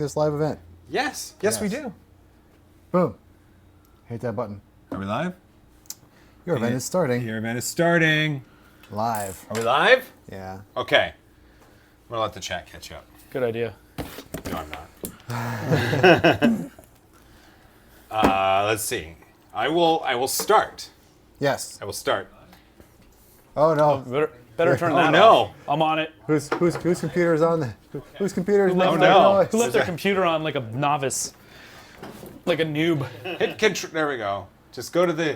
this live event. Yes. Yes, we do. Boom. Hit that button. Are we live? Your event is starting. Your event is starting. Live. Are we live? Yeah. Okay. I'm going to let the chat catch up. Good idea. No, I'm not. Let's see. I will start. Yes. I will start. Oh no. Better turn that no. off. I'm on it. Whose computer is on? Whose computer is making no. that noise? Who left their computer on like a novice? Like a noob. Hit control. There we go. Just go to the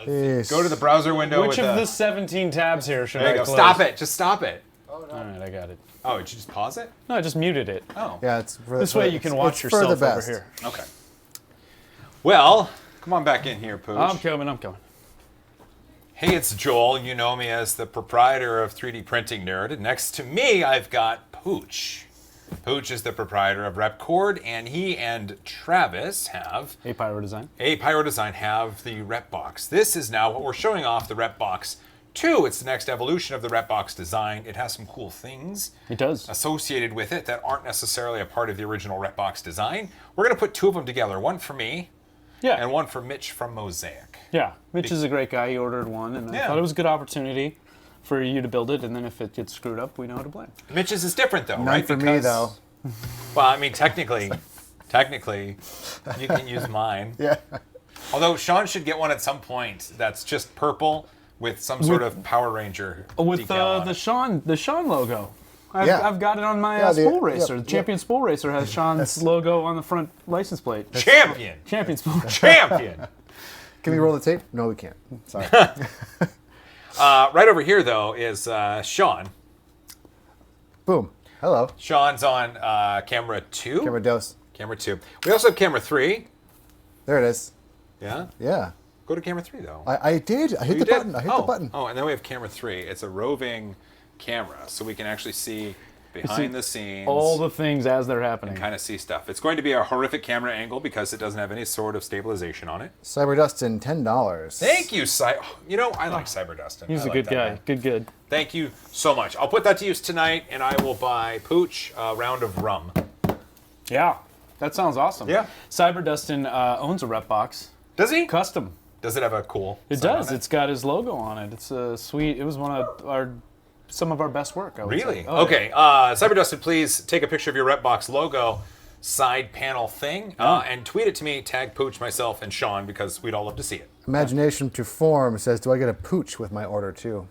Jeez. go to the browser window. Which of the 17 tabs here should There I you go. close? Stop it. Just stop it. All right, I got it. Oh, did you just pause it? No, I just muted it. Oh. Yeah, it's for, This way you can watch it's for the yourself over best. here. Okay. Well, come on back in here, Pooch. I'm coming. Hey, it's Joel. You know me as the proprietor of 3D Printing Nerd. And next to me, I've got Pooch. Pooch is the proprietor of Repkord, and he and Travis have Hey, Pyro Design. have the Repbox. This is now what we're showing off, the RepBox2. It's the next evolution of the Repbox design. It has some cool things It does. associated with it that aren't necessarily a part of the original Repbox design. We're going to put two of them together, one for me Yeah. and one for Mitch from Mosaic. Yeah. Mitch is a great guy. He ordered one, and I thought it was a good opportunity for you to build it. And then if it gets screwed up, we know how to blame. Mitch's is different, though, None right? for me, though. Well, I mean, technically, you can use mine. Yeah. Although Sean should get one at some point that's just purple with some sort of Power Ranger With decal on it. the Sean logo. Yeah. I've got it on my Yeah, Spool Racer. yep, The Champion Spool Racer has Sean's logo on the front license plate. Champion! Champion Spool Racer. Champion! Can we roll the tape? No, we can't. Sorry. Right over here, though, is Sean. Boom. Hello. Sean's on camera 2. Camera dose. Camera 2. We also have camera 3. There it is. Yeah? Yeah. Go to camera 3, though. I did. I hit You the did? button. I hit the button. Oh, and then we have camera 3. It's a roving camera, so we can actually see behind the scenes. All the things as they're happening. Kind of see stuff. It's going to be a horrific camera angle because it doesn't have any sort of stabilization on it. Cyberdustin, $10. Thank you, You know, I like Cyberdustin. He's I a like good that guy. guy. Good. Thank you so much. I'll put that to use tonight, and I will buy Pooch a round of rum. Yeah. That sounds awesome. Yeah. Cyberdustin owns a Repbox. Does he? Custom. Does it have a cool It sign does. on it? It's got his logo on it. It's a sweet. It was one of some of our best work, I would Really? say. Oh, Okay. Cyberdustin, please take a picture of your Repbox logo side panel thing and tweet it to me, tag Pooch, myself, and Sean, because we'd all love to see it. Imagination to Form says, do I get a pooch with my order, too?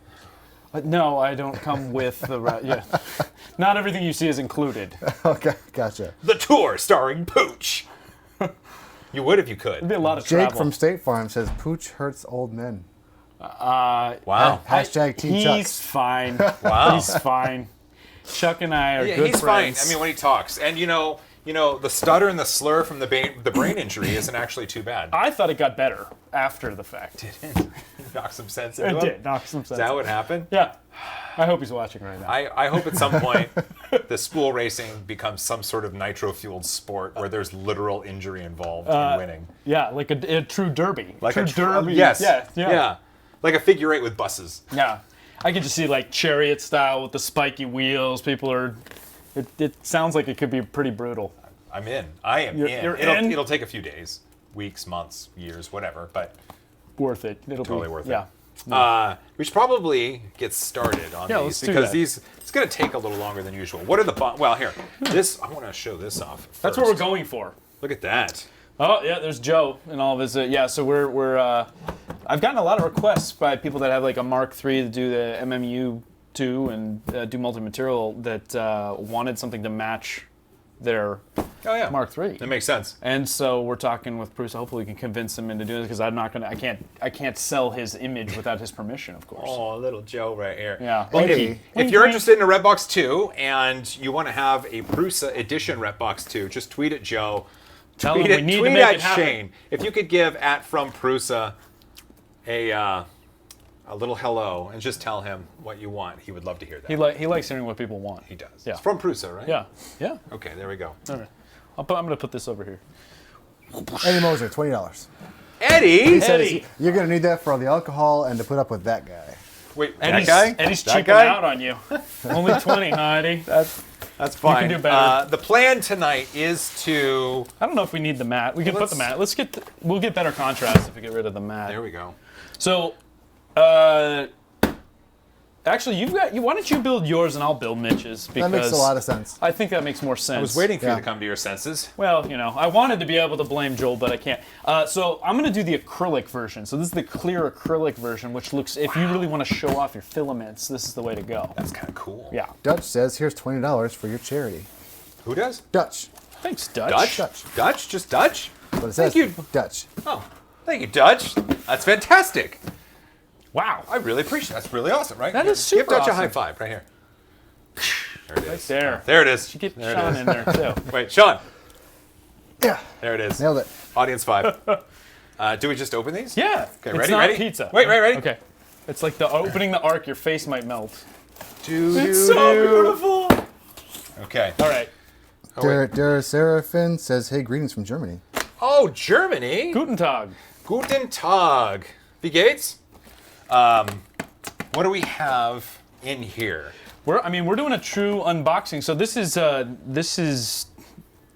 No, I don't come with the. Yeah. Not everything you see is included. Okay, gotcha. The tour starring Pooch. You would if you could. It'd be a lot of Jake travel. from State Farm says, pooch hurts old men. Wow. Hashtag Team Chuck. He's fine. Wow. He's fine. Chuck and I are Yeah, good he's friends. fine. I mean, when he talks, and you know, the stutter and the slur from the brain injury isn't actually too bad. I thought it got better after the fact. Knock some sense into It him. did. Knock some sense. Is that what happened? Yeah. I hope he's watching right now. I hope at some point the spool racing becomes some sort of nitro-fueled sport where there's literal injury involved in winning. Yeah, like a true derby. Like true a derby. Yes. Yeah. Like a figure eight with buses. Yeah. I could just see like chariot style with the spiky wheels. People are. It sounds like it could be pretry brutal. I'm in. I am in. You're in? It'll take a few days, weeks, months, years, whatever, but Worth it. It'll totally be worth it. Yeah. We should probably get started on Yeah, these let's do because that. it's going to take a little longer than usual. What are the well here? This I want to show this off. That's what we're going for. Look at that. Oh yeah, there's Joe and all of his. Yeah, so we're. I've gotten a lot of requests by people that have like a Mark III to do the MMU2 and do multi-material that wanted something to match their Oh yeah, Mark III. That makes sense. And so we're talking with Bruce. Hopefully, we can convince him into doing this because I'm not gonna. I can't sell his image without his permission, of course. Oh, little Joe right here. Yeah. Well, Hey. if you're interested in a Repbox2 and you want to have a Prusa edition Repbox2, just tweet at Joe. Tell him Tweet we need to tweet make at it happen. Shane. If you could give @FromPrusa a little hello and just tell him what you want, he would love to hear that. He likes hearing what people want. He does. Yeah. It's from Prusa, right? Yeah. Okay, there we go. All right. I'm gonna put this over here. Eddie Moser, $20. Eddie! He says, Eddie. you're going to need that for all the alcohol and to put up with that guy. Wait, Eddie's, that guy? Eddie's That cheaping guy? out on you. Only 20, huh, Eddie? That's fine. can do better. The plan tonight is to. I don't know if we need the mat. We can put the mat. We'll get better contrast if we get rid of the mat. There we go. So, actually, why don't you build yours and I'll build Mitch's? Because That makes a lot of sense. I think that makes more sense. I was waiting for you to come to your senses. Well, I wanted to be able to blame Joel, but I can't. So I'm going to do the acrylic version. So this is the clear acrylic version, which looks, if you really want to show off your filaments, this is the way to go. That's kind of cool. Yeah. Dutch says, here's $20 for your charity. Who does? Dutch. Thanks, Dutch. Dutch? Just Dutch? But it says you. Dutch. Oh, thank you, Dutch. That's fantastic. Wow. I really appreciate it. That's really awesome, right? That is super Give Dutch a awesome. high five right here. There it is. There. There it is. Get There it Sean is. in there, too. Wait, Sean. Yeah. There it is. Nailed it. Audience 5. Do we just open these? Yeah. Okay, It's ready? not Ready? pizza. Wait, ready? Okay. It's like the opening the arc, your face might melt. It's so beautiful. Okay. All right. Der Seraphin says, hey, greetings from Germany. Oh, Germany. Guten Tag. Guten Tag. Wie geht's? What do we have in here? We're doing a true unboxing. So this is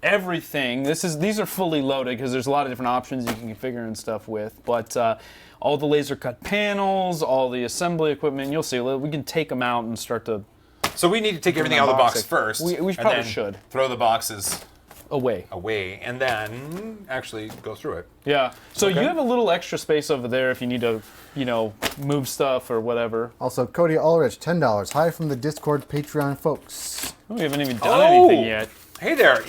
everything. These are fully loaded because there's a lot of different options you can configure and stuff with. But all the laser cut panels, all the assembly equipment, you'll see. We can take them out and start to. So we need to take everything out of the box first. We and probably then should. throw the boxes Away. and then actually go through it. Yeah. So you have a little extra space over there if you need to, move stuff or whatever. Also, Cody Ulrich, $10. Hi from the Discord Patreon folks. We haven't even done anything yet. Hey there.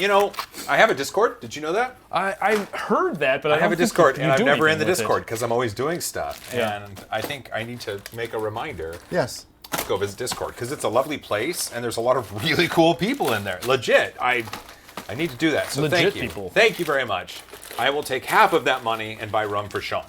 I have a Discord. Did you know that? I heard that, but I have a Discord, and I'm never in the Discord. Discord because I'm always doing stuff. Yeah. And I think I need to make a reminder Yes. to go visit Discord because it's a lovely place and there's a lot of really cool people in there. Legit. I need to do that. So Legit thank you. people. Thank you very much. I will take half of that money and buy rum for Sean.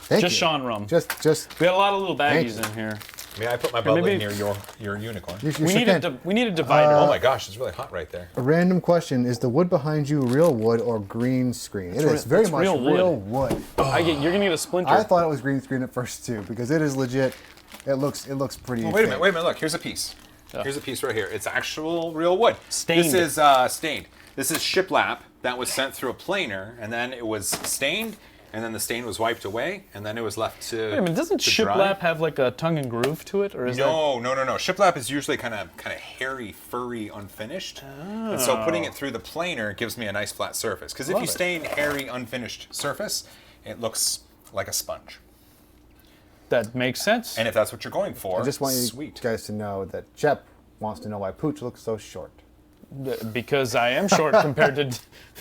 Thank Just you. Sean rum. Just. We got a lot of little Thank baggies you. in here. May I put my bubbly maybe- near your unicorn? You We sure need can. we need a divider. Oh my gosh, it's really hot right there. A random question: is the wood behind you real wood or green screen? It is very it's much real real wood. wood. You're gonna get a splinter. I thought it was green screen at first too because it is legit. It looks pretty. Wait a fake. minute. Look, here's a piece. Yeah. Here's a piece right here. It's actual real wood. Stained. This is stained. This is shiplap that was sent through a planer, and then it was stained, and then the stain was wiped away, and then it was left to. Wait a minute, doesn't to dry. shiplap have like a tongue and groove to it, or is that? No. Shiplap is usually kind of hairy, furry, unfinished, and so putting it through the planer gives me a nice flat surface. Because if Love you it. stain hairy, unfinished surface, it looks like a sponge. That makes sense. And if that's what you're going for, I just want you sweet. guys to know that Jep wants to know why Pooch looks so short. Because I am short compared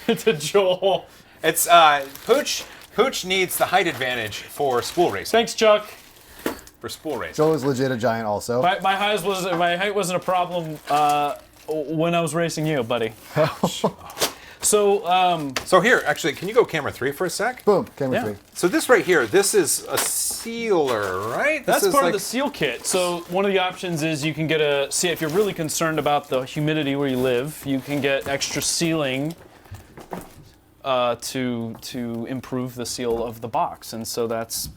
to Joel. It's Pooch needs the height advantage for spool racing. Thanks, Chuck. For spool racing. Joe is legit a giant also. My height wasn't a problem when I was racing you, buddy. So here, actually, can you go camera 3 for a sec? Boom, camera Yeah. 3. So this right here, this is a sealer, right? This That's is part like, of the seal kit. So one of the options is you can get if you're really concerned about the humidity where you live, you can get extra sealing to improve the seal of the box, and so that's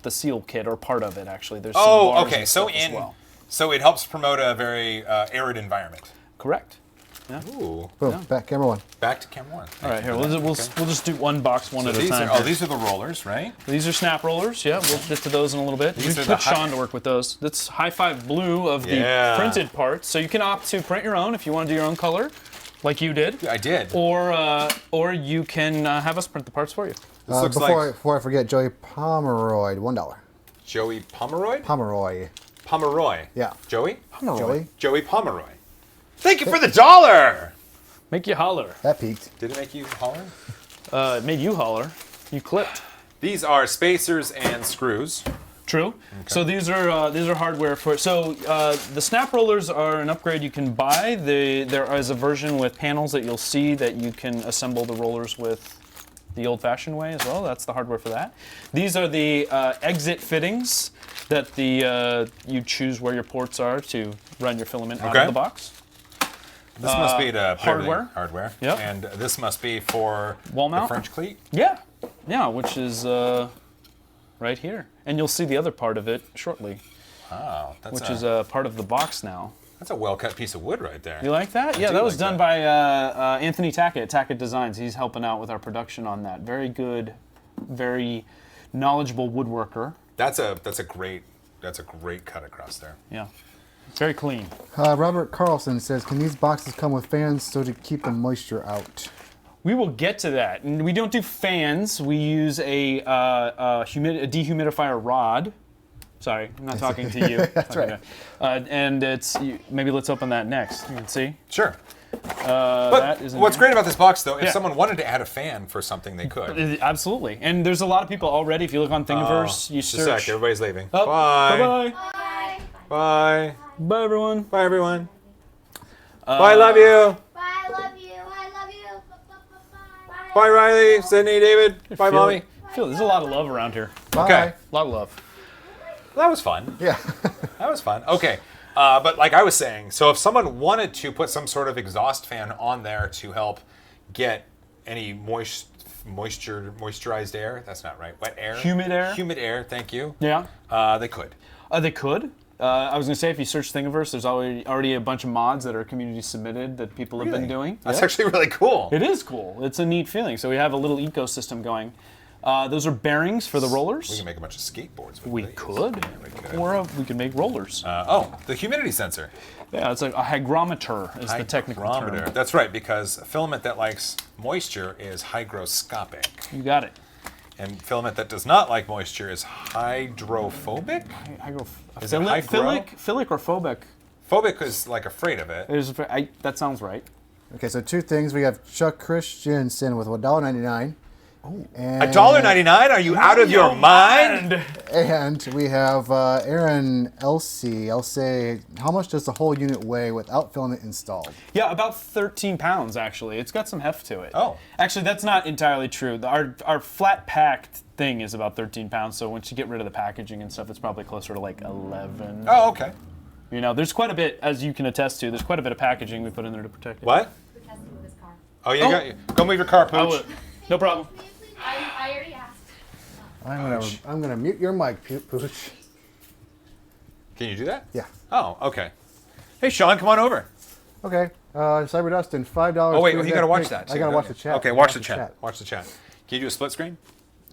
the seal kit or part of it actually. There's some bars okay. and So stuff as well. so it helps promote a very arid environment. Correct. Ooh. Boom, back camera 1. Back to camera 1. All right, here we'll just do one box one at a These time. are, here. these are the rollers, right? These are snap rollers. Yeah, we'll get to those in a little bit. These We are the put Sean to work with those. That's High Five Blue of the Yeah. printed parts. So you can opt to print your own if you want to do your own color, like you did. I did. Or you can have us print the parts for you. This looks Before I forget, Joey Pomeroy, $1. Joey Pomeroy? Pomeroy. Pomeroy. Yeah. Joey? Joey, Joey Pomeroy. Thank you for the $1. Make you holler. that peaked. Did it make you holler? It made you holler. You clipped. These are spacers and screws. True. So these are hardware for. So the snap rollers are an upgrade you can buy. There is a version with panels that you'll see that you can assemble the rollers with the old-fashioned way as well. That's the hardware for that. These are the exit fittings that you choose where your ports are to run your filament out of the box. This must be to hardware. Yep. And this must be for Wall mount? the French cleat. Yeah, which is right here, and you'll see the other part of it shortly, Wow, that's which is a part of the box now. That's a well-cut piece of wood right there. You like that? Yeah, that was done by Anthony Tackett at Tackett Designs. He's helping out with our production on that. Very good, very knowledgeable woodworker. That's a great cut across there. Yeah, very clean. Robert Carlson says, can these boxes come with fans so to keep the moisture out? We will get to that. And we don't do fans. We use a dehumidifier rod. Sorry, I'm not talking to you. That's right. And maybe let's open that next. You can see. Sure. But what's great about this box, though, if someone wanted to add a fan for something, they could. Absolutely. And there's a lot of people already. If you look on Thingiverse, you search. Just a sec, everybody's leaving. Oh, bye. Bye-bye. Bye. Bye. Bye, everyone. Bye, everyone. Bye, love you. Bye, love you. I love you. Bye. Bye, Riley, Sydney, David. Bye, Mommy. I feel there's a lot of love around here. Bye. Okay. A lot of love. That was fun. Yeah. That was fun. Okay. But like I was saying, so if someone wanted to put some sort of exhaust fan on there to help get any moisturized air, that's not right, wet air? Humid air? Humid air, thank you. Yeah. They could. They could. I was going to say, if you search Thingiverse, there's already a bunch of mods that are community submitted that people have been doing. That's actually really cool. It is cool. It's a neat feeling. So we have a little ecosystem going. Those are bearings for the rollers. We can make a bunch of skateboards with We these. could. Yeah, we could. Or we could make rollers. The humidity sensor. Yeah, it's a hygrometer is the technical Hygrometer. term. That's right, because a filament that likes moisture is hygroscopic. You got it. And filament that does not like moisture is hydrophobic? Is it hygro? Philic or phobic? Phobic is like afraid of it. That sounds right. Okay, so two things. We have Chuck Christensen with $1.99. $1.99? Are you out of your mind? And we have Aaron Elsie. I'll say, how much does the whole unit weigh without filament installed? Yeah, about 13 pounds, actually. It's got some heft to it. Oh. Actually, that's not entirely true. Our flat packed thing is about 13 pounds, so once you get rid of the packaging and stuff, it's probably closer to like 11. Oh, okay. You know, there's quite a bit, as you can attest to, there's quite a bit of packaging we put in there to protect it. What? We're testing with his car. Oh, go move your car, Pooch. No problem. I already asked. I'm gonna mute your mic, Pooch. Can you do that? Yeah. Oh, okay. Hey, Sean, come on over. Okay. Cyber Dustin, $5. Oh, wait, you gotta watch that. I gotta watch the chat. Okay, watch the chat. Watch the chat. Can you do a split screen?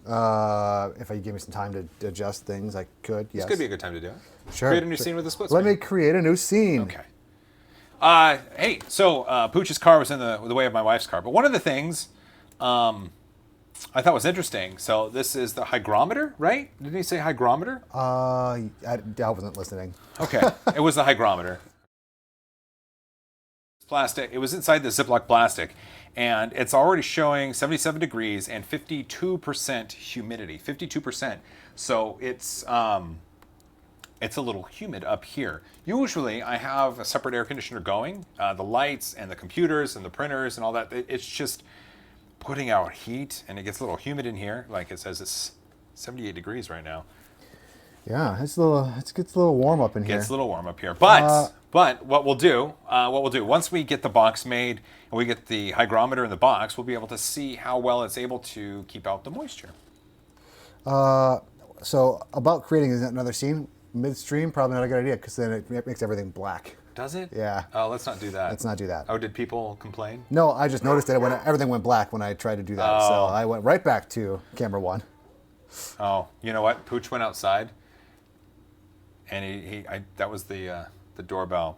If you give me some time to adjust things, I could. Yes. This could be a good time to do it. Sure. Create a new scene with a split screen. Let me create a new scene. Okay. Hey, so Pooch's car was in the way of my wife's car, but one of the things I thought was interesting. So this is the hygrometer, right? Didn't he say hygrometer? I wasn't listening. Okay, it was the hygrometer. Plastic. It was inside the Ziploc plastic, and it's already showing 77 degrees and 52% humidity. 52%. So it's a little humid up here. Usually, I have a separate air conditioner going. The lights and the computers and the printers and all that. It's just putting out heat, and it gets a little humid in here. Like it says, it's 78 degrees right now. Yeah, it gets a little warm up in here. Gets a little warm up here. But what we'll do, once we get the box made and we get the hygrometer in the box, we'll be able to see how well it's able to keep out the moisture. So about creating another scene midstream, probably not a good idea because then it makes everything black. Does it? Yeah. Oh, let's not do that. Let's not do that. Oh, did people complain? No, I just noticed that everything went black when I tried to do that. So I went right back to camera one. Oh, you know what? Pooch went outside, and that was the doorbell.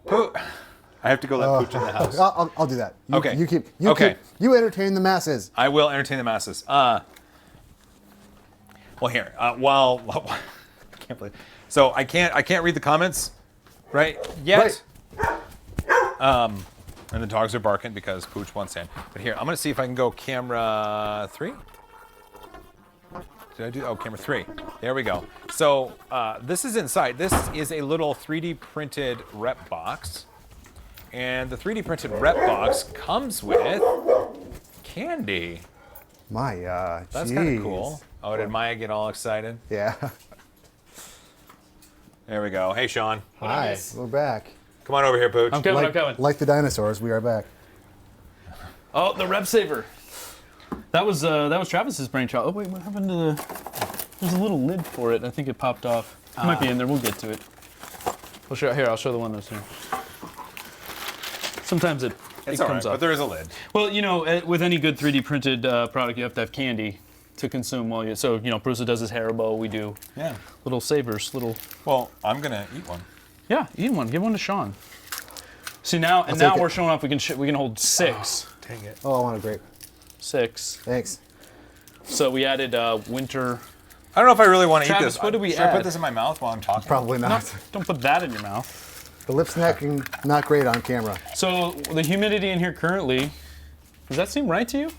I have to go let Pooch in the house. I'll do that. You entertain the masses. I will entertain the masses. Well, here. I can't believe. So I can't read the comments, right? Yet. Right. And the dogs are barking because Pooch wants in. But here, I'm gonna see if I can go camera 3. Did I do? Oh, camera 3. There we go. So this is inside. This is a little 3D printed Repbox, and the 3D printed Repbox comes with candy. That's kind of cool. Oh, did Maya get all excited? Yeah. There we go. Hey, Sean. Hi, we're back. Come on over here, Pooch. I'm coming. Like the dinosaurs, we are back. Oh, the Rep Saver. That was Travis's brainchild. Oh wait, what happened to the? There's a little lid for it. I think it popped off. It might be in there. We'll get to it. I'll show the one that's here. Sometimes it It's all right, comes but up. there is a lid. Well, you know, with any good 3D printed product, you have to have candy to consume while you. So, you know, Prusa does his Haribo. We do Yeah. little savers, little. Well, I'm gonna eat one. Yeah, eat one. Give one to Sean. See now, and take now it. we're showing off. We can hold 6. Dang it. Oh, I want a grape. 6. Thanks. So we added winter. I don't know if I really want to eat Travis, this. what did we Should I add? put this in my mouth while I'm talking? Probably not. Don't put that in your mouth. The lip snacking, not great on camera. So the humidity in here currently, does that seem right to you?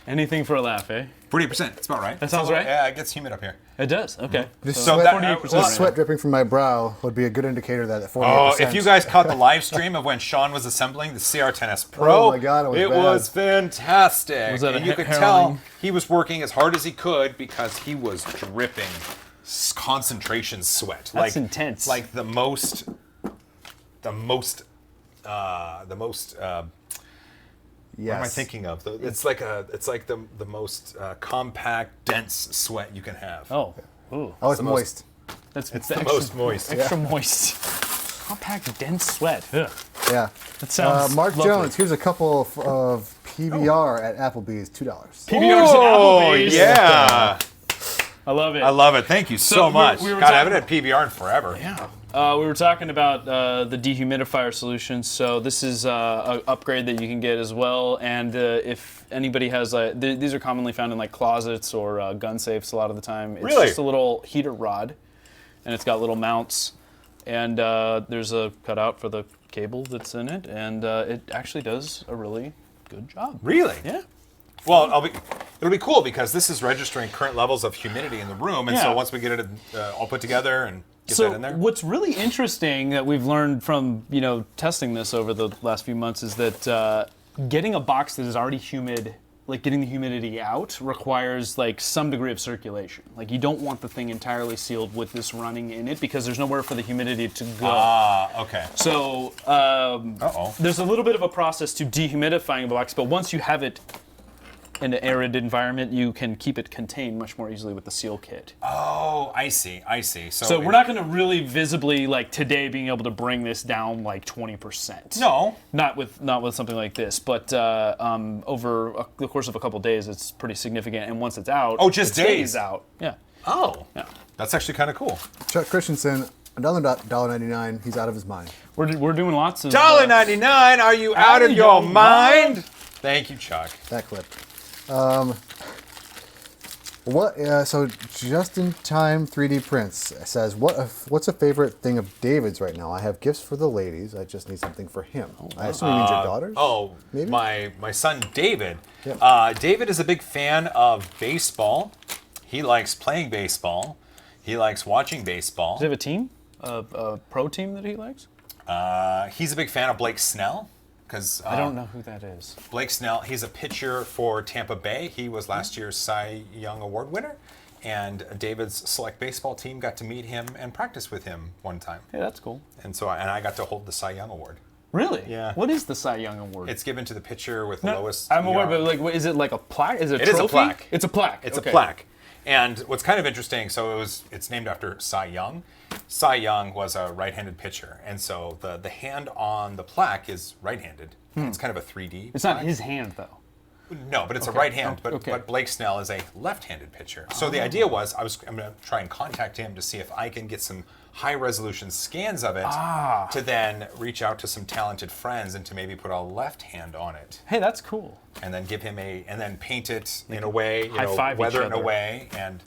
Anything for a laugh, eh? 40%. That's about right. That sounds right? Yeah, it gets humid up here. It does. Okay. Just So sweat, that- 48% just right sweat dripping from my brow would be a good indicator that at 48%. Oh, if you guys caught the live stream of when Sean was assembling the CR10S Pro, Oh my God, it was bad. was fantastic. Was that and a you could harrowing- tell he was working as hard as he could because he was dripping concentration sweat. That's intense. Like the most. yes. What am I thinking of? It's like the most compact, dense sweat you can have. Oh. Ooh. Oh, it's the most- moist. That's It's the most moist. extra moist. Compact, dense sweat. Ugh. Yeah. That sounds Mark lovely. Jones, here's a couple of PBR at Applebee's, $2. PBR's at Oh, Applebee's. yeah. I love it. I love it. Thank you so we- much. we were God, I haven't talking- had PBR in forever. Yeah. We were talking about the dehumidifier solution. So this is an upgrade that you can get as well. And if anybody has, these are commonly found in like closets or gun safes a lot of the time. It's Really? just a little heater rod, and it's got little mounts, and there's a cutout for the cable that's in it, and it actually does a really good job. Really? Yeah. Well, it'll be cool because this is registering current levels of humidity in the room, and Yeah. so once we get it all put together and get So that in there. what's really interesting that we've learned from testing this over the last few months is that getting a box that is already humid, like getting the humidity out, requires like some degree of circulation. Like you don't want the thing entirely sealed with this running in it because there's nowhere for the humidity to go. Ah, okay. So Uh-oh. there's a little bit of a process to dehumidifying a box, but once you have it in an arid environment, you can keep it contained much more easily with the seal kit. Oh, I see. So we're not going to really visibly, like today, being able to bring this down like 20%. No. Not with something like this, but over the course of a couple days, it's pretty significant. And once it's out, Oh, just it stays days. out. Yeah. Oh. Yeah. That's actually kind of cool. Chuck Christensen, another $1.99. He's out of his mind. We're doing lots of $1.99. Are you out of your mind? Thank you, Chuck. That clip. So just-in-time 3D prints says, what's a favorite thing of David's right now? I have gifts for the ladies. I just need something for him. I assume he means your daughters? Oh, Maybe? my son David. Yep. David is a big fan of baseball. He likes playing baseball. He likes watching baseball. Does he have a team? A pro team that he likes? He's a big fan of Blake Snell. Because I don't know who that is. Blake Snell, he's a pitcher for Tampa Bay. He was last year's Cy Young Award winner. And David's select baseball team got to meet him and practice with him one time. Hey, that's cool. And so I got to hold the Cy Young Award. Really? Yeah. What is the Cy Young Award? It's given to the pitcher with the lowest I'm aware, ERA. but like, is it like a plaque? Is it a It is a trophy? plaque. It's a plaque. It's Okay. a plaque. And what's kind of interesting, so it's named after Cy Young. Cy Young was a right-handed pitcher, and so the hand on the plaque is right-handed. It's kind of a 3D. It's not his hand though. No, but it's a right hand. Oh, okay. But Blake Snell is a left-handed pitcher. So the idea was I'm going to try and contact him to see if I can get some high-resolution scans of it to then reach out to some talented friends and to maybe put a left hand on it. Hey, that's cool. And then give him and then paint it in a way, high-five each weather it in a other. way, and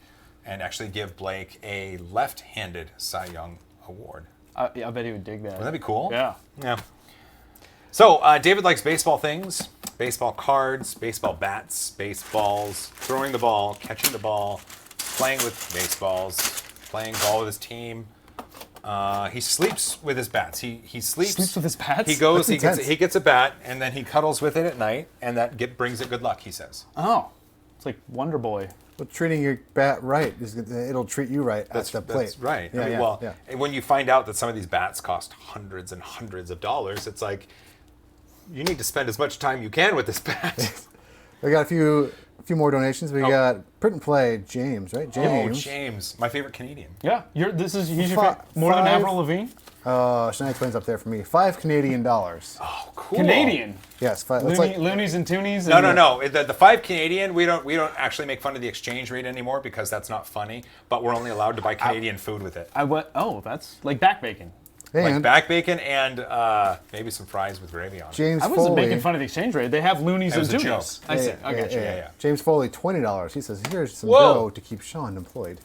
actually give Blake a left-handed Cy Young Award. I bet he would dig that. Wouldn't that be cool? Yeah. Yeah. So David likes baseball things, baseball cards, baseball bats, baseballs, throwing the ball, catching the ball, playing with baseballs, playing ball with his team. He sleeps with his bats. He sleeps. Sleeps with his bats? He goes. That's He intense. gets a bat, and then he cuddles with it at night, and that brings it good luck. He says. Oh, it's like Wonder Boy. Well, treating your bat right, it'll treat you right at the plate. That's right. Yeah, I mean, yeah, well, yeah. and when you find out that some of these bats cost hundreds and hundreds of dollars, it's like you need to spend as much time you can with this bat. We got a few more donations. We got Print and Play, James, right? James. Oh, James, my favorite Canadian. Yeah, he's your Fi- favorite. More than five- Avril Lavigne? Shania Twain's up there for me. $5 Canadian. Oh, cool. Canadian. Yes, five. That's like, Loonies and Toonies? No. The 5 Canadian, we don't actually make fun of the exchange rate anymore because that's not funny. But we're only allowed to buy Canadian food with it, That's like back bacon. and like back bacon and maybe some fries with gravy on it. James I wasn't Foley. making fun of the exchange rate. They have Loonies That and was a Toonies. joke. I see. I got you. yeah. James Foley, $20. He says, here's some Whoa. dough to keep Sean employed.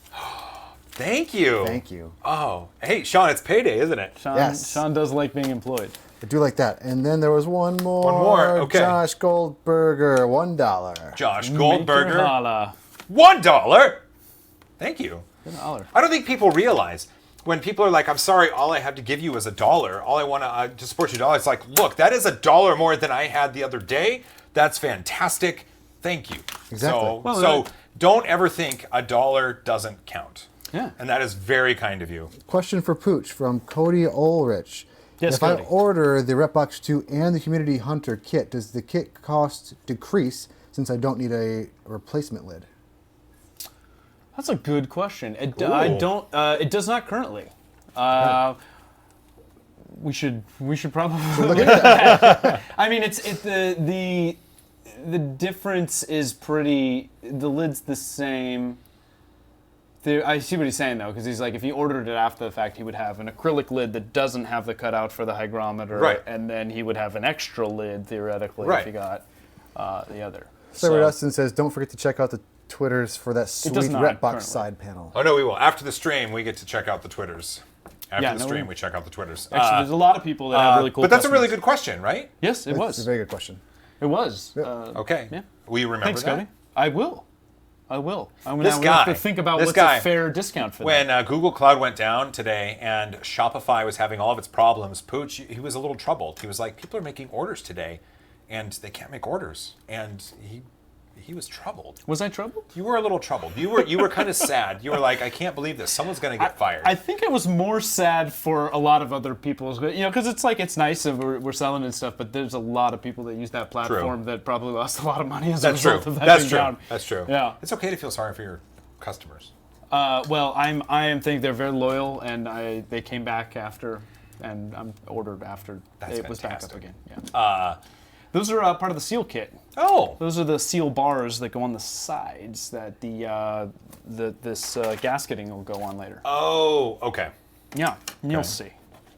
Thank you. Thank you. Oh, hey, Sean, it's payday, isn't it? Yes. Sean does like being employed. I do like that. And then there was one more. One more, okay. Josh Goldberger, $1. Josh Make your Goldberger, holla. $1. Thank you. $1. I don't think people realize when people are like, I'm sorry, all I have to give you is $1. All I want to support you $1. It's like, look, that is $1 more than I had the other day. That's fantastic. Thank you. Exactly. So don't ever think $1 doesn't count. Yeah. And that is very kind of you. Question for Pooch from Cody Ulrich. Yes, if Cody. I order the RepBox2 and the Humidity Hunter kit, does the kit cost decrease since I don't need a replacement lid? That's a good question. It does not currently. We should probably look at that. I mean, the difference is pretty. The lid's the same. I see what he's saying though, because he's like, if he ordered it after the fact, he would have an acrylic lid that doesn't have the cutout for the hygrometer, Right. and then he would have an extra lid theoretically Right. if he got the other. Sarah Dustin says, don't forget to check out the Twitters for that sweet does not Repbox currently. side panel. Oh, no, we will. After the stream, we get to check out the Twitters. After Yeah, the no, stream, we check out the Twitters. Actually, there's a lot of people that have really cool. But that's a really customers. good question, right? Yes, it It's a was. very good question. It was. Okay. Yeah. Will you remember Thanks, that? Cody. I will. I'm This gonna guy- have to think about this what's guy, a fair discount for When that. Google Cloud went down today and Shopify was having all of its problems, Pooch, he was a little troubled. He was like, people are making orders today, and they can't make orders. And he was troubled. Was I troubled? You were a little troubled. You were kind of sad. You were like, I can't believe this. Someone's going to get fired. I think I was more sad for a lot of other people, because it's like it's nice and we're selling and stuff, but there's a lot of people that use that platform that probably lost a lot of money as a That's true. result of that That's being true. down. That's true. Yeah. It's okay to feel sorry for your customers. Well, I am think they're very loyal, and they came back after, and I'm ordered after That's it was back up fantastic. again. Yeah. Those are part of the seal kit. Oh. Those are the seal bars that go on the sides that this gasketing will go on later. Oh, okay. Yeah, and you'll see.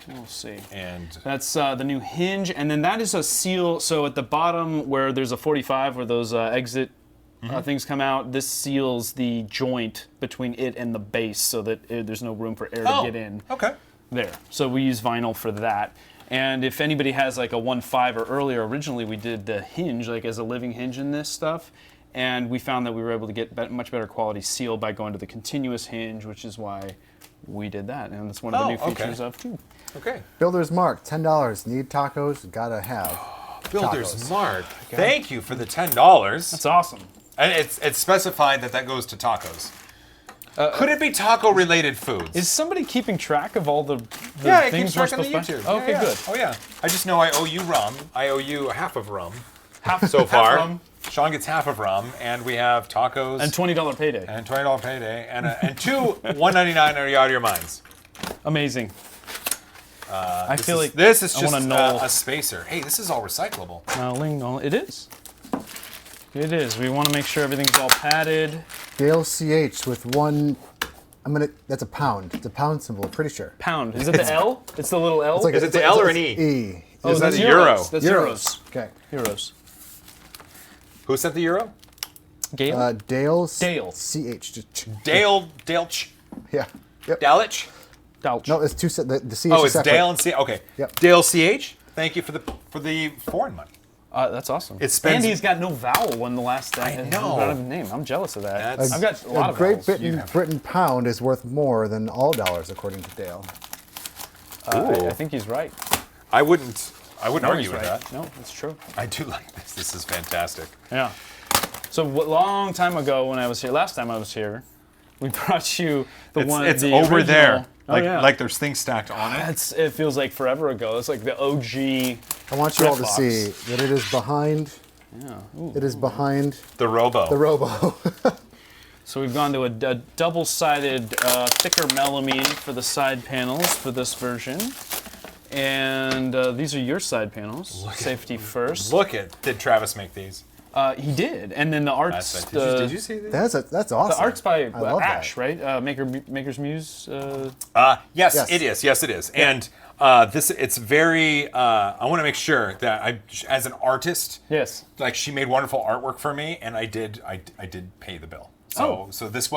We'll see. And That's the new hinge, and then that is a seal. So at the bottom where there's a 45, where those exit things come out, this seals the joint between it and the base, so that there's no room for air to get in. Okay. There. So we use vinyl for that. And if anybody has like a 1.5 or earlier, originally we did the hinge like as a living hinge in this stuff, and we found that we were able to get much better quality seal by going to the continuous hinge, which is why we did that, and that's one of the new features of too. Okay. Builder's Mark, $10. Need tacos? Gotta have. Builder's Tacos. Mark. Thank you for the $10. That's awesome. And it's specified that goes to tacos. Could it be taco-related foods? Is somebody keeping track of all the yeah, it things keeps we're track on the supposed to YouTube. buy? Okay, yeah. good. Oh yeah. I just know I owe you rum. I owe you half of rum Half so far. rum. Sean gets half of rum, and we have tacos And $20 payday. and $20 payday, and two $1.99 are you out of your minds. Amazing. I feel like this is I just want to null. a spacer. Hey, this is all recyclable. No, it is. It is. We want to make sure everything's all padded. Dale CH with one. That's a pound. It's a pound symbol, pretty sure. Pound. Is it the L? It's the little L? It's like Is it the L or an E? E. Oh, Is that that's a euro? That's euros. Okay. Euros. Who sent the euro? Gale? Dale. Dale. CH. Just, Dale. yeah. Yep. Dalich? Douch. No, it's two. The CH Oh, is it's separate. Dale and C. Okay. Yep. Dale CH. Thank you for the foreign money. That's awesome. It spends- and he's got no vowel in the last know. out of his name. I'm jealous of that. That's- I've got a lot of Great vowels. Britain pound is worth more than all dollars, according to Dale. I think he's right. I wouldn't argue He's with right. that. No, that's true. I do like this. This is fantastic. Yeah. So long time ago when I was here, last time I was here, we brought you the one. It's the over original- there. Oh, yeah. Like there's things stacked on it. It feels like forever ago. It's like the OG. I want you all to Repbox. see that it is behind Yeah. Ooh. It is behind The Robo. the Robo. So we've gone to a double-sided, thicker melamine for the side panels for this version. And these are your side panels. Safety first. Did Travis make these? He did. And then the arts. Did you see these? That's awesome. The art's by love Ash, that. right? Maker's Muse. Yes, Yes. it is. Yes, it is. Yeah. And it's very. I want to make sure that I, as an artist, Yes. like she made wonderful artwork for me, and I did pay the bill. So this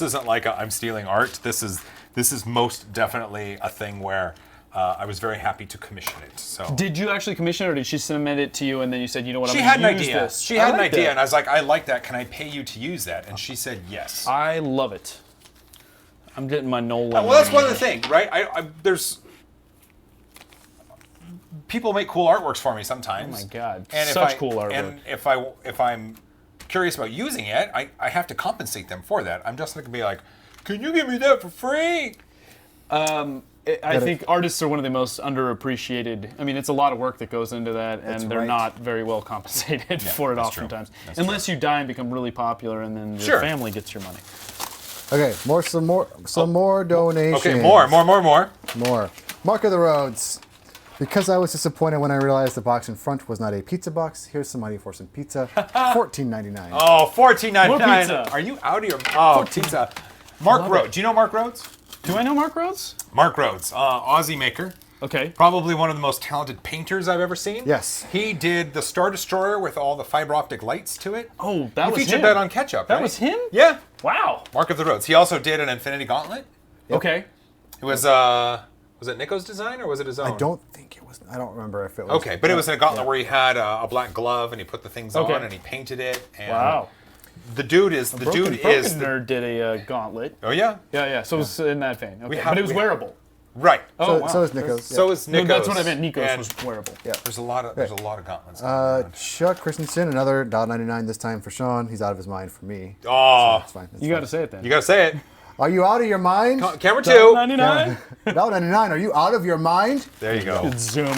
isn't like I'm stealing art. This is most definitely a thing where I was very happy to commission it. So Did you actually commission it, or did she submit it to you and then you said, you know what, she I'm had an going to use idea. this? She had an like idea, that. and I was like, I like that. Can I pay you to use that? And she said yes. I love it. I'm getting my Nolan. Well, that's one of the things, right? there's people make cool artworks for me sometimes. Oh my God, And such cool artwork. And if I'm curious about using it, I have to compensate them for that. I'm just not gonna be like, can you give me that for free? I think artists are one of the most underappreciated. I mean, it's a lot of work that goes into that, and they're right. not very well compensated for it that's true. oftentimes. That's Unless you die and become really popular, and then your Sure. family gets your money. Okay, some more donations. Okay, more. More. Mark of the Roads. Because I was disappointed when I realized the box in front was not a pizza box, here's some money for some pizza. $14.99. Oh, $14.99. More pizza. Are you out of your pizza? Mark Rhodes. Do you know Mark Rhodes? Do I know Mark Rhodes? Mark Rhodes, Aussie maker. Okay. Probably one of the most talented painters I've ever seen. Yes. He did the Star Destroyer with all the fiber optic lights to it. Oh, that He was featured him. that on Ketchup, That right? was him? Yeah. Wow. Mark of the Roads. He also did an Infinity Gauntlet. Okay. It was it Nico's design or was it his own? I don't think it was. I don't remember if it was. Okay, but it was in a gauntlet where he had a black glove and he put the things Okay. on and he painted it. And Wow. The dude is Broken Nerd did a gauntlet. Oh yeah. Yeah. So it was in that vein. Okay. have- But it was we- wearable. Right. Oh, wow. So is Nico's. So is No, Nico's. that's what I meant. Nikos And was wearable. Yeah. There's a lot of gauntlets. going on. Chuck Christensen, another $1.99 this time for Sean. He's out of his mind for me. Oh, It's fine. You got to say it then. you gotta say it. Are you out of your mind? Camera two. 99. $1.99. Are you out of your mind? There you go. Zoom. All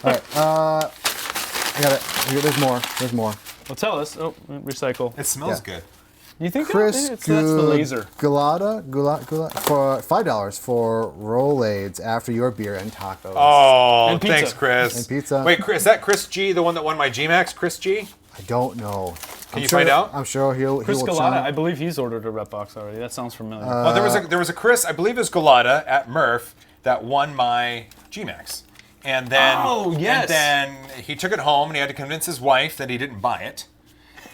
right. I got it. There's more. There's more. Well, tell us. Oh, recycle. It smells Yeah. good. You think Chris that's the laser? Gulata for $5 for Rolades after your beer and tacos. Oh, And pizza. thanks, Chris. And pizza. Wait, Chris, is that Chris G, the one that won my G-Max? Chris G? I don't know. Can you find out? I'm sure he Chris will Galata, chime. I believe he's ordered a Repbox already. That sounds familiar. Well, there was a Chris, I believe it was Galata at Murph that won my G-Max. And then, Oh, yes. And then he took it home and he had to convince his wife that he didn't buy it.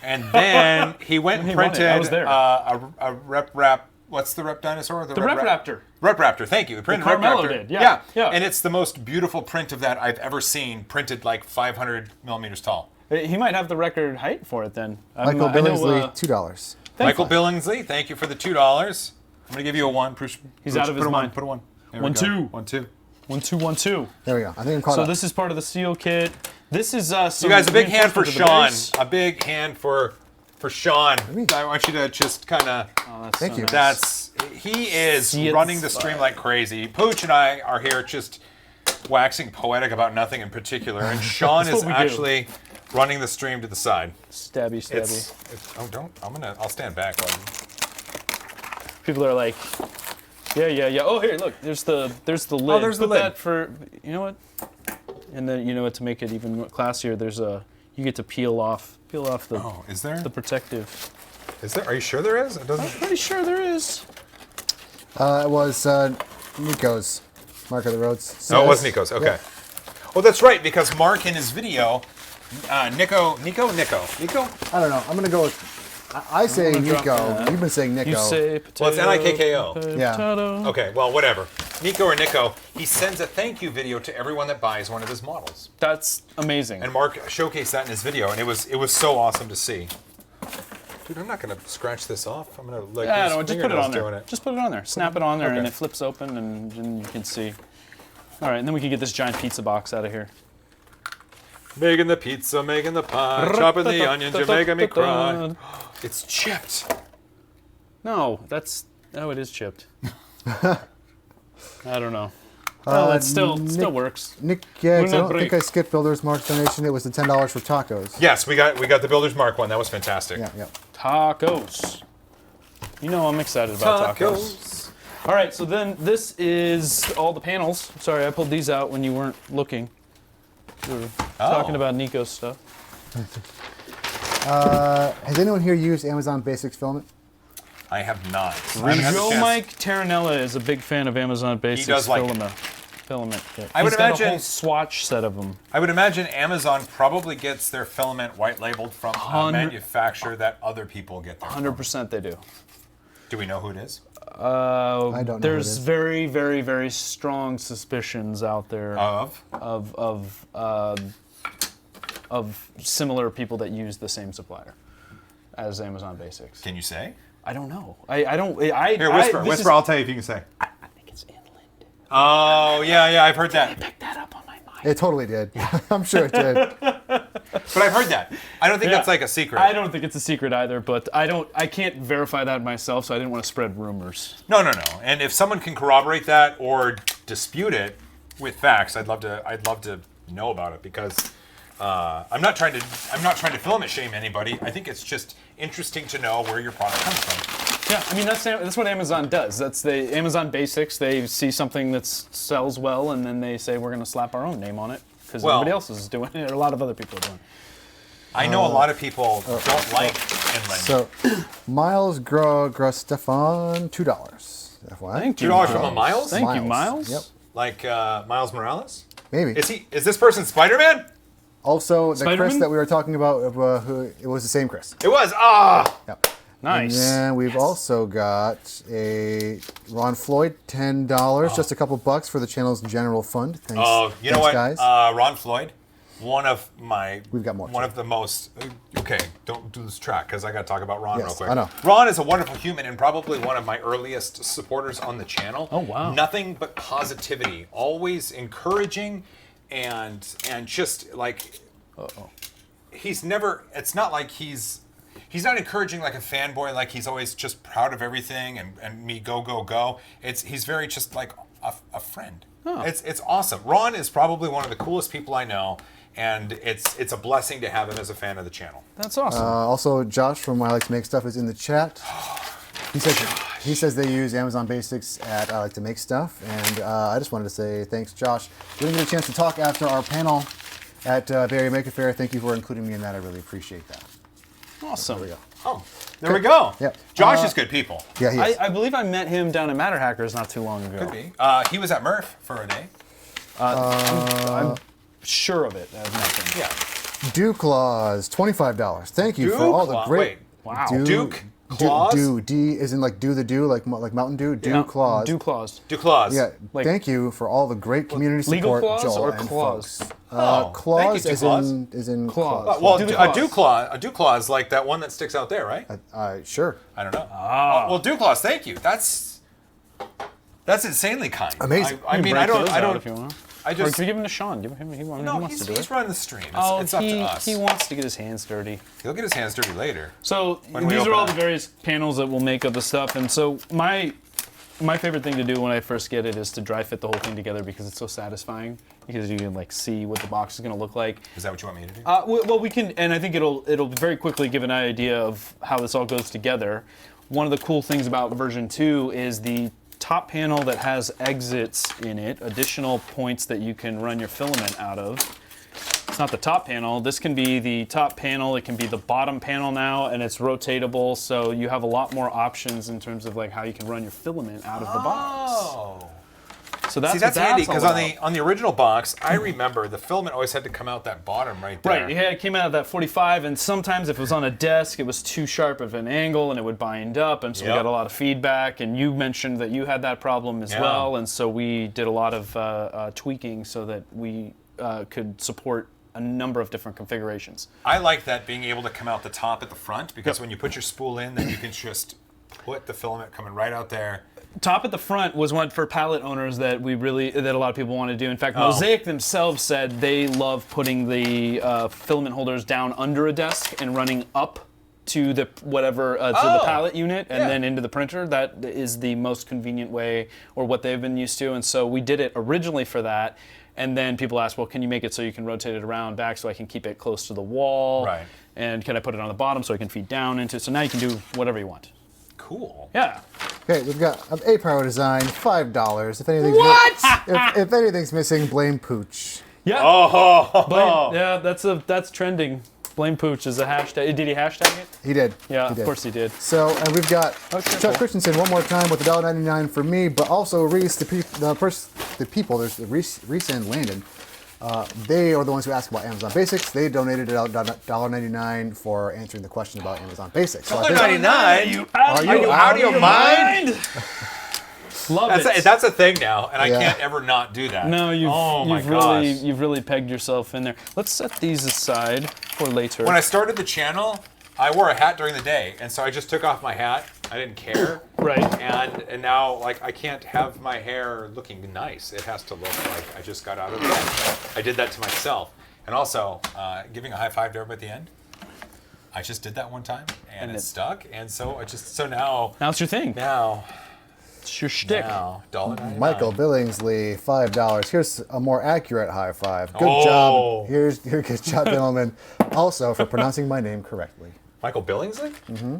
And then he went and He won it. printed I was there. a Rep. What's the Rep dinosaur? the Repraptor. Repraptor, thank you. He printed Carmelo Repraptor. did, yeah. And it's the most beautiful print of that I've ever seen, printed like 500 millimeters tall. He might have the record height for it then. Michael I know, Billingsley, $2. Michael Billingsley, thank you for the $2. I'm going to give you a 1. He's out of his put a mind. Put a 1. There we 1, go. 2. 1, 2. 1, 2, 1, 2. There we go. I think I'm caught So up. this is part of the seal kit. This is You some guys, a big hand for reinforcement to the Sean. base. A big hand for Sean. I want you to just kind of. Oh, that's Thank so you. nice. He is See it running the slide. stream like crazy. Pooch and I are here just waxing poetic about nothing in particular, and Sean That's is what we do. actually running the stream to the side. Stabby. I'll stand back. People are like, yeah. Oh, here, look. There's the lid. Oh, there's the Put lid. that for, you know what? And then, you know what, to make it even more classier, there's you get to peel off the Oh, is there? the protective. Is there? Are you sure there is? It doesn't. Pretty sure there is. It was Nico's. Mark of the Roads. No, it was Nico's. Okay. Yeah. Well, that's right because Mark in his video, Nico. I don't know. I'm going to go with. I say gonna drop Nico. that. You've been saying Nico. You say potato. Well, it's Nikko. Potato. Okay, well, whatever. Nico or Nico, he sends a thank you video to everyone that buys one of his models. That's amazing. And Mark showcased that in his video, and it was so awesome to see. Dude, I'm not gonna scratch this off. I'm gonna like. Yeah, use no, just put it fingernails on there. doing it. Just put it on there. Snap it on there, and Okay. it flips open, and then you can see. All right, and then we can get this giant pizza box out of here. Making the pizza, making the pie, chopping the onions, you're making me cry. It's chipped. No, it is chipped. I don't know. Well, it still works. Nick Gags, I Una don't think break. I skipped Builder's Mark donation. It was the $10 for tacos. Yes, we got the Builder's Mark one. That was fantastic. Yeah. Tacos. You know I'm excited about tacos. All right, so then this is all the panels. Sorry, I pulled these out when you weren't looking. We were talking about Nico's stuff. Has anyone here used Amazon Basics Filament? I have not. I haven't had the Joe chance. Mike Terranella is a big fan of Amazon Basics does like it. filament kit. I would He's got a imagine- whole swatch set of them. I would imagine Amazon probably gets their filament white labeled from a 100 manufacturer that other people get their. 100% they do. Do we know who it is? I don't know. who it There's is. very, very, very strong suspicions out there of similar people that use the same supplier as Amazon Basics. Can you say? I don't know. I don't. I Here, whisper. this Whisper. is- I'll tell you if you can say. I think it's inland. Oh, yeah, I've heard that. Pick that up on my mind. It totally did. I'm sure it did. But I've heard that. I don't think Yeah. that's like a secret. I don't think it's a secret either, but I can't verify that myself, so I didn't want to spread rumors. No. And if someone can corroborate that or dispute it with facts, I'd love to know about it because I'm not trying to filament shame anybody. I think it's just interesting to know where your product comes from. Yeah, I mean that's what Amazon does. That's the Amazon Basics. They see something that sells well, and then they say we're going to slap our own name on it because Well- nobody else is doing it, or a lot of other people are doing it. I know a lot of people don't like inland. So, Miles Stefan, $2. FYI. Thank you. $2 from a Miles? Thank you, Miles. Yep. Like Miles Morales? Maybe. Is this person Spider-Man? Also, the Chris Spider-Man? that we were talking about, who it was the same Chris. It was. Ah! Yep. Nice. And we've also got a Ron Floyd, $10, just a couple bucks for the channel's general fund. Thanks. Oh, you know what? guys. Ron Floyd, one of my. We've got more, One too. of the most. Okay, don't do this track because I got to talk about Ron Yes, real quick. I know. Ron is a wonderful human and probably one of my earliest supporters on the channel. Oh, wow. Nothing but positivity, always encouraging, and just like. He's never. It's not like he's not encouraging like a fanboy. Like he's always just proud of everything and me go. He's very just like a friend. Oh. It's awesome. Ron is probably one of the coolest people I know, and it's a blessing to have him as a fan of the channel. That's awesome. Also, Josh from I Like to Make Stuff is in the chat. He says they use Amazon Basics at I Like to Make Stuff, and I just wanted to say thanks, Josh. We didn't get a chance to talk after our panel at Bay Area Maker Fair. Thank you for including me in that. I really appreciate that. Awesome. There we go. Oh, there we go. Yep. Josh is good people. Yeah, he is. I believe I met him down at Matter Hackers not too long ago. Could be. He was at Murph for a day. I'm sure of it. I've met him. Yeah. Duke Claws, $25. Thank you for all the Duke great. Wait. Wow. Duke Claws? D is in like do the do, like Mountain Dew. Duke Yeah, Claws. Do claws. Duclaws. Yeah, Like- thank you for all the great community Legal support, claws Joel or and claws? folks. Oh, Claws thank you, is in Claws. claws. Well, Duclaws. a Duclaw is like that one that sticks out there, right? Sure. I don't know. Well, Duclaws, thank you. That's insanely kind. Amazing. I You can mean, break I don't. those I out don't. If you want. I Or just. can we give him to Sean? Give him. He No, wants to do he's it. running the stream. It's up he, to us. he wants to get his hands dirty. He'll get his hands dirty later. So When we these open are all up. the various panels that we'll make of the stuff, and so my favorite thing to do when I first get it is to dry fit the whole thing together because it's so satisfying because you can like see what the box is going to look like. Is that what you want me to do? Well, we can, and I think it'll very quickly give an idea of how this all goes together. One of the cool things about version 2 is the top panel that has exits in it, additional points that you can run your filament out of. It's not the top panel. This can be the top panel. It can be the bottom panel now, and it's rotatable, so you have a lot more options in terms of like how you can run your filament out of the box. Oh. So that's See, that's handy because all on about. the original box, I remember the filament always had to come out that bottom right there. Right, yeah, it came out of that 45, and sometimes if it was on a desk, it was too sharp of an angle, and it would bind up, and so we Yep. got a lot of feedback, and you mentioned that you had that problem as Yeah. well, and so we did a lot of tweaking so that we could support a number of different configurations. I like that being able to come out the top at the front because Yep. when you put your spool in, then you can just put the filament coming right out there. Top at the front was one for pallet owners that a lot of people want to do. In fact, Mosaic themselves said they love putting the filament holders down under a desk and running up to the whatever to the pallet unit and then into the printer. That is the most convenient way, or what they've been used to. And so we did it originally for that. And then people ask, well, can you make it so you can rotate it around back so I can keep it close to the wall? Right. And can I put it on the bottom so I can feed down into it? So now you can do whatever you want. Cool. Yeah. Okay, we've got an A-Power design, $5. If anything's if anything's missing, blame Pooch. Yeah. Oh. Yeah, that's trending. Blame Pooch is a hashtag. Did he hashtag it? He did. Yeah, he of did. course he did. So, and we've got Okay, Chuck cool. Christensen one more time with $1.99 for me, but also Reese, the people, there's Reese and Landon. They are the ones who ask about Amazon Basics. They donated $1.99 for answering the question about Amazon Basics. So I think- $1.99? Are you out of your mind? Love it. That's a thing now, and I Yeah. can't ever not do that. No, you've you've really pegged yourself in there. Let's set these aside for later. When I started the channel, I wore a hat during the day, and so I just took off my hat. I didn't care. Right. And now, like, I can't have my hair looking nice. It has to look like I just got out of bed. I did that to myself. And also, giving a high five to everybody at the end. I just did that one time, and it stuck. And so now Now it's your thing. now It's your shtick. now $1.99. Michael Billingsley, $5. Here's a more accurate high five. Good Oh. job. Good job, gentlemen. Also for pronouncing my name correctly. Michael Billingsley? Mm-hmm.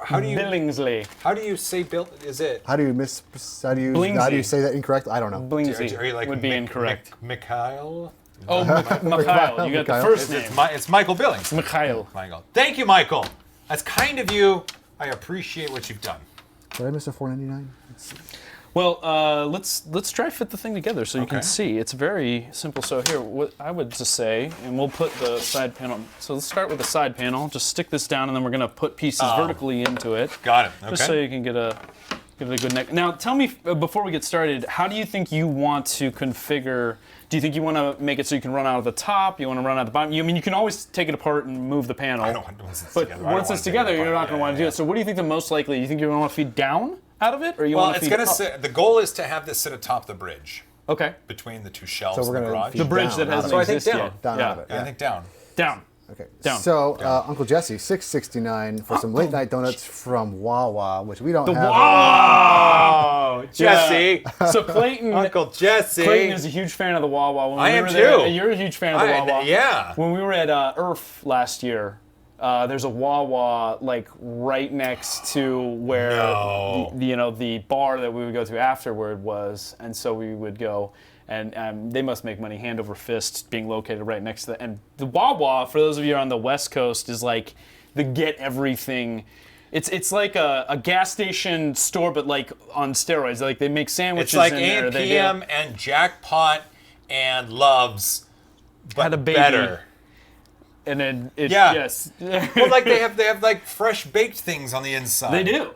How do you Billingsley. say Bill? Is it? How do you Blingsley. say that incorrectly? I don't know. Blingsley Are you like would be incorrect. Mikhail? Oh, Mikhail. You got the Mikhail. first name. It's Michael Billings. Mikhail. Michael. Thank you, Michael. That's kind of you. I appreciate what you've done. Did I miss a $4.99? Let's see. Well, let's try fit the thing together so you Okay. can see. It's very simple. So here, what I would just say, and we'll put the side panel. So let's start with the side panel. Just stick this down, and then we're gonna put pieces vertically into it. Got it. Okay. Just so you can get a good neck. Now, tell me before we get started, how do you think you want to configure? Do you think you want to make it so you can run out of the top? You want to run out of the bottom? I mean, you can always take it apart and move the panel. I don't want to once it's But together. I don't once want it's to take together, it you're apart. not going to want to do it. So what do you think the most likely? You think you're going to want to feed down out of it, or you Well, want to it's feed gonna up? sit. The goal is to have this sit atop the bridge Okay. between the two shelves So we're in the gonna garage. feed The bridge down, that not hasn't So I think existed down. yet. Down yeah. out of it. I think down. Down. Okay. Down. So Uncle Jesse, $6.69 for some late night donuts from Wawa, which we don't have. Oh, Jesse, So Clayton, Uncle Jesse. Clayton is a huge fan of the Wawa. When I we am were there, too. You're a huge fan of the Wawa. Yeah. When we were at IRF last year, there's a Wawa like right next to where No. the bar that we would go to afterward was, and so we would go. And they must make money hand over fist being located right next to that. And the Wawa, for those of you on the West Coast, is like the get everything. It's like a gas station store, but like on steroids. Like they make sandwiches It's like in there. A&PM They do- and Jackpot and Loves, but Had a baby. better. And then it, Yeah. yes, Well, like they have like fresh baked things on the inside. they do.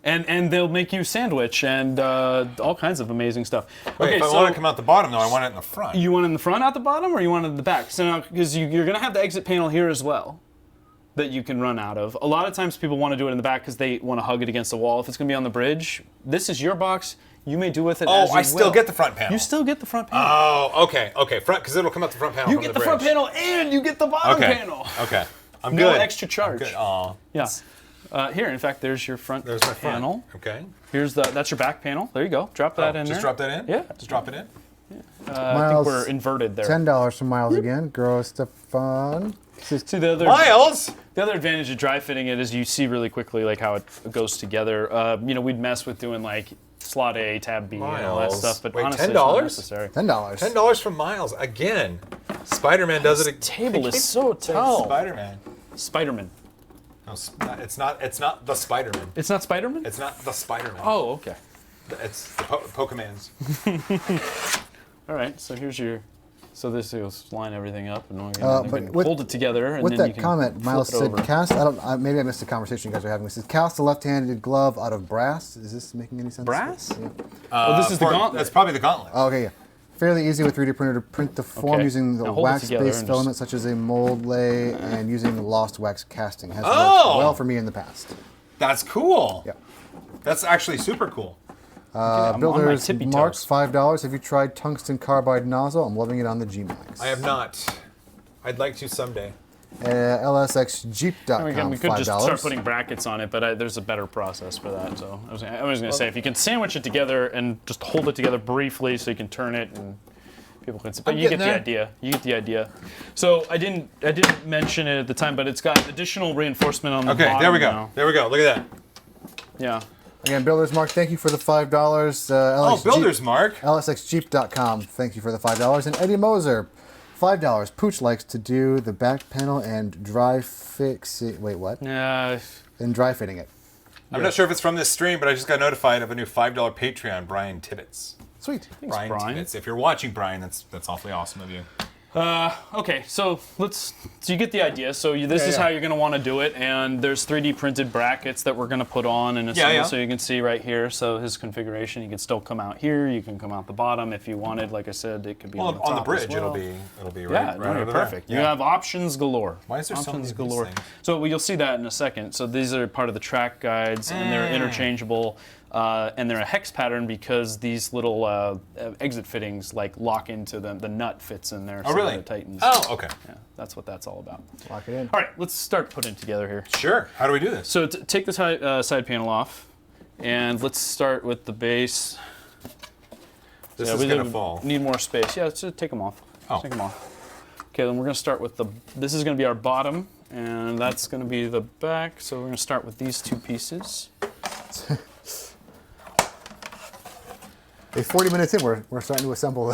And they'll make you sandwich and all kinds of amazing stuff. Wait, Okay, if I so want to come out the bottom, though, I want it in the front. you want it in the front, out the bottom, or you want it in the back? So now, because you're gonna have the exit panel here as well, that you can run out of. A lot of times people want to do it in the back because they want to hug it against the wall. If it's gonna be on the bridge, this is your box. You may do with it. Oh, as you I still will. get the front panel. You still get the front panel. Oh, okay, front, because it'll come out the front panel. you from get the the front bridge. panel and you get the bottom Okay. panel. Okay. I'm No good. extra charge. I'm good. Aw. Yeah. Here, in fact, there's your front There's my front. panel. Okay. That's your back panel. There you go. Drop that in Just there. drop that in? Yeah. Just drop it in? I think Miles, we're inverted there. $10 from Miles again. Gross Stefan. See the other Miles! The other advantage of dry fitting it is you see really quickly like how it goes together. We'd mess with doing like slot A, tab B, and all that Miles. stuff, but Wait, honestly, it's not $10? necessary. $10. $10 from Miles again. Spider-Man does it. Table is so tall. Spider-Man. Spider-Man. No, it's not. It's not the Spider-Man. It's not Spider-Man? It's not the Spider-Man. Oh, okay. It's the Pokemans. All right, so here's your. So this will line everything up, and we but can with- hold it together, and With then that you can comment, Miles flip it said, over. cast, maybe I missed the conversation you guys are having. It says, cast a left-handed glove out of brass. Is this making any sense? Brass? Yeah. Oh, this is the gauntlet. That's probably the gauntlet. Oh, okay, yeah. Fairly easy with 3D printer to print the form Okay. using the Now hold it together wax-based and filament, such as a mold lay, and using lost wax casting. Has Oh! worked well for me in the past. That's cool. Yeah. That's actually super cool. I'm on my Builders tippy Marks, toes. $5. Have you tried tungsten carbide nozzle? I'm loving it on the G-Max. I have not. I'd like to someday. LSXjeep.com, We could just $5. start putting brackets on it, but there's a better process for that. So I was going to say, if you can sandwich it together and just hold it together briefly so you can turn it and people can see. But you get the idea. You get the idea. So I didn't mention it at the time, but it's got additional reinforcement on the bottom. Okay, there we go. Now. There we go. Look at that. Yeah. Again, Builder's Mark, thank you for the $5. Oh, Builder's Mark. LSXjeep.com, thank you for the $5. And Eddie Moser, $5. Pooch likes to do the back panel and dry fix it. Wait, what? Yeah. And dry fitting it. I'm not sure if it's from this stream, but I just got notified of a new $5 Patreon, Brian Tibbetts. Sweet. Thanks, Brian. Tibbetts. If you're watching, Brian, that's awfully awesome of you. Okay, so you get the idea. So this is how you're going to want to do it, and there's 3D printed brackets that we're going to put on and assemble, so you can see right here. So his configuration, you can still come out here, you can come out the bottom if you wanted. Like I said, it could be on the top on the bridge. as well. It'll be right over perfect. there. You have options galore. Why is there so many options of these galore? things? So you'll see that in a second. So these are part of the track guides, and they're interchangeable. And they're a hex pattern because these little exit fittings lock into them. The nut fits in there. Oh, really? It tightens. Oh, okay. Yeah, that's what that's all about. Lock it in. All right, let's start putting it together here. Sure. How do we do this? So take the side panel off, and let's start with the base. This is going to fall. Need more space. Yeah, let's just take them off. Oh. Take them off. Okay, then we're going to start with this is going to be our bottom, and that's going to be the back. So we're going to start with these two pieces. Hey, 40 minutes in, we're starting to assemble.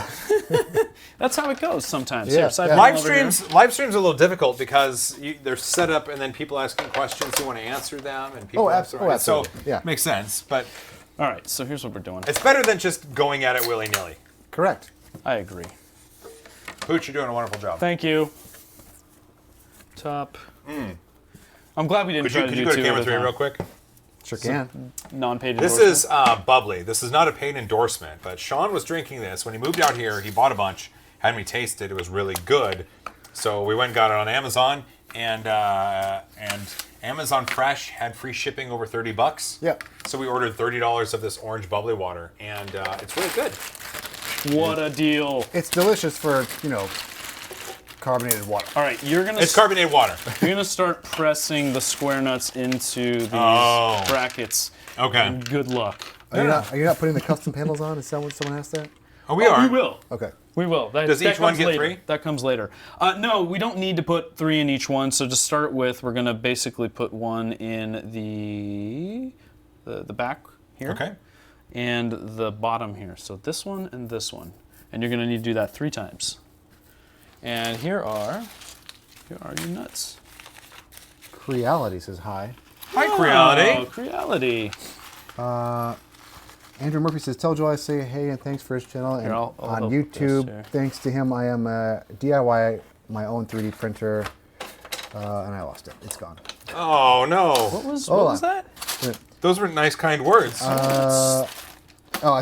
That's how it goes sometimes. Yeah, Here, side yeah. panel Live over here. streams are a little difficult because they're set up and then people asking questions, you want to answer them, and people absolutely. So Yeah. makes sense, but All right, so here's what we're doing. it's better than just going at it willy-nilly. Correct. I agree. Pooch, you're doing a wonderful job. Thank you. Top. I'm glad we didn't try Could to you do go to two camera at a 3 time. real quick? Sure can. Non-paid This is bubbly. This is not a paid endorsement, but Sean was drinking this. When he moved out here, he bought a bunch, had me taste it. It was really good. So we went and got it on Amazon, and Amazon Fresh had free shipping over $30. Yep. So we ordered $30 of this orange bubbly water, and it's really good. What a deal. It's delicious for, carbonated water. All right, It's carbonated water. you're gonna start pressing the square nuts into these brackets. Okay. And good luck. Are you not putting the custom panels on? Is that what someone asked that? Oh, we are. We will. Okay. We will. Does each one comes get later. 3? That comes later. No, we don't need to put 3 in each one. So to start with, we're gonna basically put one in the back here. Okay. And the bottom here. So this one and this one. And you're gonna need to do that 3 times. And here are your nuts. Creality says hi. Hi, Creality. Oh, Creality. Andrew Murphy says, tell Joe I say hey and thanks for his channel. And Here, I'll on help with this YouTube, here. thanks to him, I am DIY my own 3D printer. And I lost it. It's gone. Oh, no. What was on. that? Those were nice, kind words. I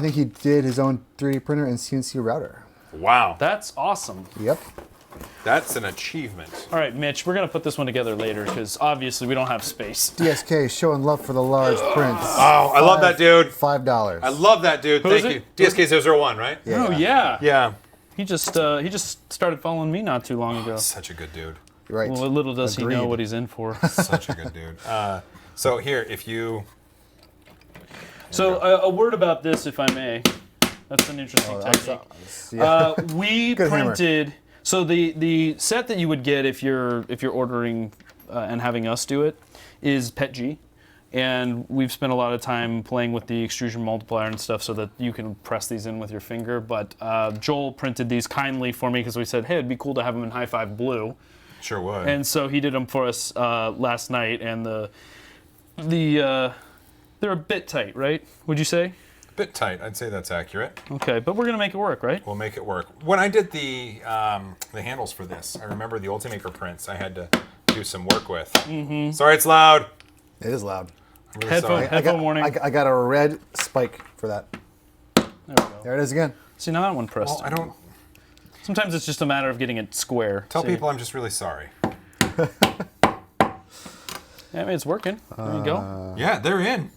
think he did his own 3D printer and CNC router. Wow. That's awesome. Yep. That's an achievement. All right, Mitch, we're gonna put this one together later because obviously we don't have space. DSK showing love for the large prints. Oh, I love that dude. $5. I love that dude. Who is Thank you. it? DSK001, right? Yeah. Oh yeah. Yeah. He just started following me not too long ago. Such a good dude. Right. Well, little does he know Agreed. what he's in for. Such a good dude. So here, if you... So a word about this, if I may. That's an interesting technique. Yeah. We Good hammer. printed. So the set that you would get if you're ordering and having us do it is PETG, and we've spent a lot of time playing with the extrusion multiplier and stuff so that you can press these in with your finger. But Joel printed these kindly for me because we said, hey, it'd be cool to have them in high 5 blue, Sure would. and so he did them for us last night. And they're a bit tight, right? Would you say? Bit tight. I'd say that's accurate. Okay, but we're gonna make it work, right? We'll make it work. When I did the handles for this, I remember the Ultimaker prints I had to do some work with. Mm-hmm. Sorry, it's loud. It is loud. I'm really sorry. Headphone warning. I got a red spike for that. There we go. There it is again. See, now that one pressed. Well, I don't... Sometimes it's just a matter of getting it square. Tell See? people I'm just really sorry. Yeah, I mean, it's working. There you go. Yeah, they're in.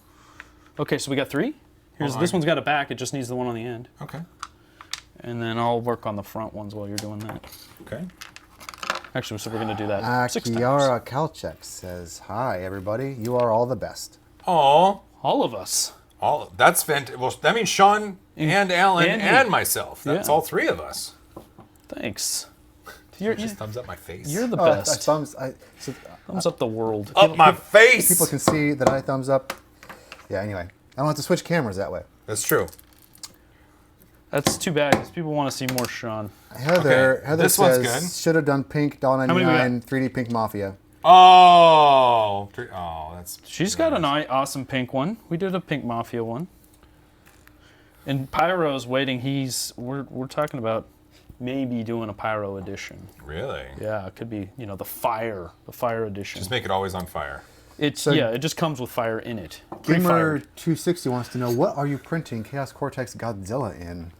Okay, so we got 3. Here's this one's got a back. It just needs the one on the end. Okay. And then I'll work on the front ones while you're doing that. Okay. Actually, so we're going to do that 6 times. Kiara Kalchek says, "Hi, everybody. You are all the best." Oh, All of us. that's fantastic. Well, that means Sean and Alan and me. and myself. That's Yeah. all 3 of us. Thanks. Just thumbs up my face. You're the Oh, best. thumbs Thumbs up the world. up my face. people can see that I thumbs up. Yeah. Anyway, I don't have to switch cameras that way. That's true. That's too bad because people want to see more Sean. Heather this one's says, good. "Should have done pink many we got? $1.99 3D Pink Mafia." Oh, that's. She's got an awesome pink one. We did a pink Mafia one. And Pyro's waiting. We're talking about maybe doing a Pyro edition. Really? Yeah, it could be, the fire edition. Just make it always on fire. It just comes with fire in it. Gamer Pre-fired. 260 wants to know, what are you printing Chaos Cortex Godzilla in?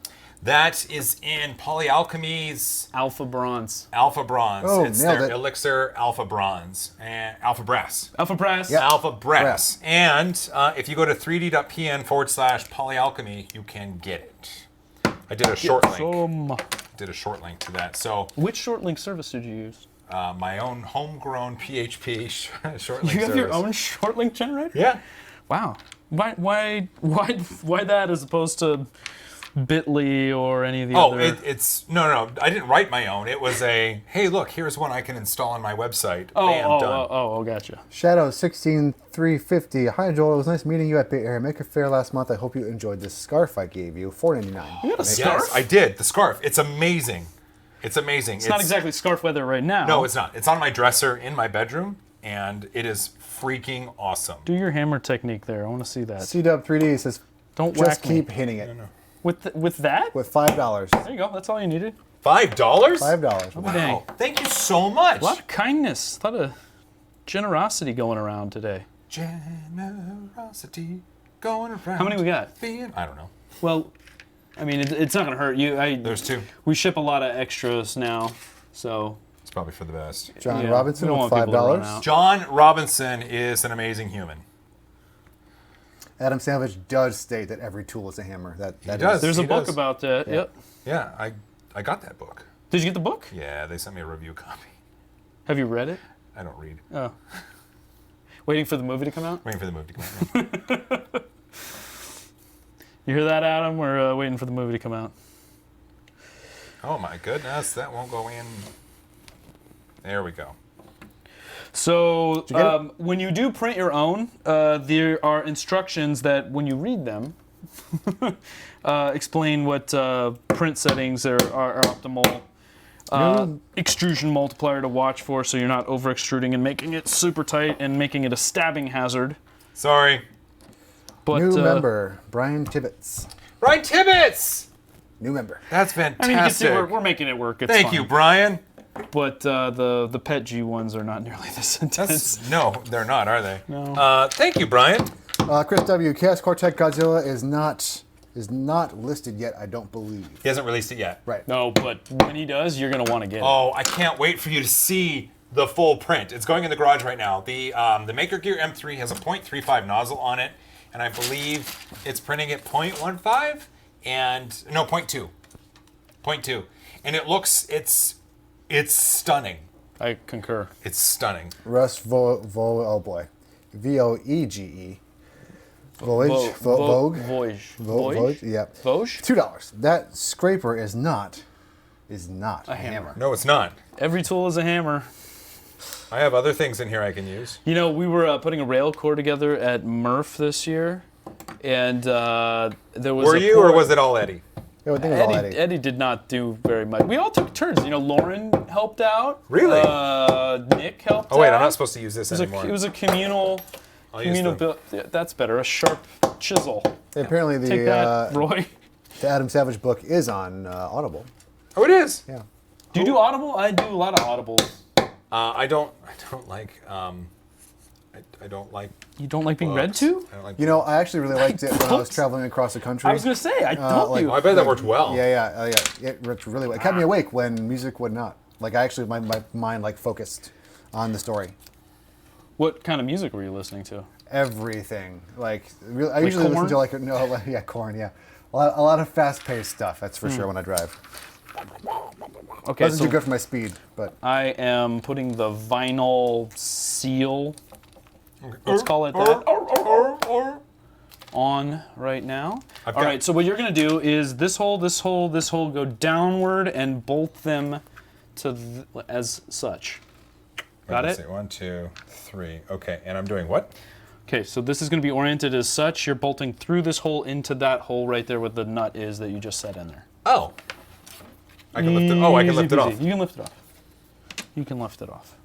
That is in Polyalchemy's Alpha Bronze. Alpha Bronze. Oh, It's nailed their it. Elixir Alpha Bronze and Alpha Brass. Alpha Brass. Yeah. Alpha Brass. And if you go to 3d.pn/polyalchemy, you can get it. I did a short link. Did a short link to that. So Which short link service did you use? my own homegrown PHP short link You have service. your own short link generator? Yeah. Wow. Why that as opposed to Bitly or any of the Oh, other? it's no. I didn't write my own. It was hey, look, here's one I can install on my website. Bam, done. Gotcha. Shadow 16350. Hi Joel, it was nice meeting you at Bay Area Maker Fair last month. I hope you enjoyed this scarf I gave you. $4.99. You got a Yes, scarf? I did. The scarf. It's amazing. It's amazing. It's not exactly scarf weather right now. No, it's not. It's on my dresser in my bedroom, and it is freaking awesome. Do your hammer technique there. I want to see that. CW3D says, Don't just whack me. keep hitting it. With that? With $5. There you go. That's all you needed. $5? $5. Wow. Dang. Thank you so much. A lot of kindness, a lot of generosity going around today. Generosity going around. How many we got? I don't know. Well, I mean, it's not going to hurt you. There's 2. We ship a lot of extras now, so. It's probably for the best. John Yeah, Robinson we don't with want people to run $5. out. John Robinson is an amazing human. Adam Savage does state that every tool is a hammer. That does. is- There's a He book does. about that. Yeah. Yep. Yeah, I got that book. Did you get the book? Yeah, they sent me a review copy. Have you read it? I don't read. Oh. Waiting for the movie to come out? Waiting for the movie to come out. You hear that, Adam? We're waiting for the movie to come out. Oh my goodness, that won't go in. There we go. So you get it? when you do print your own, there are instructions that when you read them, explain what print settings are optimal. Extrusion multiplier to watch for so you're not over extruding and making it super tight and making it a stabbing hazard. Sorry. But New member, Brian Tibbetts. Brian Tibbetts! New member. That's I fantastic. mean, you can see we're making it work. It's Thank fine. you, Brian. But the pet G ones are not nearly this intense. No, they're not, are they? No. Thank you, Brian. Chris W. Chaos Cortex Godzilla is not listed yet, I don't believe. He hasn't released it yet. Right. No, but when he does, you're gonna want to get it. Oh, I can't wait for you to see the full print. It's going in the garage right now. The Maker Gear M3 has a .35 nozzle on it, and I believe it's printing at .15 and no .2, .2, and it looks it's stunning. I concur. It's stunning. Russ oh boy. Voege. Voyage. Vogue. Vogue. Voyage. Voyage. Yeah. Voyage. $2. That scraper is not a hammer. No, it's not. Every tool is a hammer. I have other things in here I can use. You know, we were putting a rail core together at Murph this year, and there was. Were you, or was it all Eddie? Yeah, I think it was all Eddie. Eddie did not do very much. We all took turns. You know, Lauren helped out. Really? Nick helped out. Oh wait, I'm not supposed to use this It anymore. was a communal. I'll use the- build. Yeah, that's better. A sharp chisel. Apparently Take that, the Roy. Adam Savage book is on Audible. Oh, it is. Yeah. Do you do Audible? I do a lot of Audibles. I don't like. I don't like. You don't like being read books. to? I don't like. You know, I actually really liked it when I was Books? traveling across the country. I was gonna say I told like- you. Oh, I bet that worked well. Yeah. It worked really well. It kept me awake when music would not. Like I actually, my mind like focused on the story. What kind of music were you listening to? Everything. Like really, I usually listen Korn? to Korn. Yeah, a lot of fast-paced stuff. That's for sure when I drive. Okay, Doesn't do good for my speed, but I am putting the vinyl seal, let's call it that, on right now. All right, so what you're going to do is this hole, this hole, this hole go downward and bolt them to as such. Got it? 1, 2, 3. Okay, and I'm doing what? Okay, so this is going to be oriented as such. You're bolting through this hole into that hole right there where the nut is that you just set in there. Oh. I can lift it. Oh, I can lift it off. You can lift it off. You can lift it off.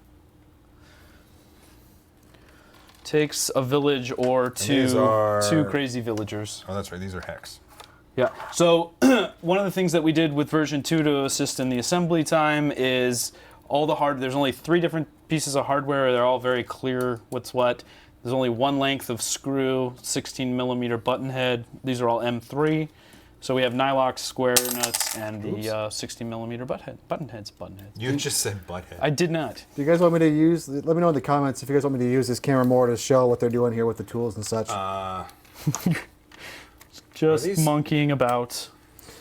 Takes a village or two crazy villagers. Oh, that's right. These are hex. Yeah. So one of the things that we did with version 2 to assist in the assembly time is all the there's only 3 different pieces of hardware. They're all very clear what's what. There's only one length of screw, 16 millimeter button head. These are all M3. So we have Nylock square nuts and the 16 millimeter button heads. You just said butt head. I did not. do you guys want me to use, let me know in the comments if you guys want me to use this camera more to show what they're doing here with the tools and such. Just these- monkeying about.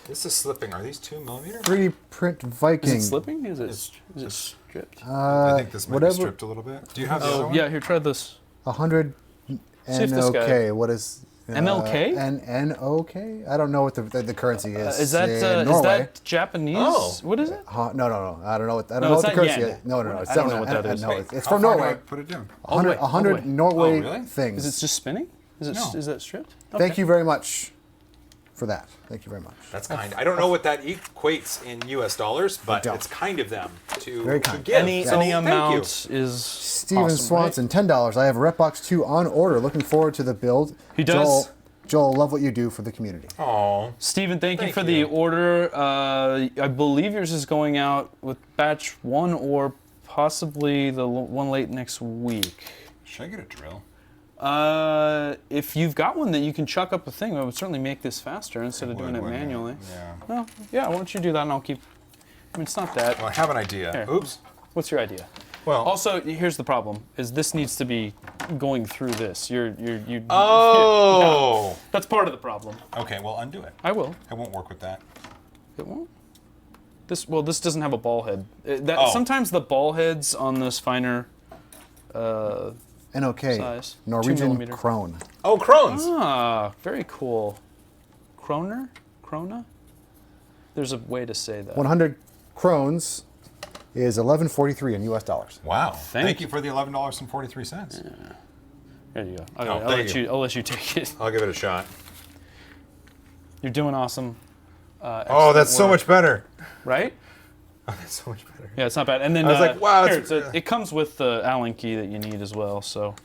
This is slipping. Are these 2 millimeter? 3D print Viking. Is it slipping? Is it stripped? I think this might whatever- be stripped a little bit. Do you have the other one? Yeah, here, try this. 100 See if this guy- NOK. What is MLK? NOK? I don't know what the currency is. Is that in is Norway. that Japanese? Oh. What is it? No. I don't know what. I don't No, know it's what the not currency yen. is. No. It's I don't definitely know what that is. No, Wait, it's How from far do I Norway. put it down. 100, Oh, 100 wait. Norway Oh, really? things. Is it just spinning? Is it No. is that stripped? Thank Okay. you very much for that. Thank you very much. That's kind. I don't know what that equates in US dollars, but don't. it's kind of them to, Very to kind. give. Any So, thank amount you. is Steven awesome, Swanson, $10. I have a RepBox2 on order. Looking forward to the build. He does. Joel, love what you do for the community. Oh, Stephen, thank you Thank for you. the order. I believe yours is going out with batch 1 or possibly the one late next week. should I get a drill? If you've got one that you can chuck up a thing, I would certainly make this faster instead of doing it Wouldn't manually. Yeah. Well, yeah, why don't you do that and I'll keep. I mean, it's not that. Well, I have an idea. Here. Oops. What's your idea? Well. Also, here's the problem: is this needs to be going through this. You. Oh. Yeah, that's part of the problem. Okay. Well, undo it. I will. I won't work with that. It won't. This doesn't have a ball head. Oh. Sometimes the ball heads on this finer. NOK, Size. 2 Norwegian millimeter. krone. Oh, Crohn's. Ah, very cool. Kroner? Krona? There's a way to say that. 100 krones is 11.43 in US dollars. Wow. Thank you. you for the $11.43. There you go. Oh, I'll thank let you. I'll let you take it. I'll give it a shot. You're doing awesome. Oh, that's so work. much better. Right? Oh, that's so much better. Yeah, it's not bad. And then I was like, wow, here, it's- it comes with the Allen key that you need as well. So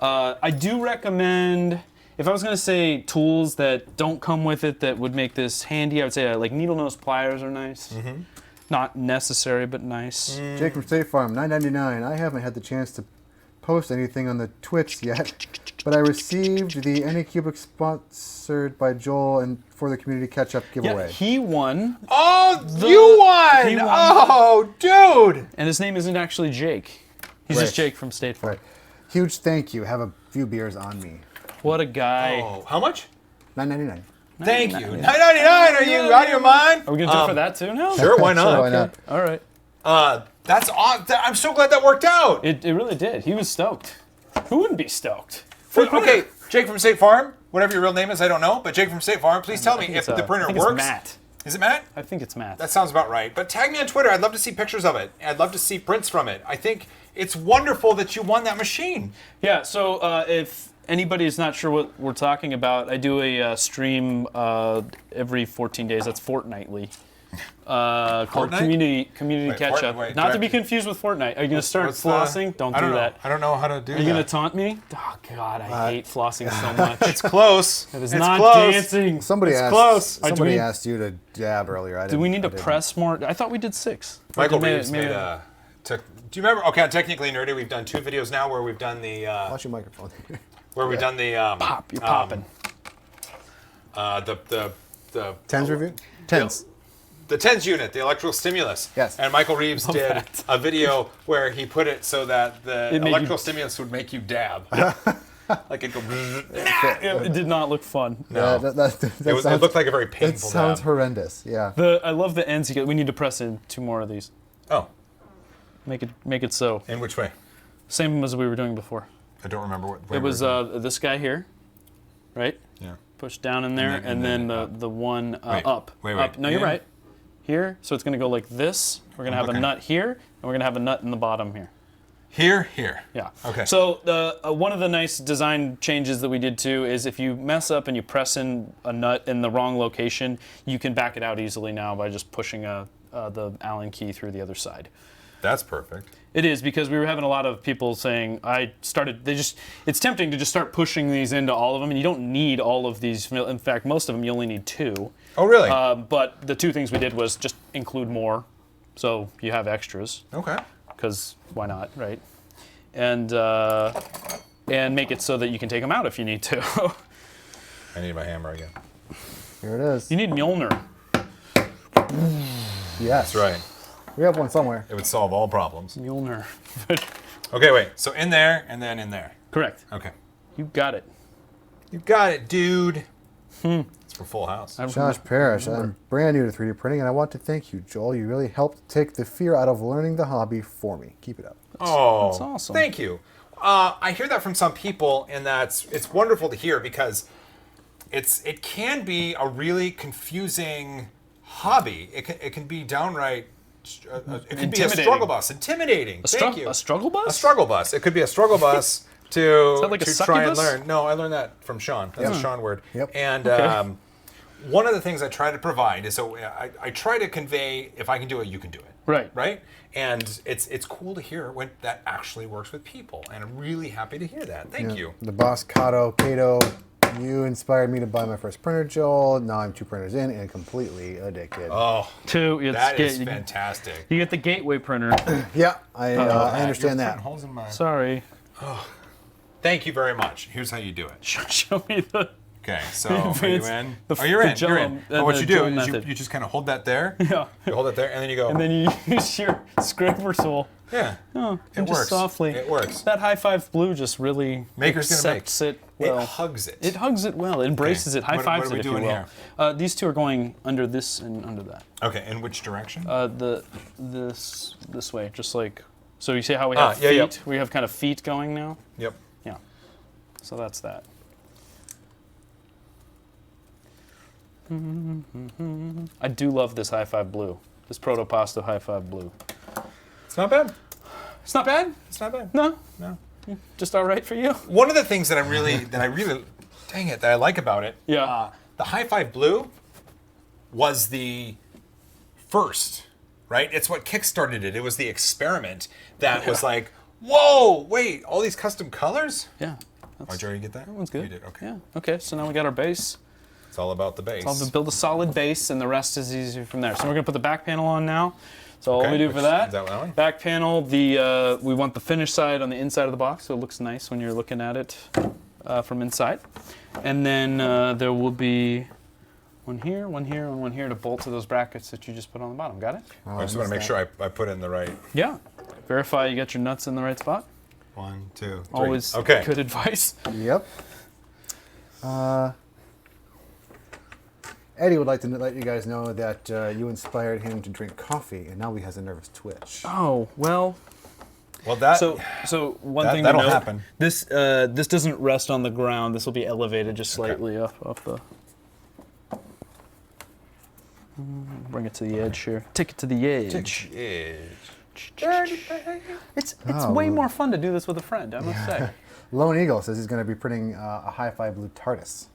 I do recommend, if I was going to say tools that don't come with it that would make this handy, I would say like needle nose pliers are nice. Mm-hmm. Not necessary, but nice. Jake from State Farm, $9.99. I haven't had the chance to post anything on the Twits yet, but I received the Anycubic sponsored by Joel and for the community catch-up Yeah, giveaway. he won, Oh, you won! he won. Oh, dude! and his name isn't actually Jake. He's just Right. Jake from State Farm. Right. Huge thank you. Have a few beers on me. What a guy. Oh, how much? $9.99. Thank you. $9.99. Are you out of your mind? Are we going to do it for that too now? Sure, why not? Sure, why not? All right. That's awesome. I'm so glad that worked out. It really did. He was stoked. Who wouldn't be stoked? Okay, Jake from State Farm, whatever your real name is, I don't know, but Jake from State Farm, please tell me if the printer I think works. It's Matt. Is it Matt? I think it's Matt. That sounds about right. But tag me on Twitter. I'd love to see pictures of it. I'd love to see prints from it. I think it's wonderful that you won that machine. Yeah, so if anybody is not sure what we're talking about, I do a stream every 14 days. That's fortnightly. Called Fortnite? Community Wait, Catch Up. wait, Not to direct- be confused with Fortnite. Are you going to start What's flossing? Don't I do don't know. that. I don't know how to do Are that. you going to taunt me? Oh, God, I hate flossing so much. It's close. It is it's not close. dancing. Somebody It's asked. close. Somebody Do we- asked you to dab earlier. Do we need to press more? I thought we did 6. Michael Maybe- Reeves maybe- made a... Do you remember? Okay, on Technically Nerdy, we've done 2 videos now where we've done the... Watch your microphone. we've done the... Pop, you're popping. The Tens review? Tens. the TENS unit, the electrical stimulus. Yes. And Michael Reeves did that. a video where he put it so that the It made electrical you- stimulus would make you dab. like it go. It did not look fun. No. It looked like a very painful. It sounds dab. horrendous. Yeah. I love the ends. We need to press in 2 more of these. Oh, Make it so. in which way? Same as we were doing before. I don't remember what. way It was we were doing. this guy here, right? Yeah. Push down in there, and then the one Wait, up. wait. Up. No, you're Yeah. right. Here, so it's going to go like this. We're going to have Okay. a nut here, and we're going to have a nut in the bottom here. Here. Yeah. Okay. So one of the nice design changes that we did too is if you mess up and you press in a nut in the wrong location, you can back it out easily now by just pushing the Allen key through the other side. That's perfect. It is, because we were having a lot of people saying, it's tempting to just start pushing these into all of them, and you don't need all of these. In fact, most of them you only need 2. Oh, really? But the 2 things we did was just include more, so you have extras, Okay. because why not, right? And make it so that you can take them out if you need to. I need my hammer again. Here it is. You need Mjolnir. Yes. That's right. We have one somewhere. It would solve all problems. Mjolnir. Okay, wait. So in there and then in there. Correct. Okay. You got it. You got it, dude. It's for Full House. Josh Parrish, I'm brand new to 3D printing, and I want to thank you, Joel. You really helped take the fear out of learning the hobby for me. Keep it up. Oh, that's awesome. Thank you. I hear that from some people, and it's wonderful to hear because it can be a really confusing hobby. It can be downright. It can be a struggle bus, intimidating. Thank you. A struggle bus? A struggle bus. It could be a struggle bus to, like a to try and succubus? learn. No, I learned that from Sean. That's a Sean word. Yep. And one of the things I try to provide is I try to convey, if I can do it, you can do it. Right. Right? And it's cool to hear when that actually works with people. And I'm really happy to hear that. Thank you. The boss Kato, you inspired me to buy my first printer, Joel. Now I'm 2 printers in and completely addicted. Oh, 2. that is fantastic. You get the gateway printer. Yeah, I understand You're that. putting holes in my... Sorry. Thank you very much. Here's how you do it. Show me the. Okay, so are you in? The- You're the in. You're in. Joel- But what the you do Joel is method. you just kind of hold that there. Yeah. You hold it there, and then you go. And then you use your scraper tool. Yeah. Oh, It just works. softly. It works. That high five blue just really Maker's gonna make. accepts it well. It hugs it. It hugs it well. It embraces it. High What fives are we it, if doing you will. here? These 2 are going under this and under that. Okay, in which direction? This way, just like. So you see how we have yeah, feet? yeah. We have kind of feet going now. Yep. Yeah. So that's that. I do love this high five blue. This proto pasta high five blue. It's not bad. It's not bad. It's not bad. No. No. Just all right for you. One of the things that I really, dang it, that I like about it. Yeah. The High Five Blue was the first, right? It's what kickstarted it. It was the experiment that was like, whoa, wait, all these custom colors? Yeah. Oh, Jerry, you get that? That one's good. You did, okay. Yeah. Okay. So now we got our base. It's all about the base. I'll build a solid base, and the rest is easier from there. So we're gonna put the back panel on now. So all Okay, we do for which- that, is that one? back panel, we want the finished side on the inside of the box, so it looks nice when you're looking at it from inside. And then there will be one here, and one here to bolt to those brackets that you just put on the bottom. Got it? I just want to make sure I put in the right. Yeah. Verify you got your nuts in the right spot. 1, 2, 3. Always Okay. good advice. Yep. Eddie would like to let you guys know that you inspired him to drink coffee, and now he has a nervous twitch. Oh well. Well, that. So one thing to that'll note, happen. This doesn't rest on the ground. This will be elevated just slightly off the. Bring it to the edge here. Take it to the edge. It's way more fun to do this with a friend, I must say. Lone Eagle says he's going to be printing a Hi-Fi Blue TARDIS.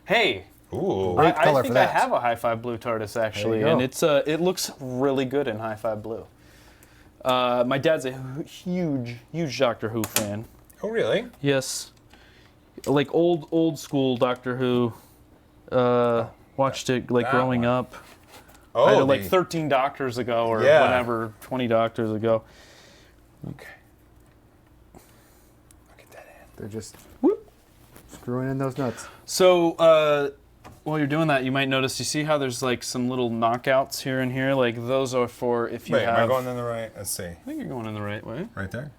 Hey, Ooh. Great I color think for I that. have a Hi-Fi Blue TARDIS actually, go. and it looks really good in Hi-Fi Blue. My dad's a huge Doctor Who fan. Oh, really? Yes, like old school Doctor Who. Watched it like that growing one. up. Oh, I had like 13 Doctors ago, or Yeah. whatever, 20 Doctors ago. Okay. Look at that end. They're just Whoop. screwing in those nuts. So while you're doing that, you might notice. You see how there's like some little knockouts here and here. Like those are for if you Wait, have. am I going in the right? Let's see. I think you're going in the right way. Right there?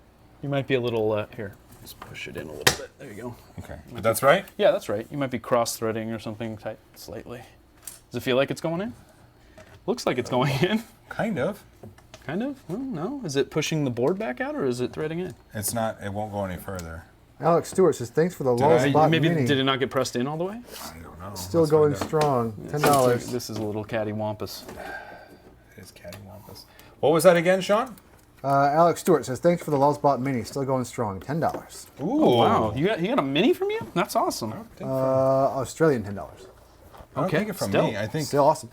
You might be a little here. Just push it in a little bit. There you go. Okay, but that's right? Yeah, that's right. You might be cross-threading or something tight slightly. Does it feel like it's going in? Looks like it's going in. Kind of. Kind of? Well, no. Is it pushing the board back out or is it threading in? It's not, it won't go any further. Alex Stewart says, thanks for the I? Lulzbot Maybe Mini. did it not get pressed in all the way? I don't know. Still Let's going find out. strong. $10. This is a little cattywampus. It is cattywampus. What was that again, Sean? Alex Stewart says, thanks for the Lulzbot Mini. Still going strong. $10. Ooh. Oh, wow. He got a mini from you? That's awesome. Australian $10. I don't think it from still. me. I think. Still awesome.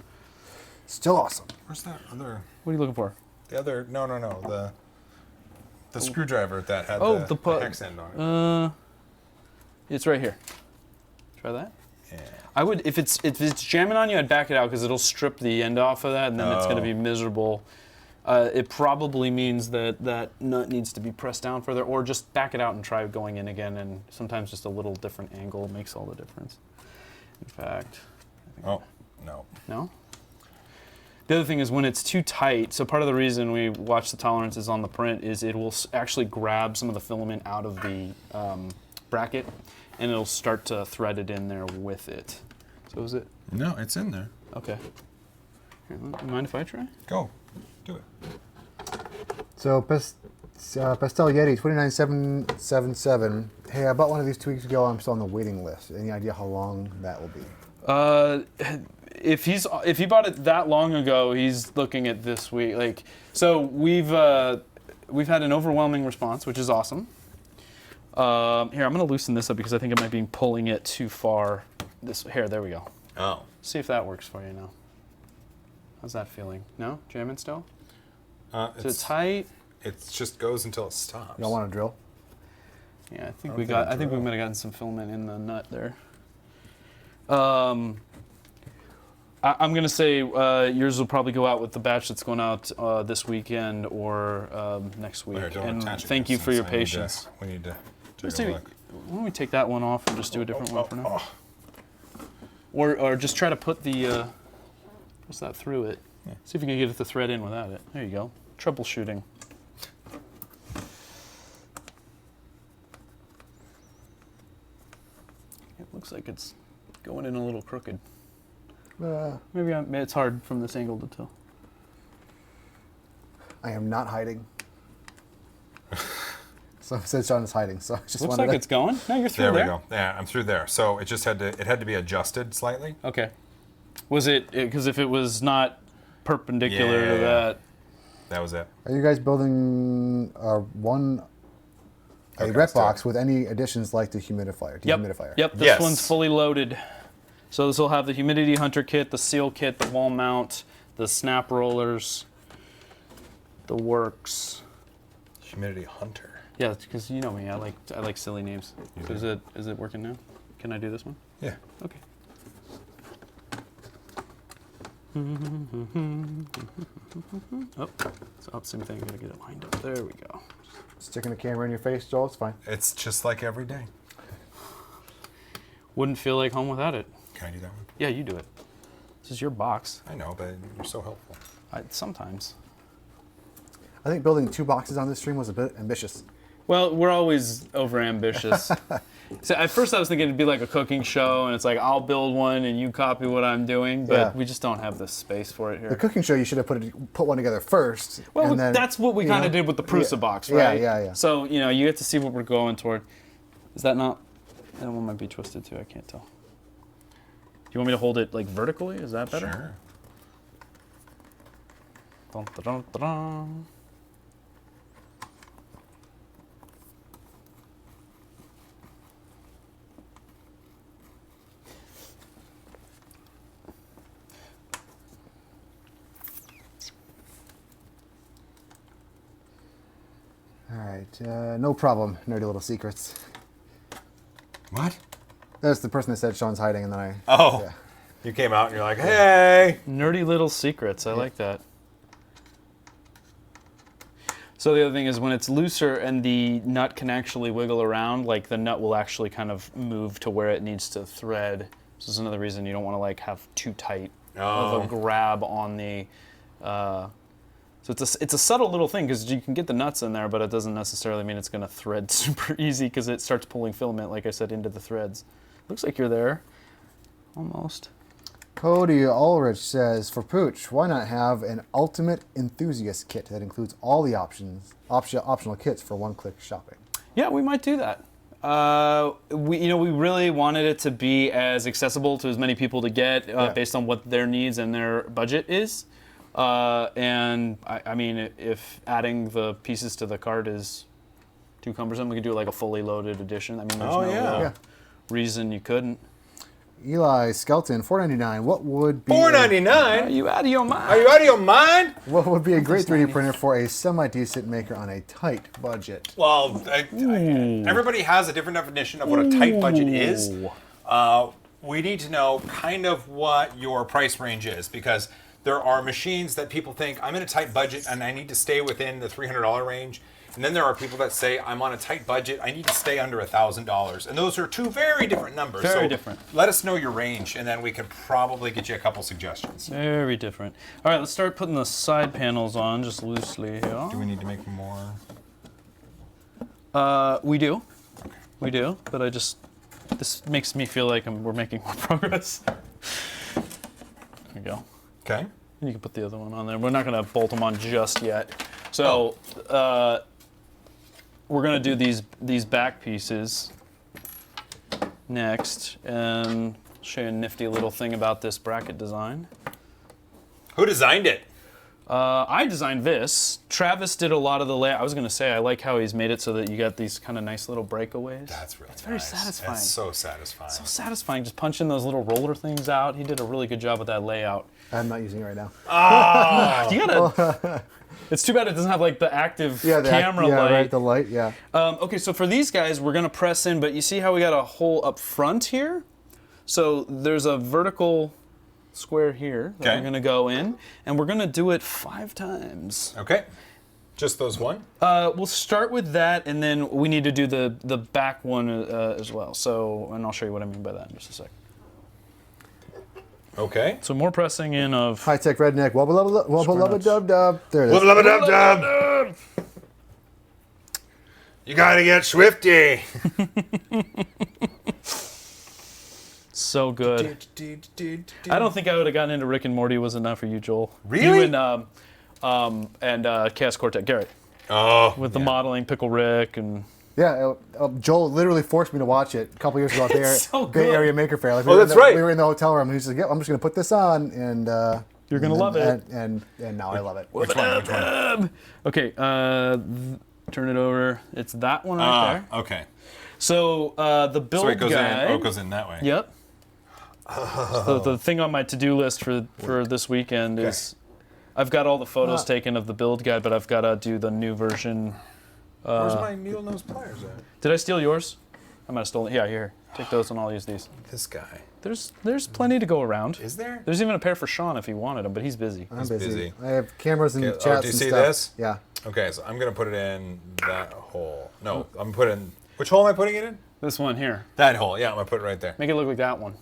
Still awesome. Where's that other? What are you looking for? The other? No. The screwdriver that had the hex end on it. It's right here. Try that. Yeah. I would if it's jamming on you, I'd back it out because it'll strip the end off of that, and then it's going to be miserable. It probably means that that nut needs to be pressed down further, or just back it out and try going in again. And sometimes just a little different angle makes all the difference. In fact. Oh no. No? The other thing is when it's too tight, so part of the reason we watch the tolerances on the print is it will actually grab some of the filament out of the bracket, and it'll start to thread it in there with it. So is it? No, it's in there. Okay. Here, you mind if I try? Go. Do it. So Pastel Yeti 29777. Hey, I bought one of these 2 weeks ago. I'm still on the waiting list. Any idea how long that will be? If he bought it that long ago, he's looking at this week. Like, so we've had an overwhelming response, which is awesome. Here, I'm going to loosen this up because I think I might be pulling it too far. There we go. Oh. See if that works for you now. How's that feeling? No? Jamming still? Is it tight? It just goes until it stops. You don't want to drill? Yeah, I think I we don't think might have gotten some filament in the nut there. I'm gonna say yours will probably go out with the batch that's going out this weekend or next week. Here, don't And attach it thank yet, you for your since I need to- patience. We need to Let's take a see, look. why don't we take that one off and just do a different one for now? Or just try to put the what's that through it? Yeah. See if you can get the thread in without it. There you go. Troubleshooting. It looks like it's going in a little crooked. Maybe it's hard from this angle to tell. I am not hiding. So it says Sean is hiding, so I just Looks wanted like to... it's going. No, you're through There there. we go. Yeah, I'm through there. So it just had to be adjusted slightly. Okay. Was it because if it was not perpendicular to Yeah. that? That was it. Are you guys building a Okay, Repbox with any additions like the humidifier, dehumidifier? Yep. This Yes. one's fully loaded. So this will have the humidity hunter kit, the seal kit, the wall mount, the snap rollers, the works. Humidity Hunter. Yeah, because you know me, I like silly names. You So do. is it working now? Can I do this one? Yeah. Okay. Same thing. Gotta get it lined up. There we go. Sticking the camera in your face, Joel, it's fine. It's just like every day. Wouldn't feel like home without it. Can I do that one? Yeah, you do it. This is your box. I know, but you're so helpful. Sometimes. I think building 2 boxes on this stream was a bit ambitious. Well, we're always over ambitious. So at first I was thinking it'd be like a cooking show, and it's like I'll build one and you copy what I'm doing, but Yeah. we just don't have the space for it here. The cooking show, you should have put one together first. Well, and then, that's what we you kind know, of did with the Prusa box, Yeah, right? yeah. So, you get to see what we're going toward. Is that not? That one might be twisted too, I can't tell. Do you want me to hold it like vertically? Is that better? Sure. Dun, dun, dun, dun, dun. All right, no problem. Nerdy little secrets. What? That's the person that said Sean's hiding, and then I... Oh. Yeah. You came out and you're like, hey. Nerdy little secrets. I like that. So the other thing is when it's looser and the nut can actually wiggle around, like the nut will actually kind of move to where it needs to thread. This is another reason you don't want to like have too tight of a grab on the So it's a subtle little thing because you can get the nuts in there, but it doesn't necessarily mean it's going to thread super easy because it starts pulling filament, like I said, into the threads. Looks like you're there. Almost. Cody Ulrich says, for Pooch, why not have an ultimate enthusiast kit that includes all the optional kits for one-click shopping? Yeah, we might do that. We really wanted it to be as accessible to as many people to get based on what their needs and their budget is. And I mean, if adding the pieces to the cart is too cumbersome, we could do like a fully loaded edition. I mean, there's no reason you couldn't. Eli Skelton, $4.99. What would be $4.99? Are you out of your mind? Are you out of your mind? What would be a great 3D printer for a semi-decent maker on a tight budget? Well, everybody has a different definition of what a tight budget is. We need to know kind of what your price range is, because there are machines that people think, I'm in a tight budget and I need to stay within the $300 range. And then there are people that say, I'm on a tight budget, I need to stay under $1,000. And those are two very different numbers. Very different. Let us know your range, and then we could probably get you a couple suggestions. Very different. All right, let's start putting the side panels on just loosely here. Do we need to make more? We do. We do, but this makes me feel like we're making more progress. There we go. Okay. And you can put the other one on there. We're not going to bolt them on just yet. So we're going to do these back pieces next, and I'll show you a nifty little thing about this bracket design. Who designed it? I designed this. Travis did a lot of the layout. I was going to say, I like how he's made it so that you got these kind of nice little breakaways. That's really very satisfying. That's so satisfying. So satisfying, just punching those little roller things out. He did a really good job with that layout. I'm not using it right now. You gotta. It's too bad it doesn't have like the active camera light. Right, the light, yeah. Okay, so for these guys, we're gonna press in, but you see how we got a hole up front here? So there's a vertical square here that we're gonna go in, and we're gonna do it 5 times. Okay. Just those one? We'll start with that, and then we need to do the back one as well. So, and I'll show you what I mean by that in just a sec. Okay. So more pressing in of High-tech redneck, wubba-lubba-dub-dub. There it is. Wubba-lubba-dub-dub. You gotta get swifty. So good. I don't think I would have gotten into Rick and Morty was enough for you, Joel. Really? You and Chaos Quartet, Garrett. Oh. With the modeling, Pickle Rick, and... Yeah, Joel literally forced me to watch it a couple years ago at Bay Area Maker Fair. Like, that's right. We were in the hotel room, and he said, "Yeah, I'm just going to put this on, and you're going to love it." And now I love it. Which one? Okay, turn it over. It's that one right there. Okay. So the build So it goes guide. in. Oh, it goes in that way. Yep. So the thing on my to-do list for this weekend is, I've got all the photos taken of the build guide, but I've got to do the new version. Where's my needle nose pliers at? Did I steal yours? I might have stolen. Yeah, here. Take those and I'll use these. This guy. There's plenty to go around. Is there? There's even a pair for Sean if he wanted them, but he's busy. I'm He's busy. I have cameras and Okay, chats do you and see stuff. this? Yeah. Okay, so I'm gonna put it in that hole. No, I'm putting. Which hole am I putting it in? This one here. That hole. Yeah, I'm gonna put it right there. Make it look like that one.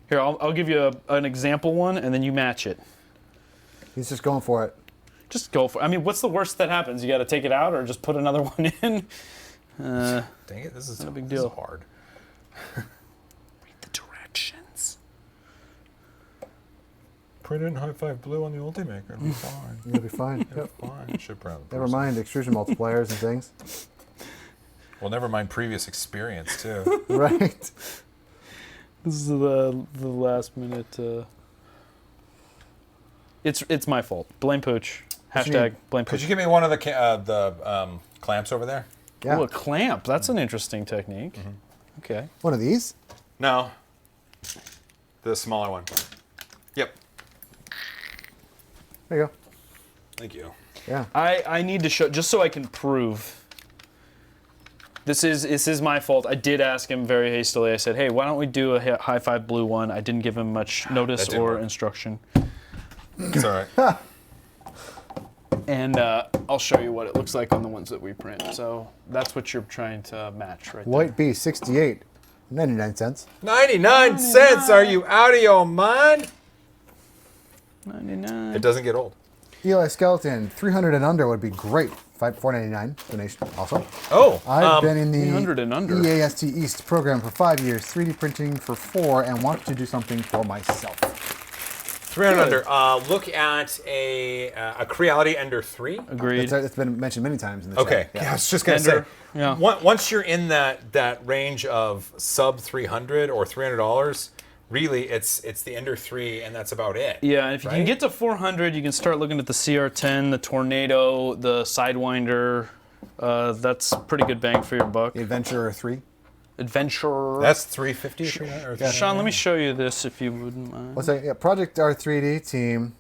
Here, I'll give you an example one, and then you match it. He's just going for it. Just go for it. I mean, what's the worst that happens? You got to take it out or just put another one in? Dang it, this is not a big this is deal. hard. Read the directions. Print it in high five blue on the Ultimaker. It'll be fine. You'll be fine. Yep. Fine. Should probably. Never mind extrusion multipliers and things. Well, never mind previous experience too. Right. This is the last minute. It's my fault. Blame Pooch. Hashtag blame Pooch. Could you give me one of the clamps over there? Yeah. Oh, a clamp. That's an interesting technique. Mm-hmm. Okay. One of these? No. The smaller one. Yep. There you go. Thank you. Yeah. I need to show, just so I can prove. This is my fault. I did ask him very hastily. I said, hey, why don't we do a high five blue one? I didn't give him much notice or work. instruction. It's all right. And I'll show you what it looks like on the ones that we print. So that's what you're trying to match right White B 68, 99 cents. 99 cents. Are you out of your mind? there. 99. It doesn't get old. Eli Skeleton, 300 and under would be great. $4.99 donation also. Oh, I've been in 300 the and under. EAST East program for 5 years, 3D printing for 4, and want to do something for myself. 300 under. Look at a Creality Ender 3. Agreed. It's been mentioned many times in the Okay, chat. yeah, I was just gonna say. Ender, yeah. Once you're in that range of sub 300 or $300, really it's the Ender 3, and that's about it. Yeah, and if you can get to 400, you can start looking at the CR10, the Tornado, the Sidewinder. That's pretty good bang for your buck. The Adventurer 3. Adventure. That's 350 or 300. Or Sean, let me show you this if you wouldn't mind. What's that? Yeah, Project R 3D team.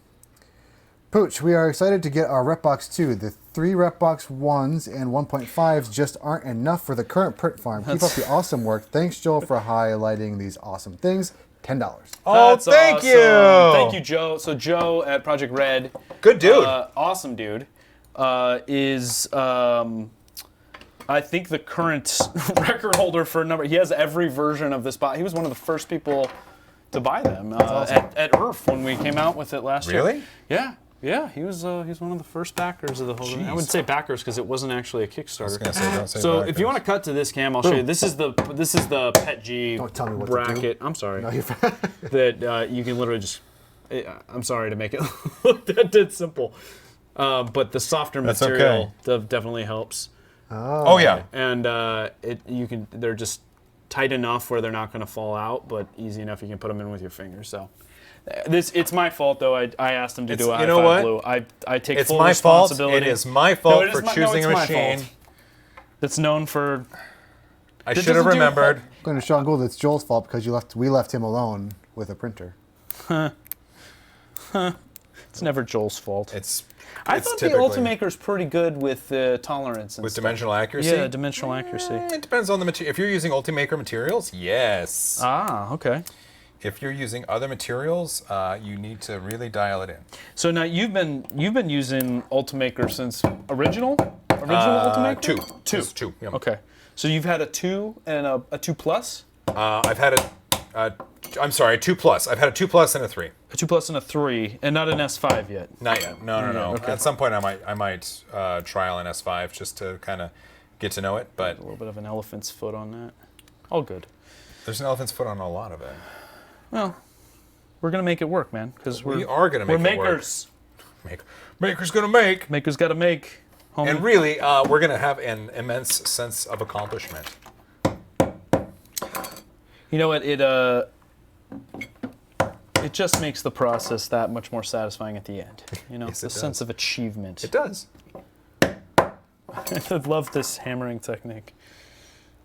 Pooch, we are excited to get our RepBox2. The 3 RepBox 1s and 1.5s just aren't enough for the current print farm. Keep up the awesome work. Thanks, Joel, for highlighting these awesome things. $10. Oh, That's thank awesome. you. Thank you, Joe. So Joe at Project Red. Good dude. Awesome dude. Is I think the current record holder for a number. He has every version of this box. He was one of the first people to buy them at ERF when we came out with it last year. Really? Yeah. Yeah, he was one of the first backers of the whole thing. I would say backers because it wasn't actually a Kickstarter. I was gonna say, don't say So backers. if you want to cut to this, Cam, I'll show you. This is the Pet G Don't tell me what to do. bracket. I'm sorry. No, you're That you can literally just. I'm sorry to make it look that simple, but the softer material definitely helps. Oh yeah. And they're just tight enough where they're not going to fall out, but easy enough you can put them in with your fingers. So. It's my fault though. I asked him to do you know I5 what? Blue. I take It's full my fault. responsibility. It is my fault for choosing it's a my machine. fault. That's known for. I That should have doesn't do- remembered. Going to Sean Gould, it's Joel's fault because we left him alone with a printer. It's never Joel's fault. It's I thought the typically Ultimaker's pretty good with tolerance and with stuff. dimensional accuracy. Yeah, dimensional accuracy. It depends on the material. If you're using Ultimaker materials, yes. Ah, okay. If you're using other materials, you need to really dial it in. So now you've been using Ultimaker since original Ultimaker? Two. It's two. Yeah. Okay. So you've had a 2 and a 2 plus? I've had I'm sorry, 2 plus. I've had a 2 plus and a 3. A 2 plus and a 3, and not an S5 yet. Not yet. No. Okay. At some point, I might trial an S5 just to kind of get to know it. But A little bit of an elephant's foot on that. All good. there's an elephant's foot on a lot of it. Well, we're gonna make it work, man. Because We are gonna make we're it work. makers. Maker's gonna make. Makers gotta make. Homie. And really, we're gonna have an immense sense of accomplishment. You know what? It just makes the process that much more satisfying at the end. You know, Yes, the it does. sense of achievement. It does. I love this hammering technique.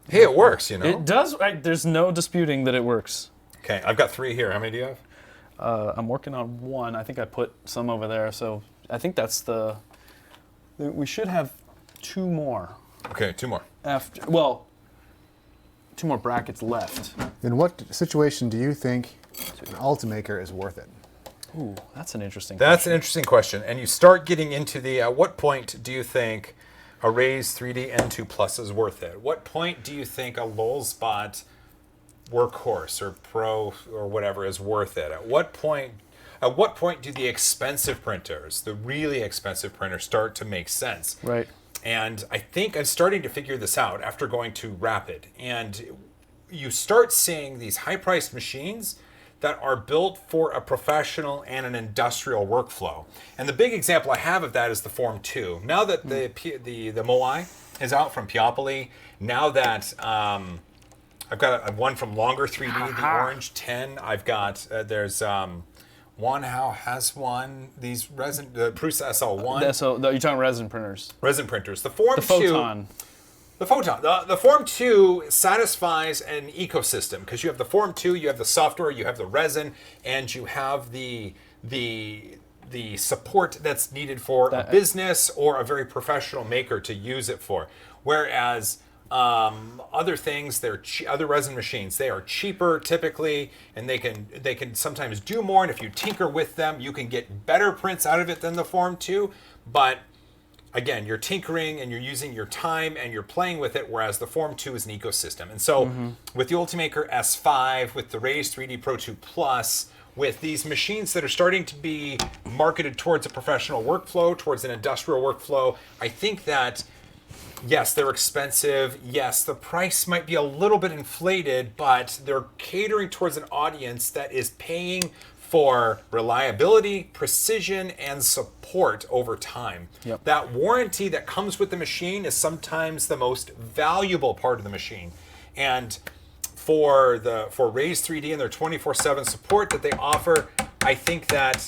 Hey, it works, you know. It does. There's no disputing that it works. Okay, I've got 3 here. How many do you have? I'm working on 1. I think I put some over there, so I think that's the. We should have 2 more Okay, 2 more. after. Well, 2 more brackets left. In what situation do you think an Ultimaker is worth it? Ooh, that's an interesting. That's an interesting question. And you start getting into the, at what point do you think a Raise 3D N2 Plus is worth it? At what point do you think a Lulzbot Workhorse or Pro or whatever is worth it? At what point do the expensive printers, the really expensive printers, start to make sense? Right. And I think I'm starting to figure this out after going to Rapid. And you start seeing these high-priced machines that are built for a professional and an industrial workflow. And the big example I have of that is the Form 2. Now that the Moai is out from Piopoli, now that I've got one from Longer 3D, the Orange 10. I've got, there's Wanhao has one, these resin, the Prusa SL1. So you're talking resin printers. Resin printers. The Form 2. The Photon. The Photon. The Form 2 satisfies an ecosystem because you have the Form 2, you have the software, you have the resin, and you have the support that's needed for a business or a very professional maker to use it for. Whereas other things, other resin machines, they are cheaper typically, and they can sometimes do more. And if you tinker with them, you can get better prints out of it than the Form 2. But again, you're tinkering and you're using your time and you're playing with it, whereas the Form 2 is an ecosystem. And so with the Ultimaker S5, with the Raise 3D Pro 2 Plus, with these machines that are starting to be marketed towards a professional workflow, towards an industrial workflow, I think that, yes, they're expensive. Yes, the price might be a little bit inflated, but they're catering towards an audience that is paying for reliability, precision, and support over time. Yep. That warranty that comes with the machine is sometimes the most valuable part of the machine. And for Raise 3D and their 24/7 support that they offer, I think that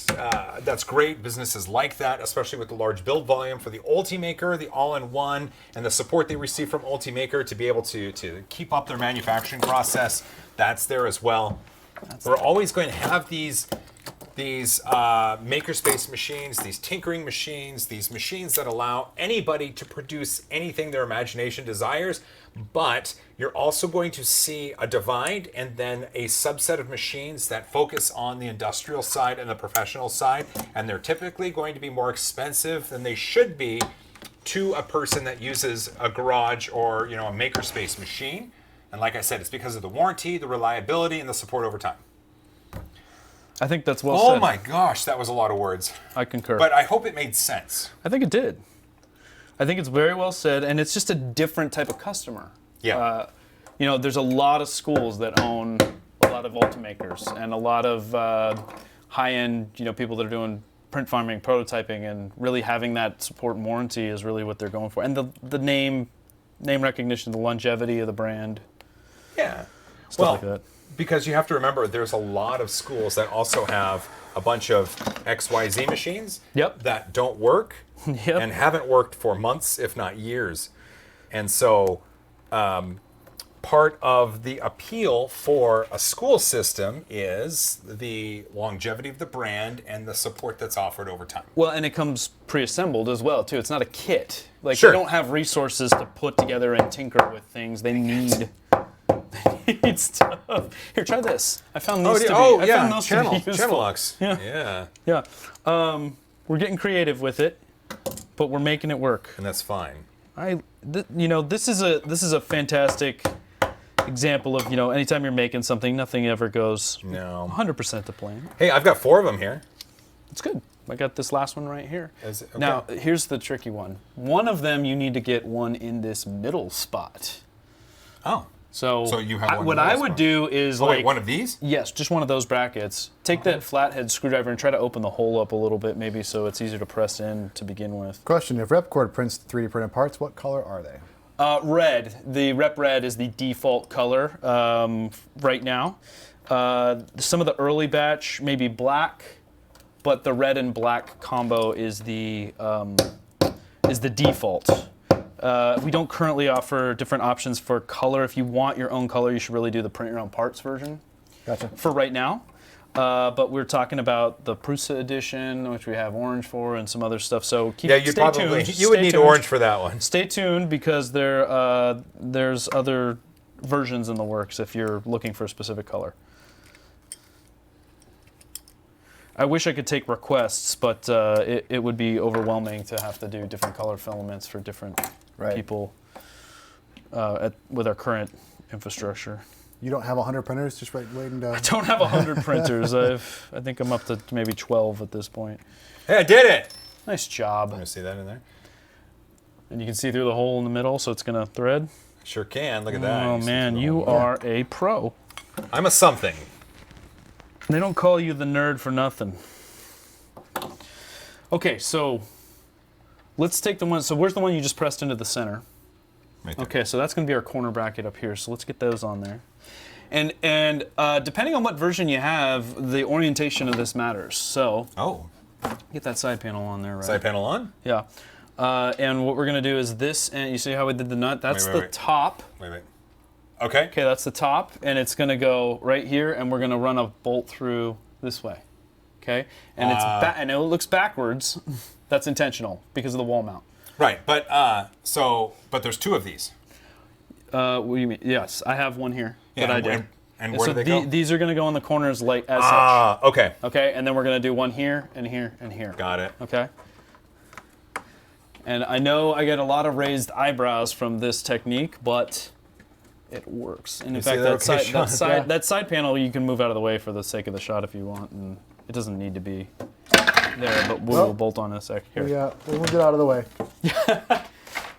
that's great. Businesses like that, especially with the large build volume for the Ultimaker, the all-in-one, and the support they receive from Ultimaker to be able to keep up their manufacturing process. That's there as well. We're always going to have these makerspace machines, these tinkering machines, these machines that allow anybody to produce anything their imagination desires. But you're also going to see a divide and then a subset of machines that focus on the industrial side and the professional side. And they're typically going to be more expensive than they should be to a person that uses a garage or, you know, a makerspace machine. And like I said, it's because of the warranty, the reliability, and the support over time. I think that's well said. Oh my gosh, that was a lot of words. I concur. But I hope it made sense. I think it did. I think it's very well said, and it's just a different type of customer. Yeah. You know, there's a lot of schools that own a lot of Ultimakers and a lot of high-end, you know, people that are doing print farming, prototyping, and really having that support and warranty is really what they're going for. And the name recognition, the longevity of the brand. Yeah. Stuff like that. Because you have to remember, there's a lot of schools that also have a bunch of XYZ machines that don't work and haven't worked for months, if not years. And so part of the appeal for a school system is the longevity of the brand and the support that's offered over time. Well, and it comes pre-assembled as well, too. It's not a kit. Like, Sure. they don't have resources to put together and tinker with things. They need stuff. Here, try this. I found these to be useful. Channel locks. Yeah. We're getting creative with it, but we're making it work. And that's fine. You know, this is a fantastic example of, you know, anytime you're making something, nothing ever goes 100% to plan. Hey, I've got 4 of them here. It's good. I got this last one right here. Okay. Now, here's the tricky one. One of them, you need to get one in this middle spot. Oh. So you have one what I would do is like one of these? Yes, just one of those brackets. Take that flathead screwdriver and try to open the hole up a little bit, maybe so it's easier to press in to begin with. Question: if Repkord prints 3D printed parts, what color are they? Red. The Rep Red is the default color right now. Some of the early batch may be black, but the red and black combo is the default. We don't currently offer different options for color. If you want your own color, you should really do the print your own parts version. Gotcha. For right now. But we're talking about the Prusa edition, which we have orange for, and some other stuff. So stay tuned. You would need orange for that one. Stay tuned because there's other versions in the works if you're looking for a specific color. I wish I could take requests, but it would be overwhelming to have to do different color filaments for different people with our current infrastructure. You don't have 100 printers just waiting to... I don't have 100 printers. I think I'm up to maybe 12 at this point. Hey, I did it! Nice job. I'm going to see that in there. And you can see through the hole in the middle, so it's going to thread. Sure can. Look at that. Oh, man, you are a pro. I'm a something. They don't call you the nerd for nothing. Okay, so let's take the one. So where's the one you just pressed into the center? Right there. Okay, so that's going to be our corner bracket up here. So let's get those on there. And depending on what version you have, the orientation of this matters. So get that side panel on there, right? Side panel on? Yeah. And what we're going to do is this, and you see how we did the nut? That's the top. Wait. Okay. Okay, that's the top, and it's going to go right here, and we're going to run a bolt through this way. Okay? And and it looks backwards. That's intentional because of the wall mount. Right, but but there's 2 of these. What do you mean? Yes, I have one here that I did. And where do they go? These are going to go in the corners like as such. Okay. Okay, and then we're going to do one here and here and here. Got it. Okay. And I know I get a lot of raised eyebrows from this technique, but it works. And in see fact, that? Okay, Sean. that side panel you can move out of the way for the sake of the shot if you want, and it doesn't need to be there. But we'll bolt on in a sec. Here. Yeah, we'll move it out of the way.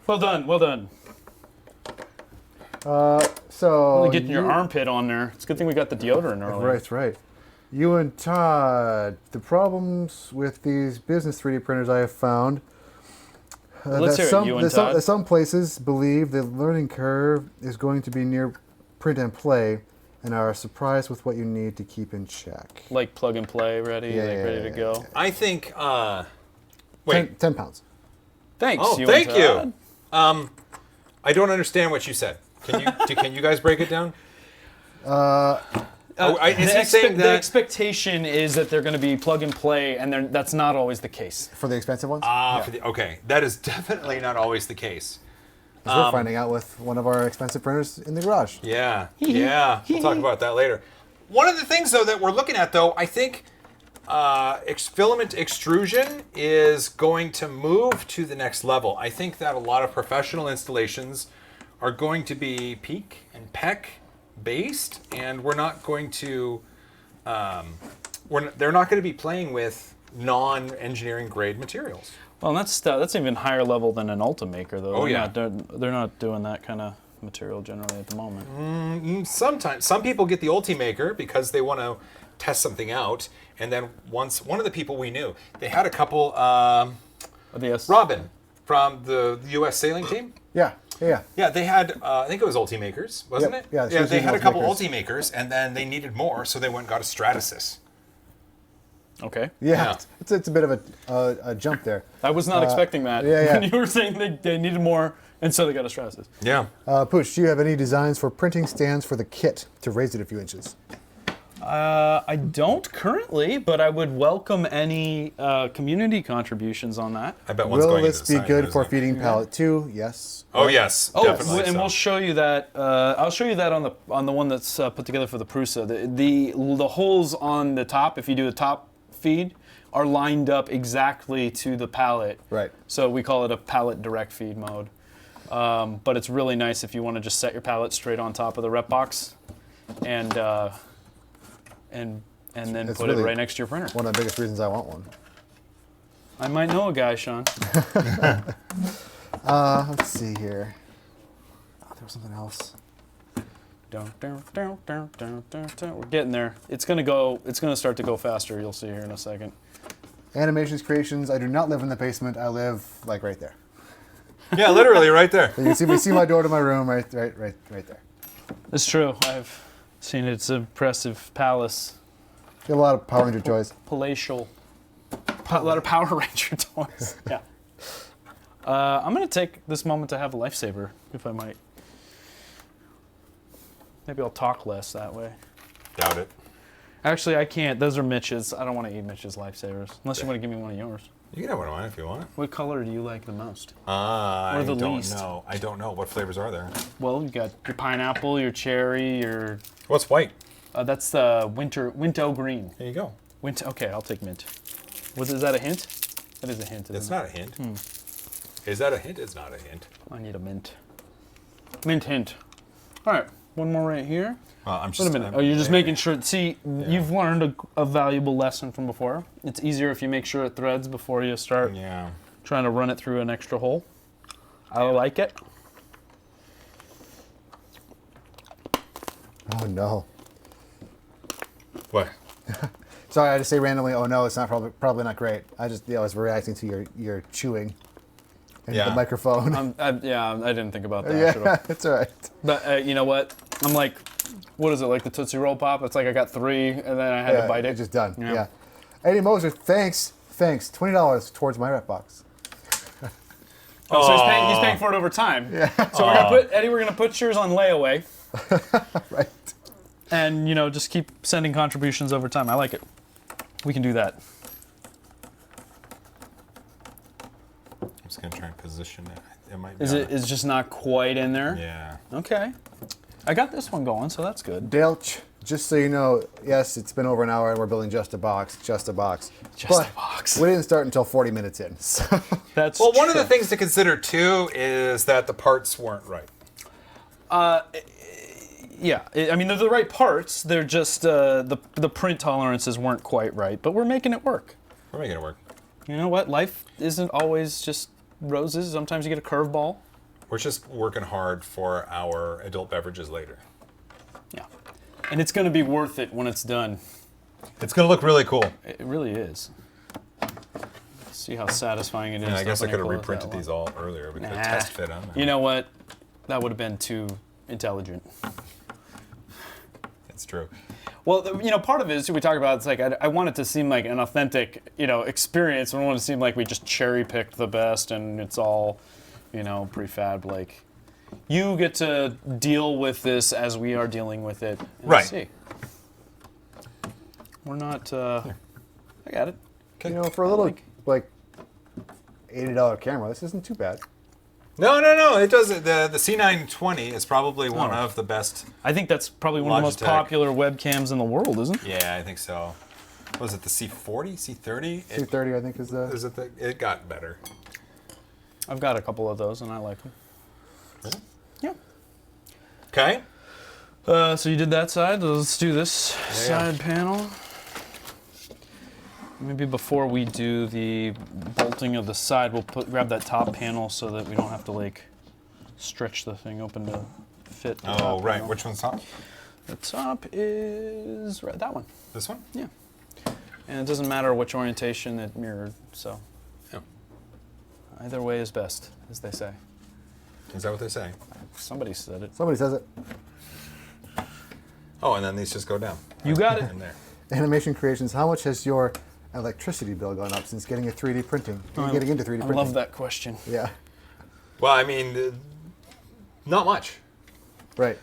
Well done. Well done. So Really getting your armpit on there. It's a good thing we got the deodorant earlier. Right, right. You and Todd, the problems with these business 3D printers I have found. Let's hear it, you and Todd. Some places believe the learning curve is going to be near print and play, and are surprised with what you need to keep in check. Like plug and play, ready, ready to go. I think. Wait. 10 pounds. Thanks. Oh, you thank and Todd. you. I don't understand what you said. Can you guys break it down? Is he saying The that? expectation is that they're going to be plug and play, and that's not always the case. For the expensive ones? Okay, that is definitely not always the case. 'Cause we're finding out with one of our expensive printers in the garage. Yeah, yeah. We'll talk about that later. One of the things, though, that we're looking at, though, I think filament extrusion is going to move to the next level. I think that a lot of professional installations are going to be peak and peck based, and we're not going to they're not going to be playing with non-engineering grade materials. Well, that's even higher level than an Ultimaker, though. Oh, yeah. They're not doing that kind of material generally at the moment. Sometimes some people get the Ultimaker because they want to test something out, and then once one of the people we knew, they had a couple Robin from the U.S. sailing team. Yeah. Yeah, they had, I think it was Ultimakers, wasn't Yep. it? Yeah, she was they using had a couple Ultimakers. Ultimakers, and then they needed more, so they went and got a Stratasys. Okay. Yeah. It's a bit of a jump there. I was not expecting that. yeah. When you were saying they needed more, and so they got a Stratasys. Yeah. Pooch, do you have any designs for printing stands for the kit to raise it a few inches? I don't currently, but I would welcome any community contributions on that. I bet one's Will going this into the be sign, good isn't for it? feeding pallet 2? Yes. Oh, yes, definitely. and so. we'll show you that. I'll show you that on the one that's put together for the Prusa. The holes on the top, if you do a top feed, are lined up exactly to the pallet. Right. So we call it a pallet direct feed mode. But it's really nice if you want to just set your pallet straight on top of the Repbox, and then It's put it really right next to your printer. One of the biggest reasons I want one. I might know a guy, Sean. Let's see here. Oh, there was something else. We're getting there. It's gonna start to go faster. You'll see here in a second. Animations creations. I do not live in the basement. I live like right there. Yeah, literally right there. So you can see my door to my room right there. It's true. I've seen it. It's an impressive palace. Get a lot of Power Ranger toys. Palatial. A lot of Power Ranger toys. Yeah. I'm going to take this moment to have a lifesaver, if I might. Maybe I'll talk less that way. Doubt it. Actually, I can't. Those are Mitch's. I don't want to eat Mitch's lifesavers. Unless you want to give me one of yours. You can have one of mine if you want. What color do you like the most? I the don't least? know. I don't know. What flavors are there? Well, you got your pineapple, your cherry, your... What's white? that's the winter green. There you go. Okay, I'll take mint. Is that a hint? That is a hint. It's Isn't it? not a hint. Is that a hint? It's not a hint. I need a mint. Mint hint. All right, one more right here. I'm Wait a minute. You're just making sure. See, you've learned a valuable lesson from before. It's easier if you make sure it threads before you start trying to run it through an extra hole. I like it. Oh no. What? Sorry, I just say randomly. Oh no, it's not probably not great. I was reacting to your chewing into the microphone. I didn't think about that. Yeah, it's all right. But you know what? I'm like, what is it, like the Tootsie Roll Pop? It's like I got 3, and then I had to bite it. It's just done. Yeah. Yeah. Eddie Moser, thanks. $20 towards my Repbox. Oh, so he's paying for it over time. Yeah. So we're gonna put yours on layaway. Right. And just keep sending contributions over time. I like it. We can do that. I'm just gonna try and position it. It might be. Is just not quite in there? Yeah. Okay. I got this one going, so that's good. Delch, just so you know, yes, it's been over an hour and we're building just a box. Just But a box. We didn't start until 40 minutes in. So. That's one of true. the things to consider too is that the parts weren't right. Yeah, I mean, they're the right parts. They're just the print tolerances weren't quite right, but we're making it work. We're making it work. You know what? Life isn't always just roses. Sometimes you get a curveball. We're just working hard for our adult beverages later. Yeah, and it's going to be worth it when it's done. It's going to look really cool. It really is. See how satisfying it is. Yeah, I guess I when could have pull it reprinted that these long. all earlier. We could have Nah. test fit on them. You know what? That would have been too intelligent. It's true. Well, you know, part of it is we talk about. It's like I want it to seem like an authentic, you know, experience. I don't want it to seem like we just cherry picked the best and it's all, you know, prefab. Like, you get to deal with this as we are dealing with it. And Right. See. We're not. I got it. Okay. You know, for a little like $80 camera, this isn't too bad. No. It doesn't. The C920 is probably one of the best. I think that's probably one of the most Logitech. popular webcams in the world, isn't it? Yeah, I think so. Was it the C40, C30? C30, I think, is the. Is it the? It got better. I've got a couple of those and I like them. Really? Yeah. Okay. So you did that side. Let's do this side panel. Maybe before we do the bolting of the side, we'll grab that top panel so that we don't have to like stretch the thing open to fit. The Oh, top right. panel. Which one's top? The top is right, that one. This one? Yeah. And it doesn't matter which orientation it mirrored. So Yeah. either way is best, as they say. Is that what they say? Somebody said it. Somebody says it. Oh, and then these just go down. You got it. In there. Animation Creations, how much has your electricity bill gone up since getting a 3D printing? Getting into 3D I printing. love that question. Yeah. Well, I mean, not much. Right.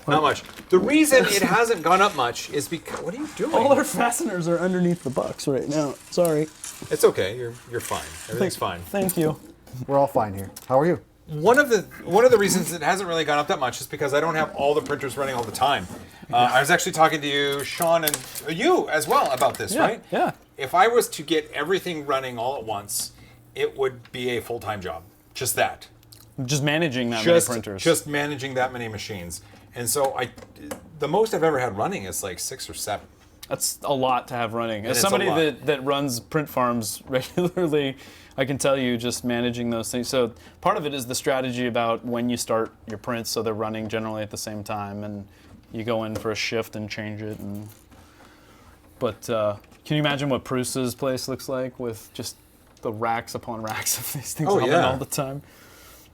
Not much. The reason it hasn't gone up much is because. What are you doing? All our fasteners are underneath the box right now. Sorry. It's okay. You're fine. Everything's fine. Thank you. We're all fine here. How are you? One of the reasons it hasn't really gone up that much is because I don't have all the printers running all the time. I was actually talking to you, Sean, and you as well about this, Yeah, right? yeah. If I was to get everything running all at once, it would be a full-time job. Just that. Just managing that many Just printers. just managing that many machines. And so the most I've ever had running is like 6 or 7. That's a lot to have running. As it's a somebody lot. that runs print farms regularly, I can tell you just managing those things. So part of it is the strategy about when you start your prints, so they're running generally at the same time, and you go in for a shift and change it. But can you imagine what Prusa's place looks like with just the racks upon racks of these things running all the time?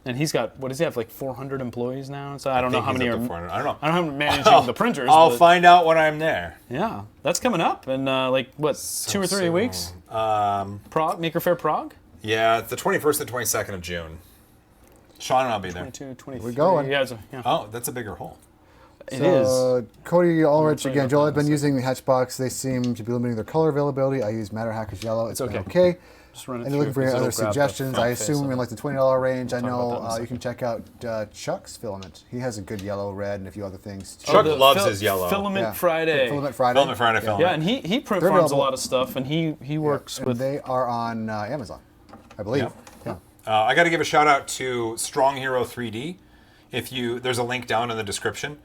And he's got, what does he have, like 400 employees now? So I don't know how many are. I don't know. I don't know how many managing the printers. I'll but find out when I'm there. Yeah, that's coming up in like what, 2 or 3 soon. weeks? Prague, Maker Faire Prague. Yeah, it's the 21st and 22nd of June. Sean and I'll be there. 22, 23. We're going. Yeah, Oh, that's a bigger hole. it is. Cody Ulrich Sorry again. about Joel, that I've been mistake. using the Hatchbox. They seem to be limiting their color availability. I use Matter Hackers Yellow. It's been okay. Just run it And through looking for any because other it'll grab the suggestions, front I face assume of in it. like the $20 range. I talk about know that in a you can check out Chuck's Filament. He has a good yellow, red, and a few other things. Chuck the loves his yellow. Filament Yeah. Friday. Filament Friday. Filament Friday, Yeah. Filament. Yeah, and he print They're farms a available. lot of stuff, and he works And with. they are on Amazon, I believe. Yep. Yeah. I got to give a shout out to Strong Hero 3D. There's a link down in the description.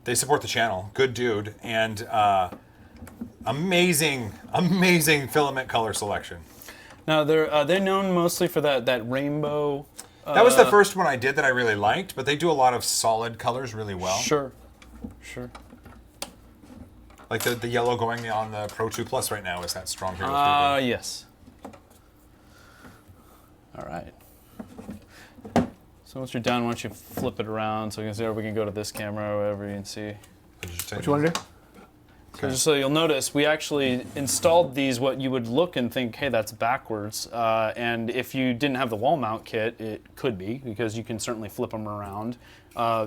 They support the channel. Good dude, and amazing filament color selection. Now they're known mostly for that rainbow. That was the first one I did that I really liked, but they do a lot of solid colors really well. Sure. Like the yellow going on the Pro 2 Plus right now is that Strong Hero 3D. Yes. All right. So once you're done, why don't you flip it around so we can see, or we can go to this camera or whatever you can see. What you want to do? So just so you'll notice, we actually installed these what you would look and think, hey, that's backwards. And if you didn't have the wall mount kit, it could be, because you can certainly flip them around.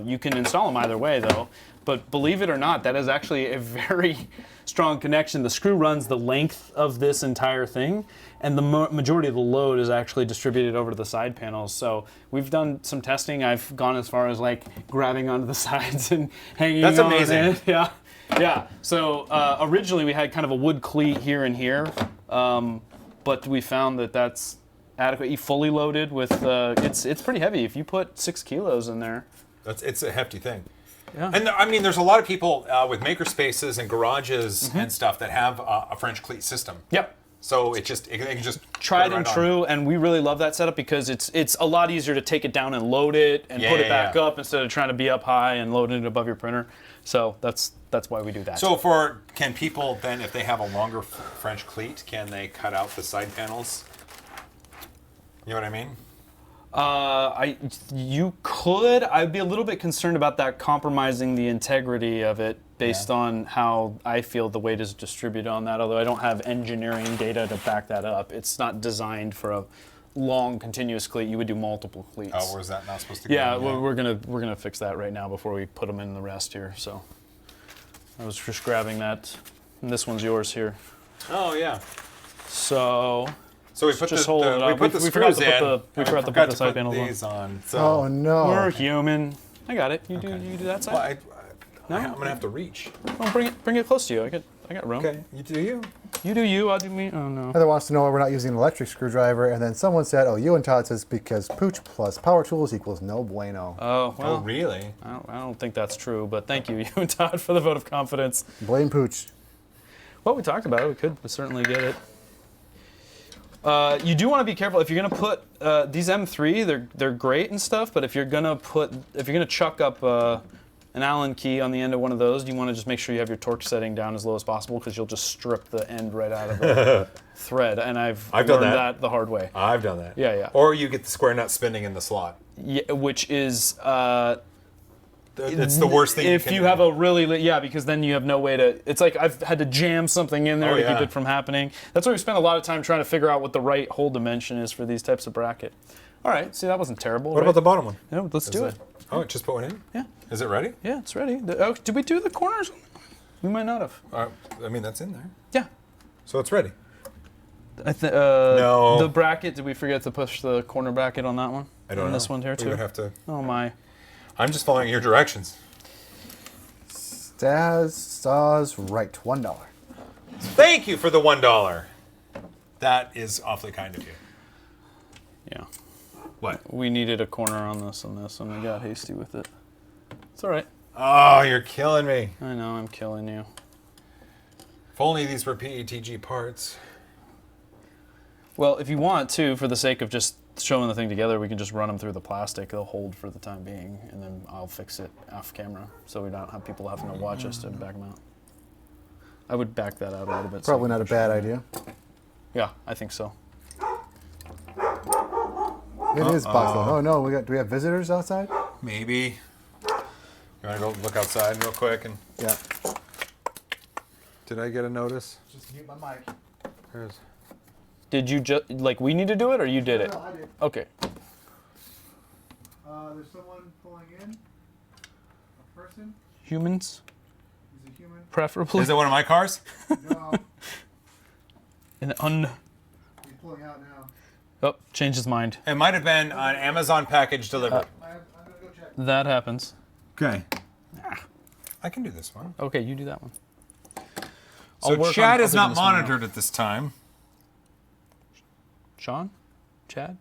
You can install them either way, though. But believe it or not, that is actually a very strong connection. The screw runs the length of this entire thing, and the majority of the load is actually distributed over to the side panels. So we've done some testing. I've gone as far as like grabbing onto the sides and hanging That's on amazing. it. Yeah. Yeah, so originally we had kind of a wood cleat here and here, but we found that that's adequately fully loaded with, it's pretty heavy. If you put 6 kilos in there. It's a hefty thing. Yeah. And I mean, there's a lot of people with maker spaces and garages and stuff that have a French cleat system. Yep. So it can just Tried put it and right on. true, and we really love that setup because it's a lot easier to take it down and load it and put it back up instead of trying to be up high and loading it above your printer. So that's why we do that. So can people then, if they have a longer French cleat, can they cut out the side panels? You know what I mean? You could. I'd be a little bit concerned about that compromising the integrity of it based on how I feel the weight is distributed on that, although I don't have engineering data to back that up. It's not designed for a long continuous cleat. You would do multiple cleats. Oh, where's that not supposed to go? Yeah, we're gonna fix that right now before we put them in the rest here. So I was just grabbing that, and this one's yours here. Oh, yeah. So So we put just the hold it up. we put the We forgot screws to put in. we forgot to put the side panels on. these on. So Oh no. we're human. I got it. You do that side. well, No? I'm gonna have to reach. Oh, bring it close to you. I got room. Okay, you do you. You do you. I'll do me. Oh no. Heather wants to know why we're not using an electric screwdriver, and then someone said, "Oh, you and Todd says because pooch plus power tools equals no bueno." Oh well. Oh, really? I don't think that's true, but thank you, you and Todd, for the vote of confidence. Blame pooch. Well, we talked about it. We could certainly get it. You do want to be careful if you're gonna put these M3. They're great and stuff, but if you're gonna chuck up an Allen key on the end of one of those, you want to just make sure you have your torque setting down as low as possible because you'll just strip the end right out of the thread. And I've done learned that. the hard way. I've done that. Yeah. Or you get the square nut spinning in the slot. Yeah, which is It's the worst thing. if you have a really because then you have no way to. It's like I've had to jam something in there Oh, to yeah. keep it from happening. That's why we spend a lot of time trying to figure out what the right hole dimension is for these types of bracket. All right, see that wasn't terrible. What about the bottom one? Yeah, let's do it. Oh, just put one in? Yeah. Is it ready? Yeah, it's ready. Did we do the corners? We might not have. I mean, that's in there. Yeah. So it's ready. No. The bracket, did we forget to push the corner bracket on that one? I don't know. On this one here, We too? would have to. Oh, my. I'm just following your directions. Staz right, $1. Thank you for the $1. That is awfully kind of you. Yeah. What? We needed a corner on this and this, and we got hasty with it. It's all right. Oh, you're killing me. I know, I'm killing you. If only these were PETG parts. Well, if you want to, for the sake of just showing the thing together, we can just run them through the plastic. They'll hold for the time being, and then I'll fix it off camera so we don't have people having to watch us to back them out. I would back that out a little bit. Probably not a bad idea. Yeah, I think so. It is boxed. Oh no, do we have visitors outside? Maybe. You want to go look outside real quick? And Yeah. did I get a notice? Just mute my mic. There's... Did you just, we need to do it, or you did it? No, I did. Okay. There's someone pulling in. A person. Humans, He's a human. preferably. Is it one of my cars? No, An he's pulling out now. Oh, changed his mind. It might have been an Amazon package delivered. I'm gonna go check. That happens. Okay. I can do this one. Okay, you do that one. So chat is not monitored at this time. Sean? Chad?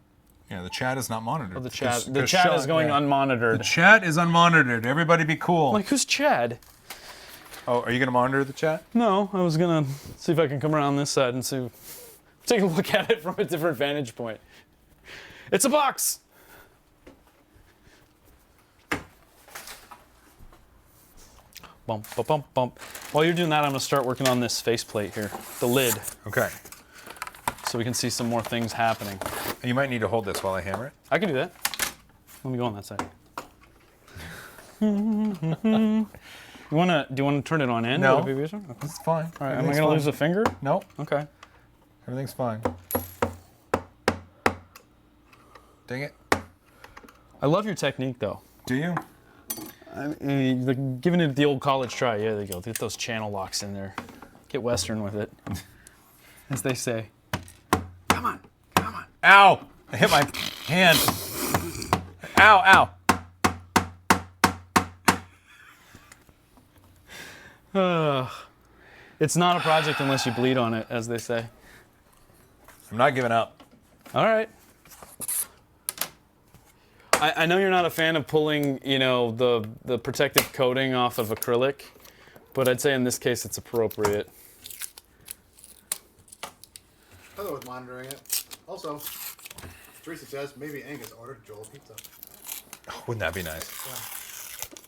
Yeah, the chat is not monitored. Oh, the chat. The Because chat Sean- is going yeah. unmonitored. The chat is unmonitored. Everybody be cool. Like, who's Chad? Oh, are you going to monitor the chat? No, I was gonna see if I can come around this side and see, take a look at it from a different vantage point. It's a box. Bump, bump, bump, bump. While you're doing that, I'm gonna start working on this faceplate here, the lid, Okay. so we can see some more things happening. And you might need to hold this while I hammer it. I can do that. Let me go on that side. Do you wanna turn it on end? No. Would it be easier? Okay. It's fine. All right. Am I gonna lose a finger? Nope. Okay. Everything's fine. Dang it. I love your technique, though. Do you? Giving it the old college try. Yeah, there you go. Get those channel locks in there. Get Western with it, as they say. Come on. Come on. Ow! I hit my hand. Ow, ow. It's not a project unless you bleed on it, as they say. I'm not giving up. All right. I know you're not a fan of pulling, you know, the protective coating off of acrylic, but I'd say in this case it's appropriate. Hello with monitoring it. Also, Teresa says maybe Angus ordered Joel pizza. Oh, wouldn't that be nice?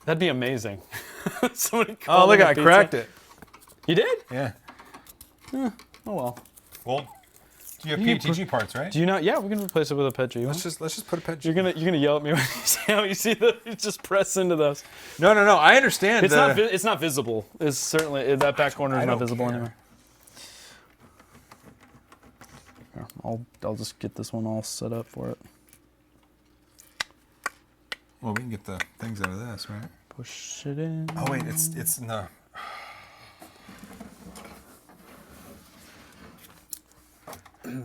That'd be amazing. Somebody Oh, called look, in a I pizza. cracked it. You did? Yeah. Oh well. Well, you have You PETG parts, right? Do you not? Yeah, we can replace it with a PETG. Let's just put a PETG. You're gonna yell at me when you see how you see the. You just press into those. No. I understand. It's not visible. It's certainly that back corner is I not don't visible care. anywhere. Here, I'll just get this one all set up for it. Well, we can get the things out of this, right? Push it in. Oh wait, it's in the.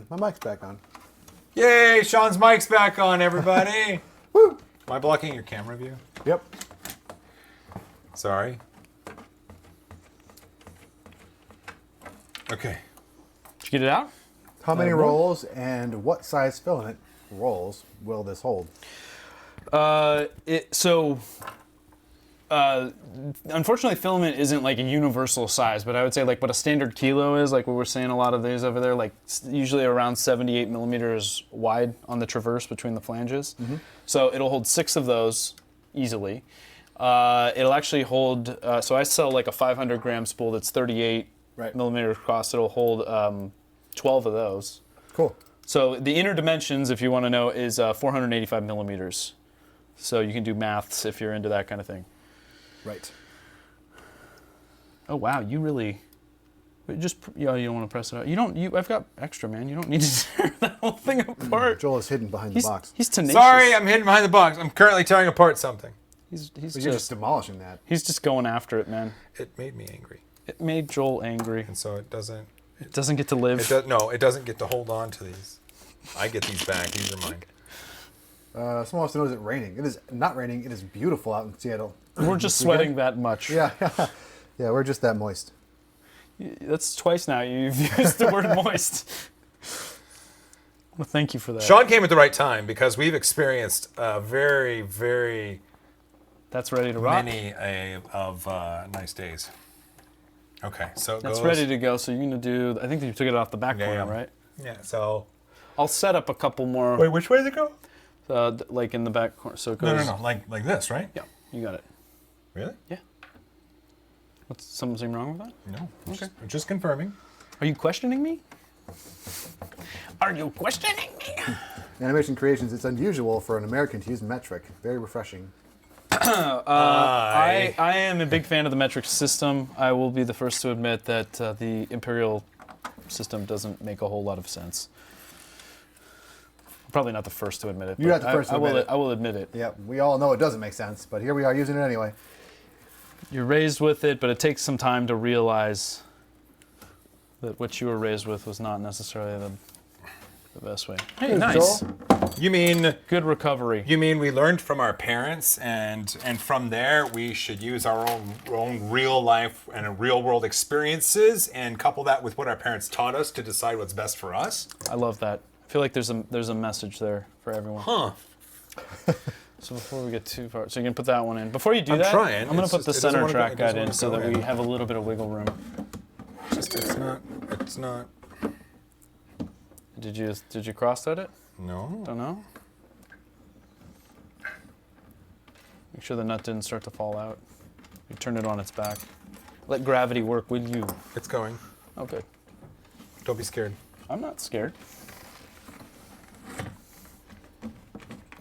My mic's back on. Yay! Sean's mic's back on, everybody. Woo! Am I blocking your camera view? Yep. Sorry. Okay. Did you get it out? How many rolls and what size filament rolls will this hold? Unfortunately, filament isn't like a universal size, but I would say like what a standard kilo is, like what we're seeing a lot of these over there, like usually around 78 millimeters wide on the traverse between the flanges. Mm-hmm. So it'll hold 6 of those easily. It'll actually hold, so I sell like a 500 gram spool that's 38 millimeters across. It'll hold 12 of those. Cool. So the inner dimensions, if you want to know, is 485 millimeters. So you can do maths if you're into that kind of thing. Right. Oh wow, you really just you don't want to press it out. I've got extra, man. You don't need to tear that whole thing apart. Joel is hidden behind the box. He's tenacious. Sorry, I'm hidden behind the box. I'm currently tearing apart something. He's But you're just demolishing that. he's just going after it, man. It made me angry, It made Joel angry. and so it doesn't. It doesn't get to live. It doesn't get to hold on to these. I get these back. These are mine. Someone wants to know, is it raining? It is not raining. It is beautiful out in Seattle. We're just sweating that much. Yeah. Yeah, we're just that moist. That's twice now you've used the word moist. Well, thank you for that. Sean came at the right time because we've experienced very, very That's ready to rock. many of nice days. Okay, so it That's goes. ready to go. So you're gonna do. I think you took it off the back corner, right? Yeah. So. I'll set up a couple more. Wait, which way does it go? Like in the back corner. So it goes. No. Like this, right? Yeah, you got it. Really? Yeah. What's something wrong with that? No. Okay. Just confirming. Are you questioning me? Are you questioning me? Animation Creations, it's unusual for an American to use metric. Very refreshing. I am a big fan of the metric system. I will be the first to admit that the imperial system doesn't make a whole lot of sense. Probably not the first to admit it. You're but not the first to admit it. I will admit it. Yeah, we all know it doesn't make sense, but here we are using it anyway. You're raised with it, but it takes some time to realize that what you were raised with was not necessarily the best way. Hey, Here's nice. Joel. You mean Good recovery. we learned from our parents, and from there we should use our own real life and real world experiences, and couple that with what our parents taught us to decide what's best for us. I love that. I feel like there's a message there for everyone. Huh? So before we get too far, so you can put that one in. Before you do I'm that, trying. I'm going to It's put the just- it doesn't center wanna go- track it doesn't guide in wanna so go that in. we have a little bit of wiggle room. It's not. Did you cross-thread it? No. Don't know. Make sure the nut didn't start to fall out. You turn it on its back. Let gravity work with you. It's going. Oh, good. Don't be scared. I'm not scared.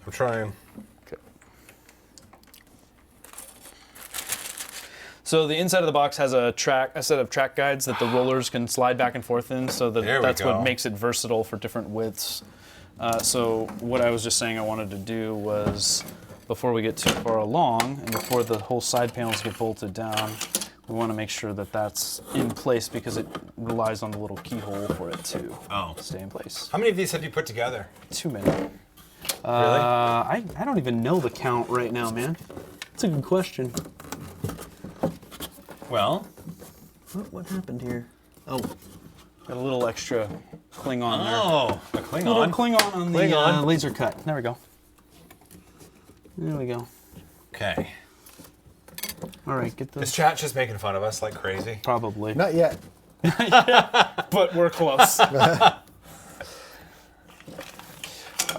I'm trying. Okay. So the inside of the box has a set of track guides that the rollers can slide back and forth in, so that There we that's go. what makes it versatile for different widths. So what I was just saying I wanted to do was, before we get too far along, and before the whole side panels get bolted down, we want to make sure that that's in place because it relies on the little keyhole for it to stay in place. How many of these have you put together? Too many. I don't even know the count right now, man. That's a good question. Well, What happened here? Oh, got a little extra Klingon there. a A little Klingon. Klingon on the Klingon. laser cut. There we go. There we go. Okay. All right, get Is those. chat just making fun of us like crazy? Probably. Not yet. But we're close. All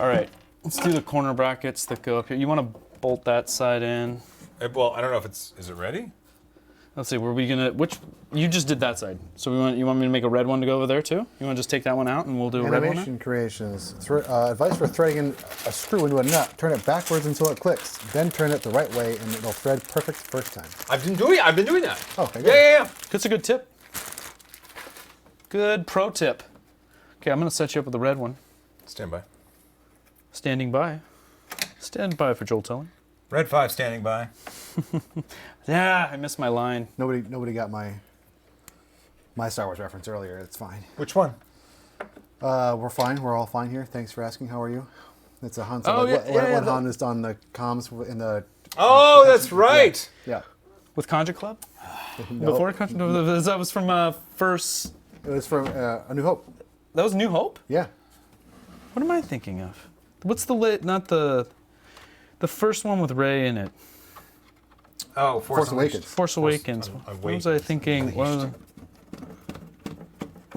right, let's do the corner brackets that go up here. You want to bolt that side in. Well, I don't know if it's. Is it ready? Let's see. Were we gonna? Which you just did that side. So you want me to make a red one to go over there too? You want to just take that one out and we'll do a red one? Animation creations. Advice for threading in a screw into a nut. Turn it backwards until it clicks. Then turn it the right way and it'll thread perfect first time. I've been doing that. Oh, okay, good. Yeah. That's a good tip. Good pro tip. Okay, I'm gonna set you up with the red one. Stand by. Standing by. Stand by for Joel telling. Red 5 standing by. Yeah, I missed my line. Nobody got my Star Wars reference earlier. It's fine. Which one? We're fine. We're all fine here. Thanks for asking. How are you? It's a Han. Oh, yeah, When Han is on the comms in the. Oh, that's right. Yeah. With Conja Club? No, Before Conja? No, that was from first. it was from A New Hope. That was New Hope? Yeah. What am I thinking of? What's not the first one with Rey in it? Oh, Force Awakens. Force Awakens. What was I thinking?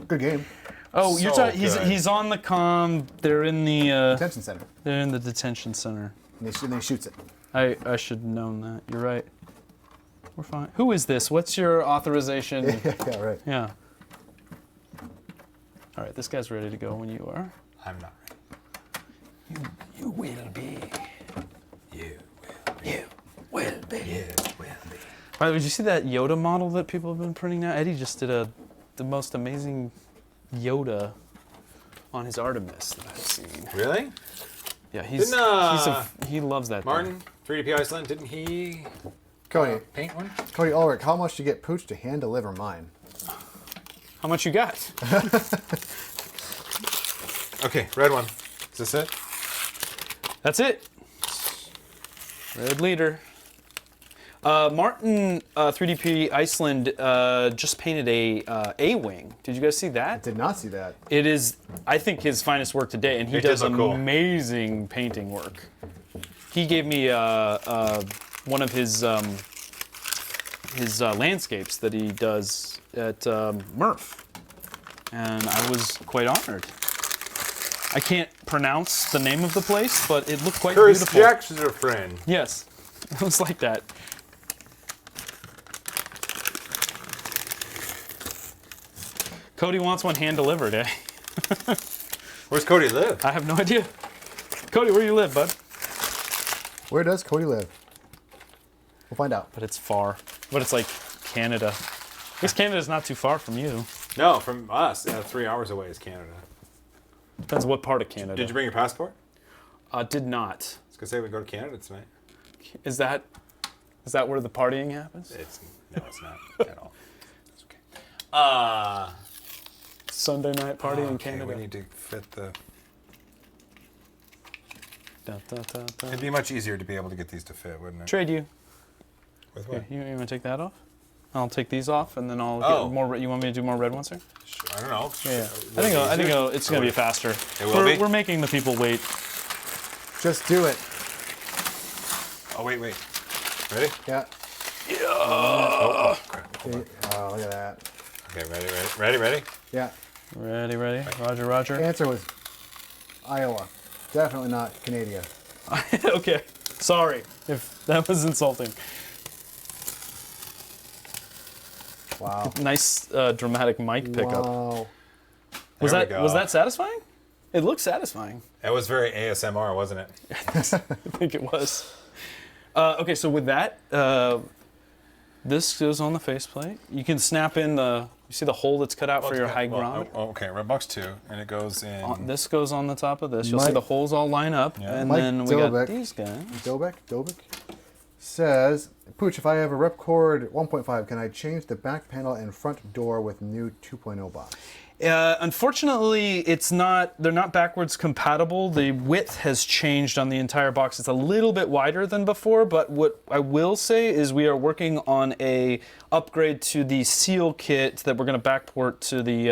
Good game. Oh, you're So talking. good. He's on the comm. They're in the. Detention center. They're in the detention center. And he shoots it. I should have known that. You're right. We're fine. Who is this? What's your authorization? Yeah, right. Yeah. All right, this guy's ready to go when you are. I'm not ready. You will be. You Will be. will be. By the way, did you see that Yoda model that people have been printing now? Eddie just did the most amazing Yoda on his Artemis that I've seen. Really? Yeah, he loves that Martin, thing. 3DP Iceland, didn't he Cody paint one? Cody Ulrich, how much to get Pooch to hand deliver mine? How much you got? Okay, red one. Is this it? That's it. Red leader. Martin 3DP Iceland just painted a A-wing. Did you guys see that? Did not see that. It is, I think, his finest work to date, and he It did does look cool. amazing painting work. He gave me one of his landscapes that he does at Murph, and I was quite honored. I can't pronounce the name of the place, but it looked quite Chris beautiful. Jackson's a friend. Yes, it was like that. Cody wants one hand delivered, eh? Where's Cody live? I have no idea. Cody, where you live, bud? Where does Cody live? We'll find out. But it's far. But it's like Canada. I guess Canada's not too far from you. No, from us. 3 hours away is Canada. Depends what part of Canada. Did you bring your passport? Did not. I was gonna say we go to Canada tonight. Is that where the partying happens? It's not at all. It's okay. Sunday night party in Okay, Canada. we need to fit the. Da, da, da, da. It'd be much easier to be able to get these to fit, wouldn't it? Trade you. With Here, what? you want to take that off? I'll take these off, and then I'll Oh. get more. You want me to do more red ones here? I don't know. Yeah. Will it I think easier? it's gonna be faster. It will be? We're making the people wait. Just do it. Oh wait. Ready? Yeah. Oh crap. Okay. Oh, look at that. Okay, ready? Yeah. Ready. Roger. Answer was Iowa. Definitely not Canada. Okay. Sorry if that was insulting. Wow. Nice dramatic mic pickup. Wow. Was There we that go. was that satisfying? It looked satisfying. That was very ASMR, wasn't it? I think it was. Okay, so with that, this goes on the faceplate. You can snap in you see the hole that's cut out for your high ground. Okay, RepBox2, and it goes in. This goes on the top of this. You'll see Mike- the holes all line up, Yeah. and Mike then we Dilbeck. got these guys. Dobek says, Pooch, if I have a Repkord 1.5, can I change the back panel and front door with new 2.0 box? Unfortunately, it's not. They're not backwards compatible. The width has changed on the entire box. It's a little bit wider than before. But what I will say is we are working on a upgrade to the seal kit that we're going to backport to the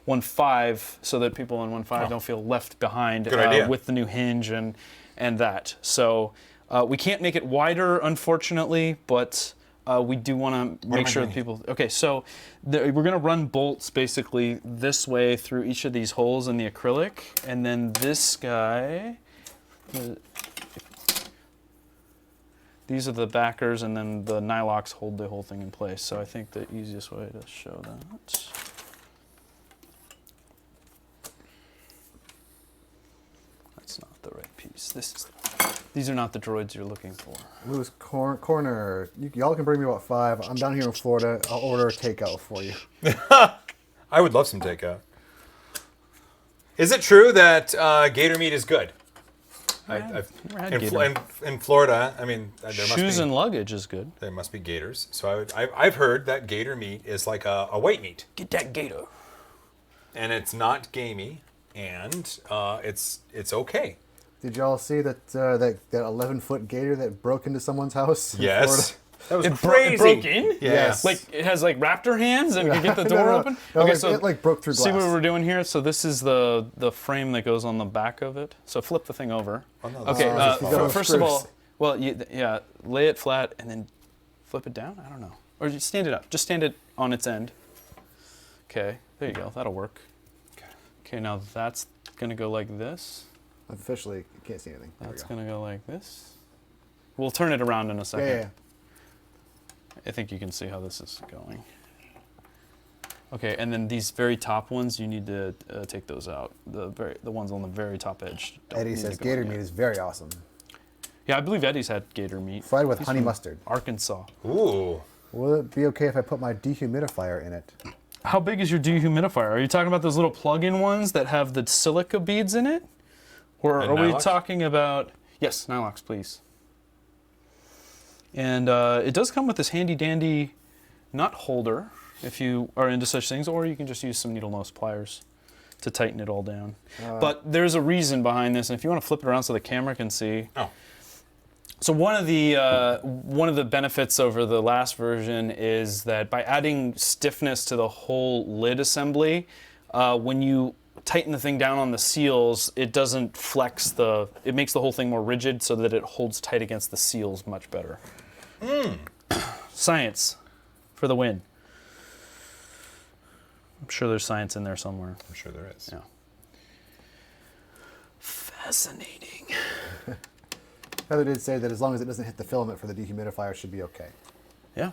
1.5, so that people in 1.5 don't feel left behind Good idea. with the new hinge and that. So We can't make it wider, unfortunately, but we do want to make sure that people... Okay, so we're going to run bolts basically this way through each of these holes in the acrylic, and then this guy... These are the backers, and then the nylocks hold the whole thing in place. So I think the easiest way to show that... That's not the right piece. These are not the droids you're looking for. Louis Corner. Y'all can bring me about 5. I'm down here in Florida. I'll order a takeout for you. I would love some takeout. Is it true that gator meat is good? In Florida, I mean, there must Shoes be, and luggage is good. there must be gators. So I've heard that gator meat is like a white meat, Get that gator. and it's not gamey, and it's okay. Did y'all see that that 11-foot gator that broke into someone's house? in Yes, Florida? that was It crazy. broke in? Yeah. Yes. Like it has like raptor hands and could get the No, door no, open. no, Okay, like, so it like broke through glass. see what we're doing here. So this is the frame that goes on the back of it. So flip the thing over. Oh, no, Okay. that's you got First of screws. all, well, yeah, lay it flat and then flip it down. I don't know, or just stand it up. Just stand it on its end. Okay. There you go. That'll work. Okay. Now that's gonna go like this. Officially, you can't see anything. There we That's go. gonna go like this. We'll turn it around in a second. Yeah. I think you can see how this is going. Okay, and then these very top ones, you need to take those out. The ones on the very top edge. don't Eddie need to says go gator in meat yet. is very awesome. Yeah, I believe Eddie's had gator meat. Fried with He's honey from mustard. Arkansas. Ooh. Will it be okay if I put my dehumidifier in it? How big is your dehumidifier? Are you talking about those little plug-in ones that have the silica beads in it? Or And are we nylocks? talking about... Yes, nylocks, please. And it does come with this handy-dandy nut holder if you are into such things, or you can just use some needle nose pliers to tighten it all down. But there's a reason behind this, and if you want to flip it around so the camera can see. Oh. So one of the benefits over the last version is that by adding stiffness to the whole lid assembly, when you tighten the thing down on the seals, it doesn't flex it makes the whole thing more rigid so that it holds tight against the seals much better. Science for the win. I'm sure there's science in there somewhere. I'm sure there is. Yeah. Fascinating. Heather did say that as long as it doesn't hit the filament for the dehumidifier, it should be okay. Yeah.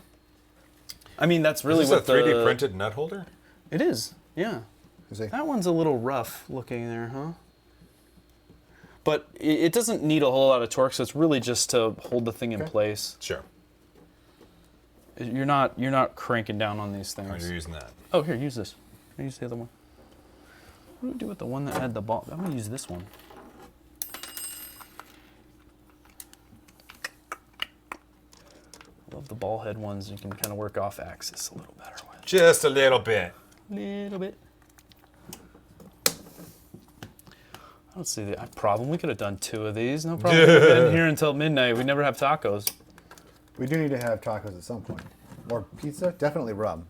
I mean, that's really Is this what a 3D printed nut holder? It is, yeah. You see? That one's a little rough looking there, huh? But it doesn't need a whole lot of torque, so it's really just to hold the thing in Okay. place. Sure. You're not cranking down on these Oh, things. you're using that. Oh, here, use this. Can I use the other one? What do we do with the one that had the ball? I'm gonna use this one. I love the ball head ones. You can kind of work off axis a little better with. Just a little bit. Little bit. I don't see the problem. We could have done 2 of these. No problem. We've been here until midnight. We never have tacos. We do need to have tacos at some point. Or pizza, definitely rum.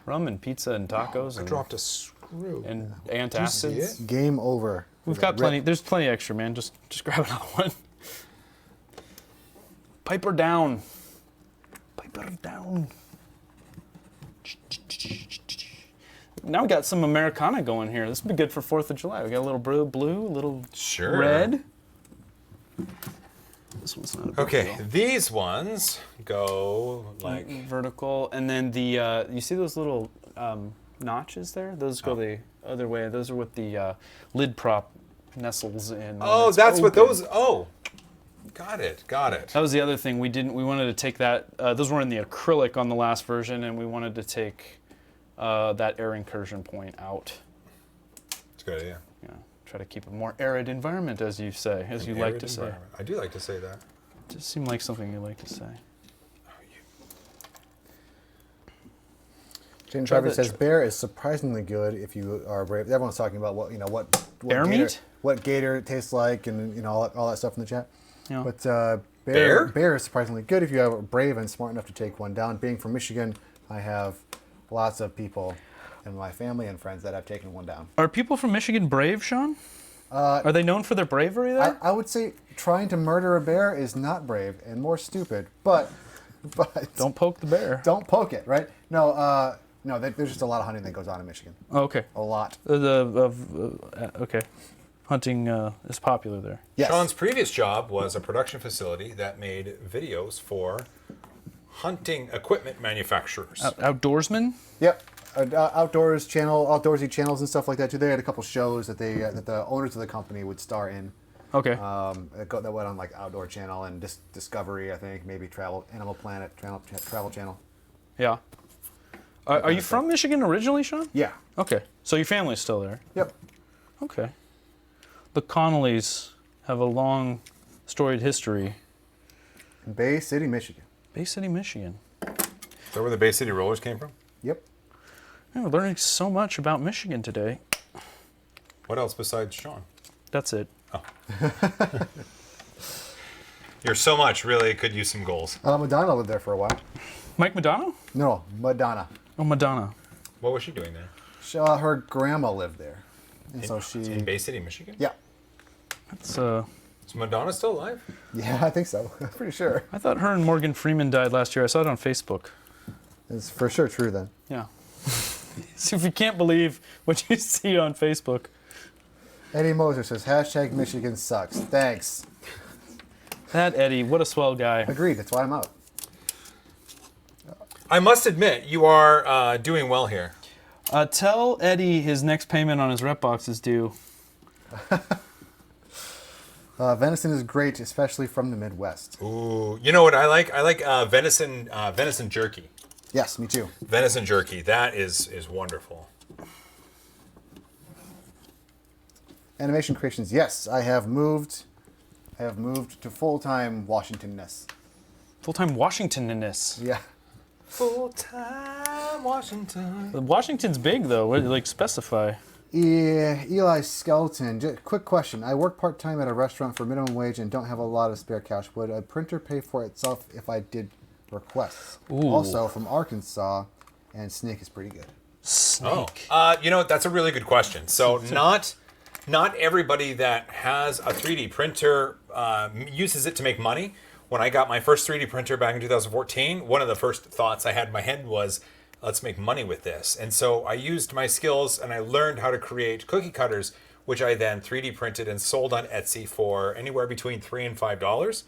Rum and pizza and tacos I and, dropped a screw. and see antacids. it? Game over. We've got plenty. There's plenty extra, man. Just grab another one. Pipe her down. Pipe her down. Now we got some Americana going here. This would be good for 4th of July. We got a little blue, a little Sure. red. This one's not a big Okay, deal. these ones go like. Vertical, and then the you see those little notches there? Those go the other way. Those are what the lid prop nestles in. Oh, that's what those. Oh, got it. That was the other thing we didn't. We wanted to take that. Those were in the acrylic on the last version, and we wanted to take that air incursion point out. It's a good idea. Yeah, try to keep a more arid environment, as you say, as you like to say. I do like to say that. Just seemed like something you like to say. Jane Try Travis the- says bear is surprisingly good if you are brave. Everyone's talking about what Bear gator, meat? what gator tastes like, and all that stuff in the chat. Yeah. But Bear? bear is surprisingly good if you are brave and smart enough to take one down. Being from Michigan, I have lots of people in my family and friends that have taken one down. Are people from Michigan brave, Sean? Are they known for their bravery there? I would say trying to murder a bear is not brave and more stupid, but Don't poke the bear. don't poke it, right? No, there's just a lot of hunting that goes on in Michigan. Oh, okay. A lot. Okay. Hunting is popular there. Yes. Sean's previous job was a production facility that made videos for hunting equipment manufacturers. Outdoorsman? Yep. Outdoorsy channels and stuff like that too. They had a couple shows that that the owners of the company would star in. Okay. That went on like Outdoor Channel and Discovery, I think, maybe Animal Planet, Travel Channel. Yeah. Are you from Michigan originally, Sean? Yeah. Okay. So your family's still there? Yep. Okay. The Connollys have a long, storied history. Bay City, Michigan. Bay City, Michigan. Is that where the Bay City Rollers came from? Yep. Yeah, we're learning so much about Michigan today. What else besides Sean? That's it. You're so much, really could use some goals. Madonna lived there for a while. Mike Madonna? No, Madonna. Oh, Madonna. What was she doing there? Her grandma lived there, and so she. In Bay City, Michigan? Yeah. That's Is Madonna still alive? Yeah, I think so. Pretty sure. I thought her and Morgan Freeman died last year. I saw it on Facebook. It's for sure true then. Yeah. So if you can't believe what you see on Facebook. Eddie Moser says #Michigan sucks. Thanks. That Eddie, what a swell guy. Agreed. That's why I'm out. I must admit, you are doing well here. Tell Eddie his next payment on his Repbox is due. Venison is great, especially from the Midwest. Ooh, you know what I like? I like venison jerky. Yes, me too. Venison jerky, that is wonderful. Animation creations. Yes, I have moved to full-time Washington-ness. Full-time Washington-ness. Yeah. Full-time Washington. Washington's big, though. What, like, specify. Eli Skelton. Quick question. I work part-time at a restaurant for minimum wage and don't have a lot of spare cash. Would a printer pay for itself if I did requests? Ooh. Also from Arkansas, and Snake is pretty good. Snake. You know, that's a really good question. So not everybody that has a 3D printer uses it to make money. When I got my first 3D printer back in 2014, one of the first thoughts I had in my head was, let's make money with this. And so I used my skills and I learned how to create cookie cutters, which I then 3D printed and sold on Etsy for anywhere between $3 and $5.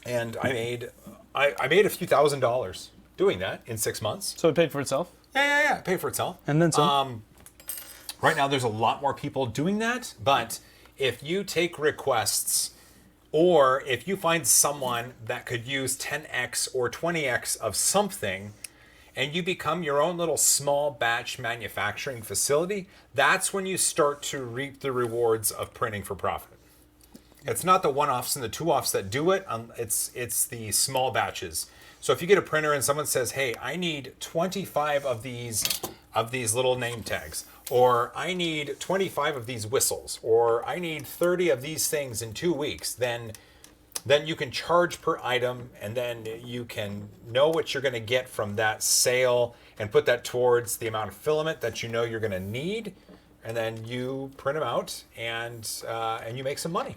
And I made a few $1,000s doing that in 6 months. So it paid for itself? Yeah. It paid for itself. And then some? Right now, there's a lot more people doing that, but if you take requests, or if you find someone that could use 10x or 20x of something, and you become your own little small batch manufacturing facility, that's when you start to reap the rewards of printing for profit. It's not the one-offs and the two-offs that do it, it's the small batches. So if you get a printer and someone says, hey, I need 25 of these little name tags, or I need 25 of these whistles, or I need 30 of these things in 2 weeks, then you can charge per item, and then you can know what you're going to get from that sale and put that towards the amount of filament that you know you're going to need, and then you print them out and you make some money.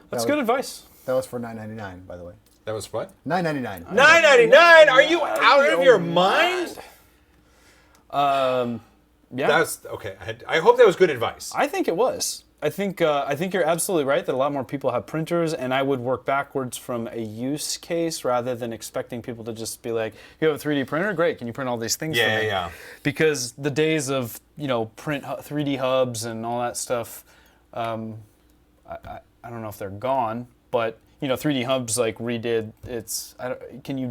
That's good advice. That was for $9.99, by the way. That was what? $9.99. $9.99? Are you out of your mind? Yeah. That's okay. I hope that was good advice. I think it was. I think you're absolutely right that a lot more people have printers, and I would work backwards from a use case rather than expecting people to just be like, "You have a 3D printer? Great! Can you print all these things for me?" Yeah. Because the days of 3D hubs and all that stuff, I don't know if they're gone, but 3D hubs like redid its. Can you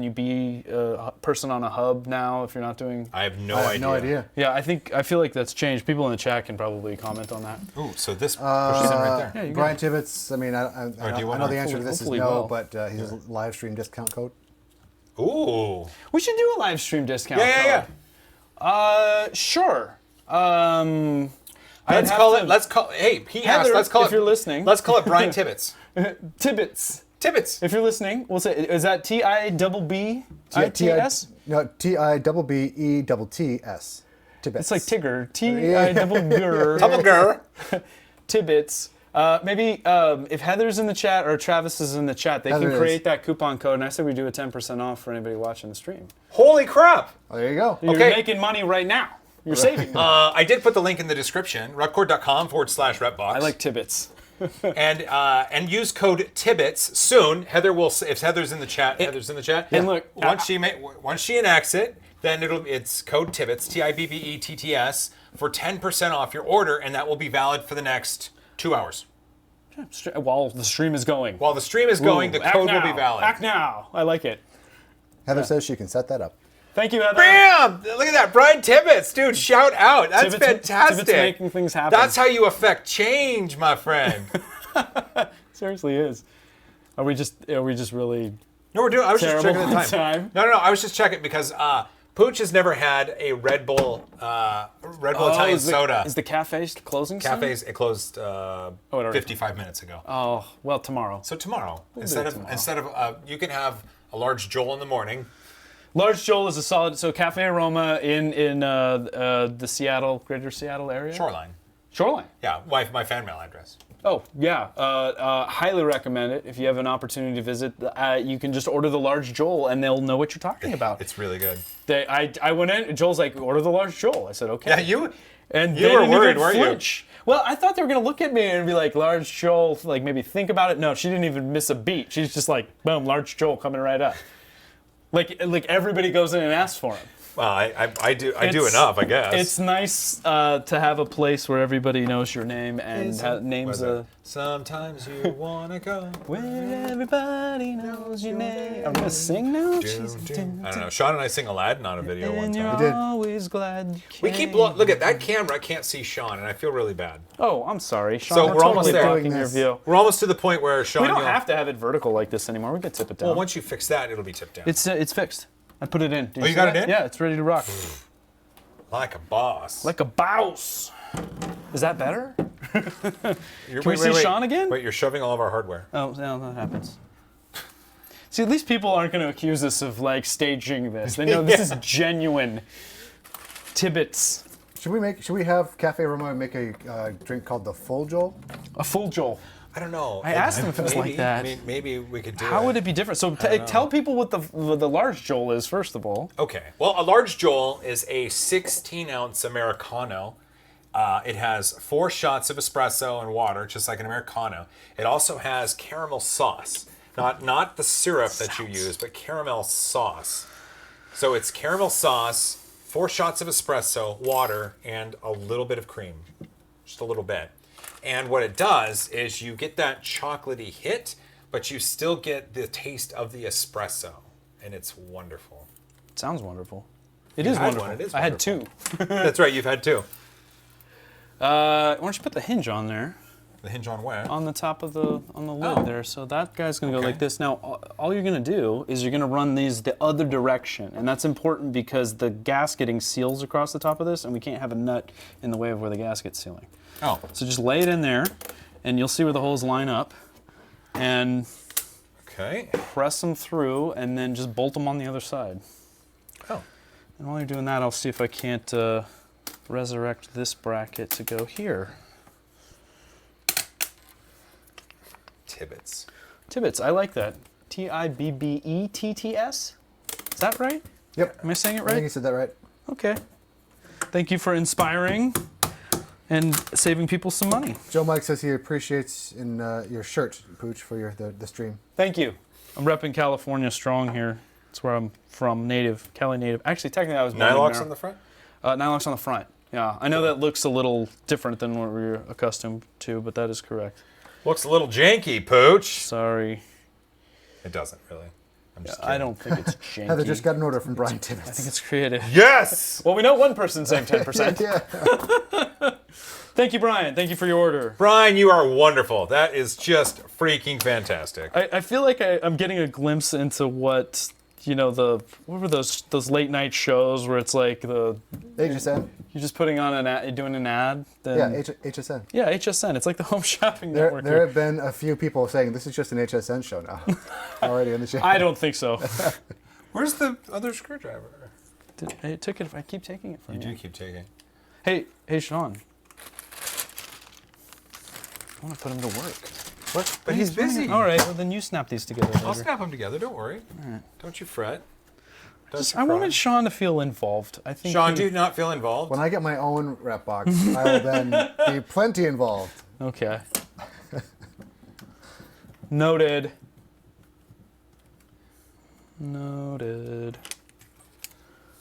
be a person on a hub now if you're not doing? I have no idea. Yeah, I feel like that's changed. People in the chat can probably comment on that. Ooh, so this pushes in right there. Yeah, you Brian Tibbetts, I mean, I know the answer to this is Hopefully no, well. but he has a live stream discount code. Ooh. We should do a live stream discount. Yeah. Sure. Let's call it. Hey, he asked. Heather, Let's call it. if you're listening. Let's call it Brian Tibbetts. Tibbetts. Tibbetts. If you're listening, we'll say, is that TIBBITS? No, TIBBETTS. Tibbetts. It's like Tigger. TIBBGR. Tubblegar. Tibbets. Maybe if Heather's in the chat or Travis is in the chat, they Heather can create is. that coupon code, and I said we do a 10% off for anybody watching the stream. Holy crap! Oh, there you go. You're Okay. making money right now. You're saving money. I did put the link in the description, repkord.com/Repbox. I like Tibbets. and use code Tibbets soon. Heather will, if Heather's in the chat, Heather's in the chat. And look, once she enacts it, then it's code Tibbets, TIBBETTS, for 10% off your order, and that will be valid for the next 2 hours. While the stream is going. While the stream is going, the Act code will now. be valid. Act now. I like it. Heather says she can set that up. Thank you, Heather. Bam! Look at that, Brian Tibbets, dude! Shout out. That's fantastic. Tibbets making things happen. That's how you affect change, my friend. Seriously is. Are we just really No, we're doing. I was just terrible checking the on time. No. I was just checking because Pooch has never had a Red Bull Italian soda. Is the cafe closing soon? It closed already 55 minutes ago. Oh, well, tomorrow. So tomorrow, do instead it of you can have a large Joel in the morning. Large Joel is a solid. So Cafe Aroma in the greater Seattle area. Shoreline. Shoreline. Yeah, my fan mail address. Oh yeah, highly recommend it. If you have an opportunity to visit, you can just order the large Joel, and they'll know what you're talking about. It's really good. I went in. Joel's like, order the large Joel. I said, okay. Yeah, you And you they were didn't worried, even weren't you? flinch. Well, I thought they were gonna look at me and be like, large Joel, like maybe think about it. No, she didn't even miss a beat. She's just like, boom, large Joel coming right up. Like everybody goes in and asks for him. Well, I do enough, I guess. It's nice to have a place where everybody knows your name and names a. Sometimes you wanna go Where everybody knows your name. I'm gonna sing now. I don't know. Sean and I sing Aladdin on a video one And time. you're We did. always glad. You We came. keep look at that camera. I can't see Sean, and I feel really bad. Oh, I'm sorry, Sean. So I'm we're almost totally there. blocking your view. We're almost to the point where Sean. We don't you'll- have to have it vertical like this anymore. We can tip it down. Well, once you fix that, it'll be tipped down. It's fixed. I put it in. Did Oh, you see got that? it in? Yeah, it's ready to rock. Like a boss. Like a bouse. Is that better? Can we see Sean again? Wait, you're shoving all of our hardware. Oh, no, that happens. See, at least people aren't going to accuse us of like staging this. They know this is genuine. Tibbets. Should we have Cafe Roma make a drink called the Full Joel? A full Joel. I don't know. I asked him if it was like that. Maybe we could do it. How would it be different? So tell people what the large Joel is first of all. Okay. Well, a large Joel is a 16-ounce Americano. It has 4 shots of espresso and water, just like an Americano. It also has caramel sauce. Not the syrup that you use, but caramel sauce. So it's caramel sauce, 4 shots of espresso, water, and a little bit of cream. Just a little bit. And what it does is you get that chocolatey hit, but you still get the taste of the espresso. And it's wonderful. It sounds wonderful. It is had wonderful. one, it is I had wonderful. 2. That's right, you've had 2. Why don't you put the hinge on there? The hinge on where? On the top of the lid there. So that guy's gonna go Okay. like this. Now all you're gonna do is you're gonna run these the other direction, and that's important because the gasketing seals across the top of this, and we can't have a nut in the way of where the gasket's sealing. Oh. So just lay it in there, and you'll see where the holes line up, and Okay. press them through, and then just bolt them on the other side. Oh. And while you're doing that, I'll see if I can't resurrect this bracket to go here. Tibbets. Tibbets, I like that. Tibbetts? Is that right? Yep. Am I saying it I think you right? said that right. Okay. Thank you for inspiring and saving people some money. Joe Mike says he appreciates in your shirt, Pooch, for the stream. Thank you. I'm repping California strong here. That's where I'm from, Cali native. Actually, technically I was born in Nylox Mar- on the front? Nylox on the front. Yeah, I know that looks a little different than what we're accustomed to, but that is correct. Looks a little janky, Pooch. Sorry. It doesn't really. I'm just I kidding. don't think it's janky. Heather just got an order from Brian Tibbets. I think it's creative. Yes! Well, we know one person saying 10%. yeah. Thank you, Brian. Tthank you for your order. Brian, you are wonderful. That is just freaking fantastic. I feel like I'm getting a glimpse into what, what were those late night shows where it's like HSN. you're just putting on an ad, you're doing an ad. Then, Yeah, HSN. Yeah, HSN. It's like the Home Shopping There Network. have been a few people saying this is just an HSN show now. Already on the show. I don't think so. Where's the other screwdriver? I took it. I keep taking it from you. You do keep taking. Hey, Sean. I want to put him to work. What? But he's busy. All right, well then you snap these together later. I'll snap them together. Don't worry. Don't you fret. I wanted Sean to feel involved. I think. Sean, do you not feel involved? When I get my own Repbox, I will then be plenty involved. Okay. Noted. Noted.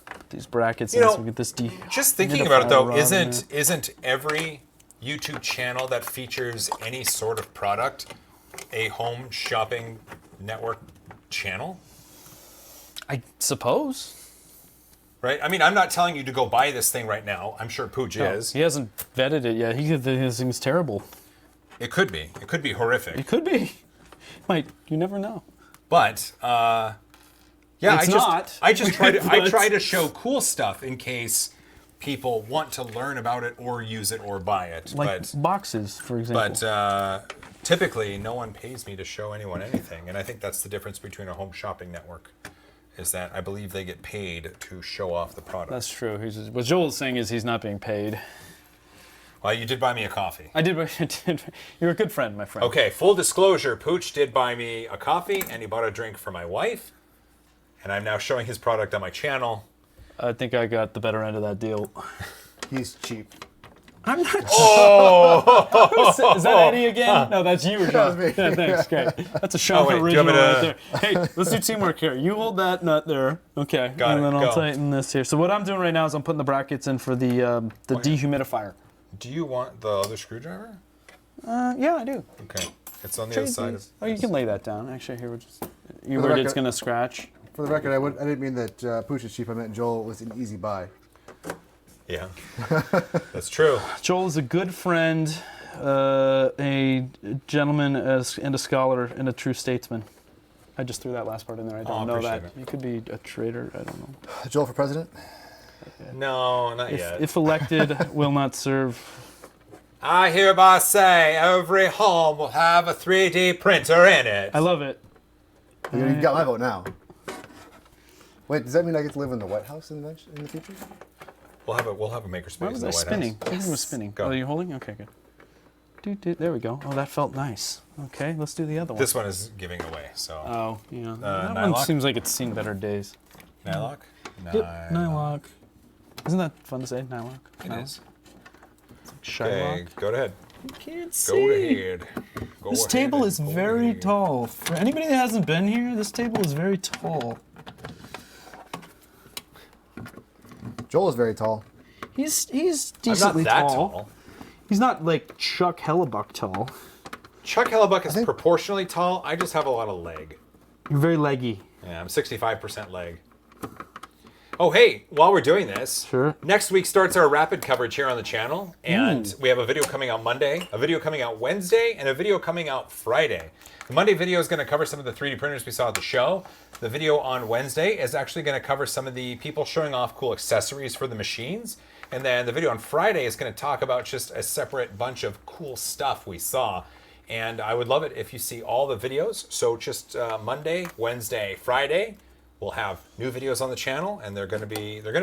Put these brackets in so we get this just thinking about it though, isn't every YouTube channel that features any sort of product a home shopping network channel? I suppose. Right? I mean, I'm not telling you to go buy this thing right now. I'm sure Pooch is. He hasn't vetted it yet. He could think this thing's terrible. It could be. It could be horrific. It could be. You never know. But yeah, I just try to show cool stuff in case people want to learn about it or use it or buy it. Like boxes, for example. But typically, no one pays me to show anyone anything, and I think that's the difference between a home shopping network. Is that I believe they get paid to show off the product. That's true. What Joel's saying is he's not being paid. Well, you did buy me a coffee. I did. You're a good friend, my friend. Okay, full disclosure, Pooch did buy me a coffee, and he bought a drink for my wife, and I'm now showing his product on my channel. I think I got the better end of that deal. He's cheap. I'm not. Oh! Is that Eddie again? No, that's you, Sean. That was me. Yeah, thanks, great. That's a Sean original right there. Hey, let's do teamwork here. You hold that nut there. Okay. Got and it, then I'll go. tighten this here. So what I'm doing right now is I'm putting the brackets in for the dehumidifier. Do you want the other screwdriver? Yeah, I do. Okay, it's on the other side. Oh, you can lay that down. Actually, here we're just. You For the worried it's record- gonna scratch? For the record, I didn't mean that Pooch is cheap. I meant Joel was an easy buy. Yeah, that's true. Joel is a good friend, a gentleman and a scholar and a true statesman. I just threw that last part in there. I don't know that. appreciate it. You could be a traitor. I don't know. Joel for president? No, not yet. If elected, will not serve. I hereby say every home will have a 3D printer in it. I love it. You got my vote now. Wait, does that mean I get to live in the White House in the future? We'll have a makerspace Why in was the I White spinning? House. Everything was spinning. Go. Oh, you're holding? Okay, good. There we go. Oh, that felt nice. Okay, let's do the other one. This one is giving away, so. Oh, yeah. That nylock? one seems like it's seen better days. Nylock? Yep, nylock. Isn't that fun to say, nylock? It is. Shylock. Okay, go ahead. You can't see. Go ahead. This ahead table and is go very ahead. tall. For anybody that hasn't been here, this table is very tall. Joel is very tall. He's I'm not decently that tall. He's not like Chuck Hellebuck tall. Chuck Hellebuck is proportionally tall. I just have a lot of leg. You're very leggy. Yeah, I'm 65% leg. Oh, hey, while we're doing this, Sure. next week starts our rapid coverage here on the channel, and we have a video coming out Monday, a video coming out Wednesday, and a video coming out Friday. The Monday video is going to cover some of the 3D printers we saw at the show. The video on Wednesday is actually going to cover some of the people showing off cool accessories for the machines. And then the video on Friday is going to talk about just a separate bunch of cool stuff we saw. And I would love it if you see all the videos. So just Monday, Wednesday, Friday, we'll have new videos on the channel, and they're going to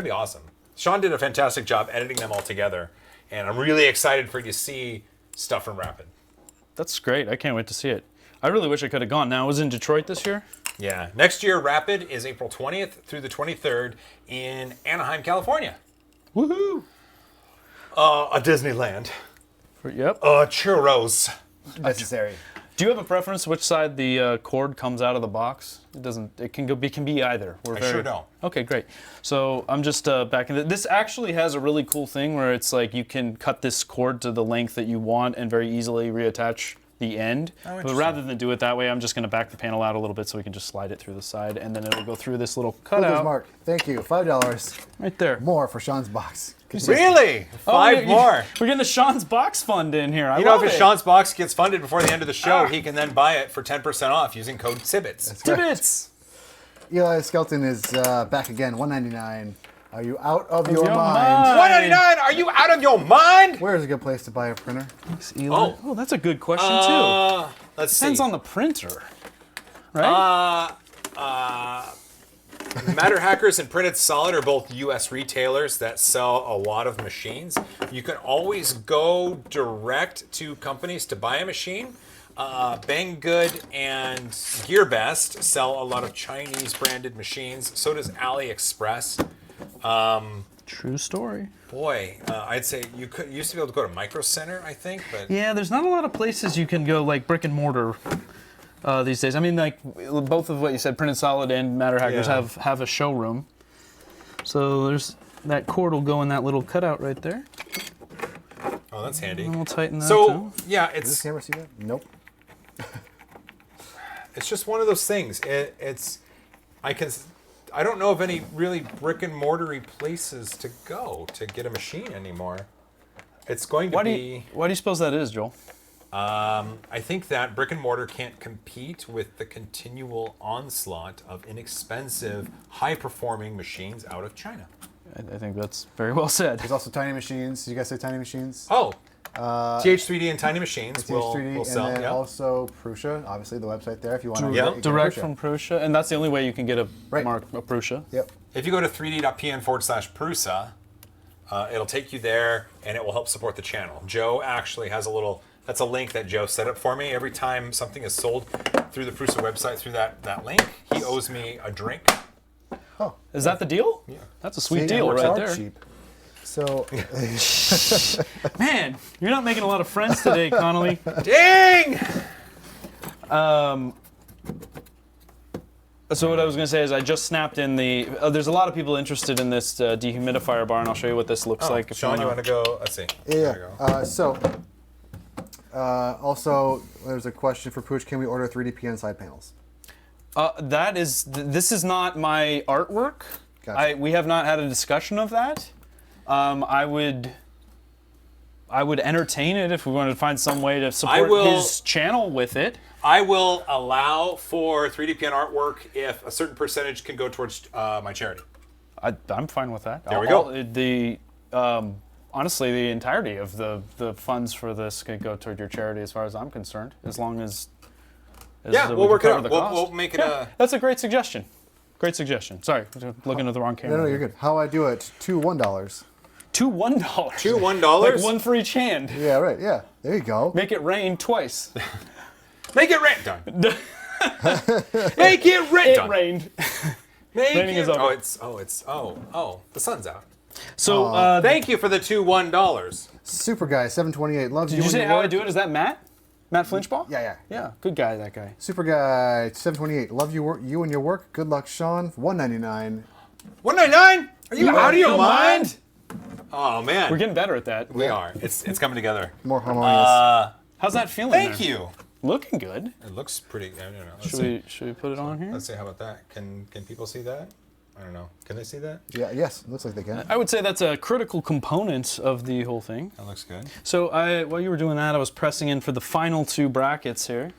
be awesome. Sean did a fantastic job editing them all together, and I'm really excited for you to see stuff from Rapid. That's great. I can't wait to see it. I really wish I could have gone. Now, I was in Detroit this year. Yeah, next year Rapid is April 20th through the 23rd in Anaheim, California. Woohoo! A Disneyland. Yep. Churros. Necessary. Do you have a preference which side the cord comes out of the box? It doesn't. It can go. It can be either. I sure don't. Okay, great. So I'm just back in. This actually has a really cool thing where it's like you can cut this cord to the length that you want and very easily reattach the end. But interesting. rather than do it that way, I'm just going to back the panel out a little bit so we can just slide it through the side, and then it'll go through this little Holders cutout mark. Thank you. $5 right there. more for Sean's box. Really? Five more. We're getting the Sean's Box Fund in here. I You know, love if it. Sean's box gets funded before the end of the show, he can then buy it for 10% off using code SIBITS. Tibbets. Eli Skelton is back again. $1.99. Are you out of your your mind? mind? $1.99? Are you out of your mind? Where is a good place to buy a printer? Thanks, Eli. Oh, that's a good question too. Let's see. Depends on the printer, right? Matter Hackers and Printed Solid are both U.S. retailers that sell a lot of machines. You can always go direct to companies to buy a machine. Banggood and GearBest sell a lot of Chinese branded machines. So does AliExpress. True story. Boy, I'd say you used to be able to go to Micro Center, I think, but Yeah, there's not a lot of places you can go like brick and mortar these days. I mean, like both of what you said, Printed Solid and Matter Hackers Yeah. have a showroom. So there's that cord will go in that little cutout right there. oh, that's handy. And we'll tighten that So down. yeah, Does this it's camera see that? Nope. just one of those things. I don't know of any really brick and mortar places to go to get a machine anymore. It's going to Why do be. you suppose that is, Joel? I think that brick and mortar can't compete with the continual onslaught of inexpensive, high-performing machines out of China. I think that's very well said. There's also tiny machines. You guys say tiny machines? Oh, TH3D and Tiny Machines will TH3D, sell. and then Yeah. also Prusa, obviously the website there if you want to Yeah. get Direct Prusa. from Prusa, and that's the only way you can get a Right. mark a Prusa. Yep. If you go to 3d.pn/Prusa, it'll take you there, and it will help support the channel. Joe actually has that's a link that Joe set up for me. Every time something is sold through the Prusa website through that link, he owes me a drink. Oh, Is that the deal? Yeah. That's a sweet see, deal works right out there. cheap. So, Man, you're not making a lot of friends today, Connolly. Dang! So what I was going to say is I just snapped in the. There's a lot of people interested in this dehumidifier bar, and I'll show you what this looks like. Sean, you want to go? Let's see. yeah. There we go. Also, there's a question for Pooch. Can we order 3D PN side panels? This is not my artwork. Gotcha. We have not had a discussion of that. I would entertain it if we wanted to find some way to support his channel with it. I will allow for 3D-PN artwork if a certain percentage can go towards my charity. I'm fine with that. There we go. Honestly, the entirety of the funds for this could go toward your charity, as far as I'm concerned, as long as Yeah, we we'll can work it cover out. the We'll cost. make it Yeah, that's a great suggestion. Great suggestion. Sorry, looking at the wrong camera. No, you're good. How I do it? $2 $1. $2 $1. $2 $1. Like one for each hand. Yeah, right. Yeah, there you go. Make it rain twice. Make it rain. Done. Make it rain. It Done. rained. Make Raining it. is over. The sun's out. So Thank you for the $2 $1. Super guy 728 loves did you you and say your how I work. do it? Is that Matt? Matt Flinchball? Yeah. Yeah, good guy, that guy. Super guy 728 love you and your work. Good luck, Sean. 199. $199? Are you out of your your mind? Oh man, We're getting better at that. we are. It's coming together. More harmonious. How's that feeling? Thank there? you. Looking good. It looks pretty. I don't know. Let's see. Should we put it on here? Let's see. How about that? Can people see that? I don't know. Can they see that? Yeah. Yes. Looks like they can. I would say that's a critical component of the whole thing. That looks good. So while you were doing that, I was pressing in for the final two brackets here.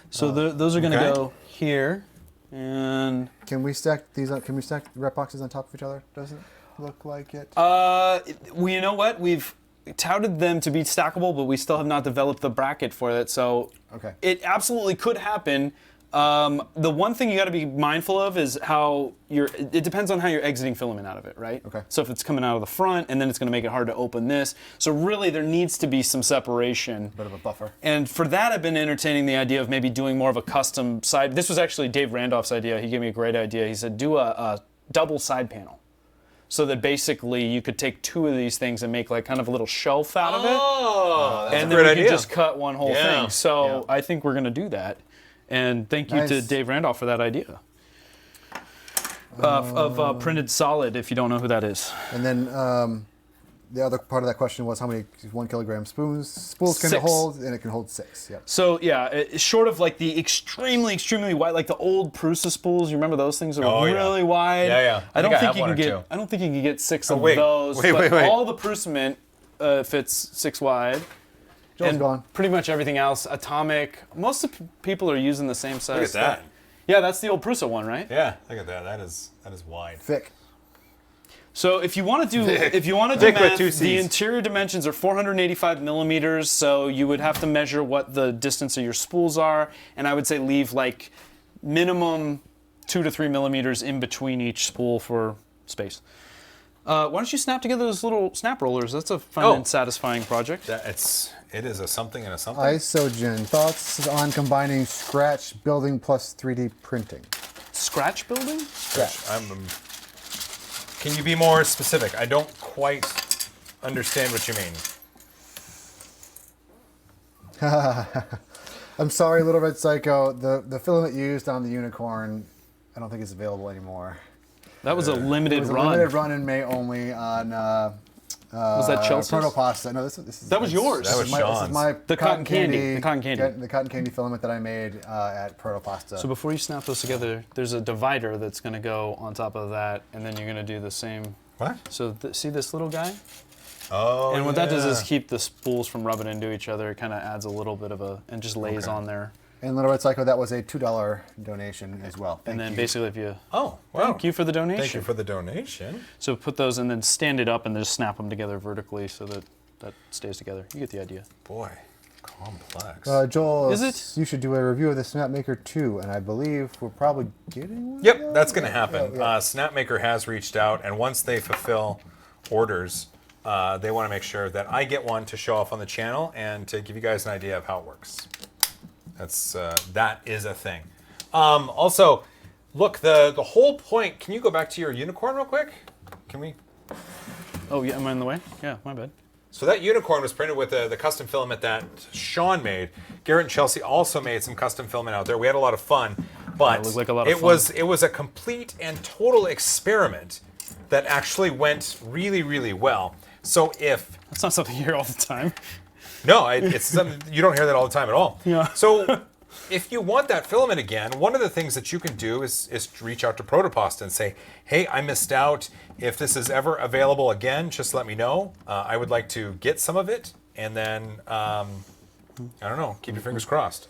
So those are going to okay. go here, and Can we stack these? Can we stack rep boxes on top of each other? Doesn't look like it. well, you know what? We've touted them to be stackable, but we still have not developed the bracket for it. So Okay. it absolutely could happen. The one thing you got to be mindful of is how it depends on how you're exiting filament out of it, right? Okay. So if it's coming out of the front, and then it's going to make it hard to open this. So really, there needs to be some separation. Bit of a buffer. And for that, I've been entertaining the idea of maybe doing more of a custom side. This was actually Dave Randolph's idea. He gave me a great idea. He said, do a double side panel. So that basically you could take two of these things and make like kind of a little shelf out of it. Oh, that's And a then great we idea. could just cut one whole Yeah. thing. So Yeah. I think we're going to do that. And thank you to Nice. Dave Randolph for that idea. Of Printed Solid, if you don't know who that is. And then the other part of that question was how many 1 kilogram spools can it 6. hold? And it can hold 6. Yep. So yeah, short of like the extremely wide, like the old Prusa spools. You remember those things that were Oh, yeah. really wide? Yeah. I don't I think have you one can or get. two. I don't think you can get 6 of wait. those. Wait, but wait, wait. all the Prusament fits 6 wide. Joel's And gone. pretty much everything else, Atomic. Most of people are using the same size. Look at stuff. that. Yeah, that's the old Prusa one, right? Yeah, look at that. That is wide. Thick. So if you want to do Thick. if you want to do Thick with math, two the Cs. interior dimensions are 485 millimeters. So you would have to measure what the distance of your spools are, and I would say leave like minimum 2 to 3 millimeters in between each spool for space. Why don't you snap together those little snap rollers? That's a fun and satisfying project. It is a something and a something. Isogen, thoughts on combining scratch building plus 3D printing? Scratch building? Scratch. Can you be more specific? I don't quite understand what you mean. I'm sorry, Little Red Psycho. The filament used on the unicorn, I don't think is available anymore. That was a limited It was run. a limited run in May only on Was that Chelsea's? Protopasta. No, this is That was yours. That was this is my The cotton candy. The cotton candy. The cotton candy filament that I made at Protopasta. So before you snap those together, there's a divider that's going to go on top of that, and then you're going to do the same. What? So see this little guy? Oh, And what that does is keep the spools from rubbing into each other. It kind of adds a little bit of a, and just lays on there. And Little Red Psycho, that was a $2 donation as well. And then you. basically if you, Oh, wow. thank you for the donation. Thank you for the donation. So put those and then stand it up and just snap them together vertically so that that stays together. You get the idea. Boy, complex. Joel, Is it? You should do a review of the Snapmaker 2, and I believe we're probably getting one. Yep, that's going to happen. Yeah. Snapmaker has reached out, and once they fulfill orders, they want to make sure that I get one to show off on the channel and to give you guys an idea of how it works. That is a thing. Also, look, the whole point. Can you go back to your unicorn real quick? Can we? Oh, yeah, am I in the way? Yeah, my bad. So that unicorn was printed with the custom filament that Sean made. Garrett and Chelsea also made some custom filament out there. We had a lot of fun, but it looked like a lot of it was a complete and total experiment that actually went really, really well. So if That's not something you hear all the time. no, it's something you don't hear that all the time at all. Yeah. So if you want that filament again, one of the things that you can do is reach out to Protopasta and say, hey, I missed out. If this is ever available again, just let me know. I would like to get some of it. And then, I don't know, keep your fingers crossed.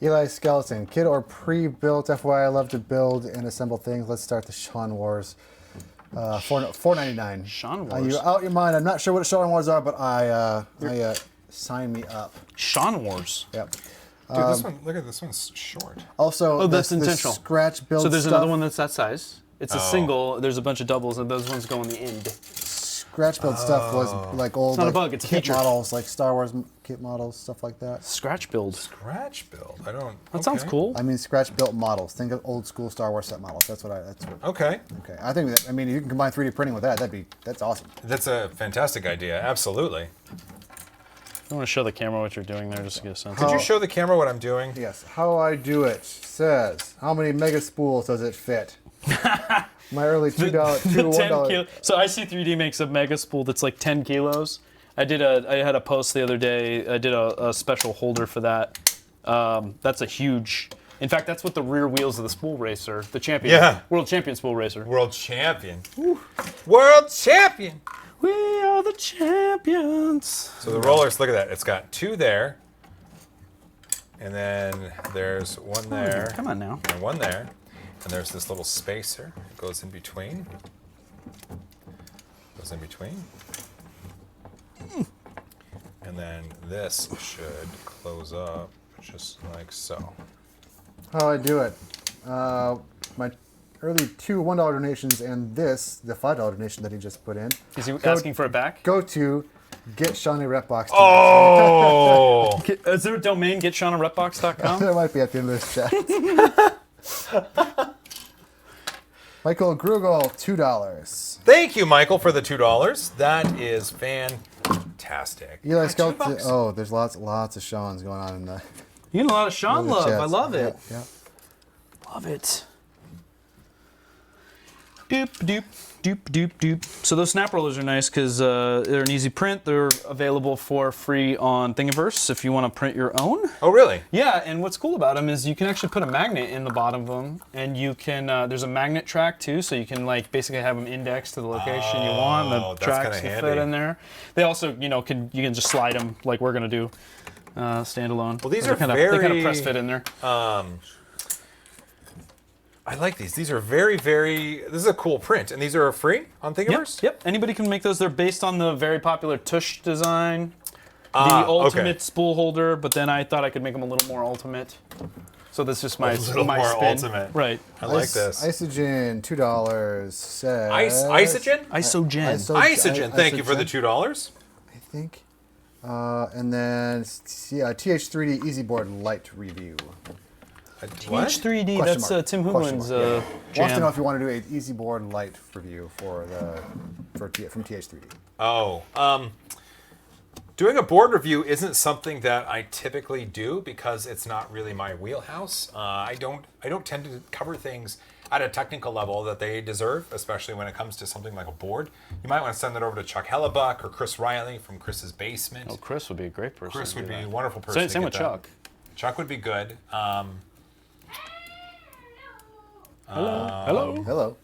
Eli Skeleton, kit or pre-built? FYI, I love to build and assemble things. Let's start the Sean Wars. $4.99. Sean Are Wars. you out your mind? I'm not sure what Sean Wars are, but I sign me up. Sean Wars. Yep. Dude, this one, look at this one's short. Also, Oh, that's the intentional. scratch build So there's stuff, another one that's that size. It's a Oh. single. There's a bunch of doubles, and those ones go on the end. Scratch build stuff was like old not a like, bug, it's a kit feature. models, like Star Wars kit models, stuff like that. Scratch build. Scratch build. I don't. That sounds cool. I mean, scratch built models. Think of old school Star Wars set models. That's what. Okay. Okay. I think that. I mean, you can combine 3D printing with that. That's awesome. That's a fantastic idea. Absolutely. I want to show the camera what you're doing there just to get a sense. Could you show the camera what I'm doing? Yes. How I do it says how many mega spools does it fit? My early $2 to $1. kilo. So IC3D makes a mega spool that's like 10 kilos. I had a post the other day. I did a special holder for that. That's a huge. In fact, that's what the rear wheels of the spool racer, the champion, Yeah. world champion spool racer. World champion. World champion. We are the champions. So the rollers, look at that. It's got two there. And then there's one there. Come on now. And one there. And there's this little spacer. It goes in between. Goes in between. And then this should close up just like so. How I do it. My early two $1 donations and this, the $5 donation that he just put in. Is he asking for it back? Go to get Sean a Repbox2. Oh! Is there a domain, getSeanRepbox.com? That might be at the end of this chat. Michael Grugel, $2. Thank you, Michael, for the $2. That is fantastic. Eli $2. Skeleton. Oh, there's lots of Sean's going on in the. You get a lot of Sean love. chats. I love it. Yeah. Love it. Doop, doop, doop, doop, doop. So those snap rollers are nice because they're an easy print. They're available for free on Thingiverse if you want to print your own. Oh, really? Yeah, and what's cool about them is you can actually put a magnet in the bottom of them, and you can. There's a magnet track too, so you can like basically have them indexed to the location you want. Oh, The that's tracks kinda will fit handy. in there. They also, you can just slide them like we're gonna do, standalone. Well, these They are kinda very- press fit in there. I like these. These are very, very. This is a cool print, and these are free on Thingiverse. Yep. Anybody can make those. They're based on the very popular tush design, the Ah, ultimate okay. spool holder. But then I thought I could make them a little more ultimate. So So that's just my A little my more spin. ultimate. Right. I like this. Isogen, $2. Says Isogen? Isogen. Thank you for the $2. I think. And then TH3D EasyBoard Lite review. What? H3D. Question That's mark. Tim Question Hoogland's mark, jam. Wants to know if you want to do an EasyBoard Lite review from TH3D. Oh, doing a board review isn't something that I typically do because it's not really my wheelhouse. I don't tend to cover things at a technical level that they deserve, especially when it comes to something like a board. You might want to send that over to Chuck Hellebuck or Chris Riley from Chris's Basement. Oh, Chris would be a great person. Chris to would do be that. a wonderful person. Same to with get that. Chuck. Chuck would be good. Hello.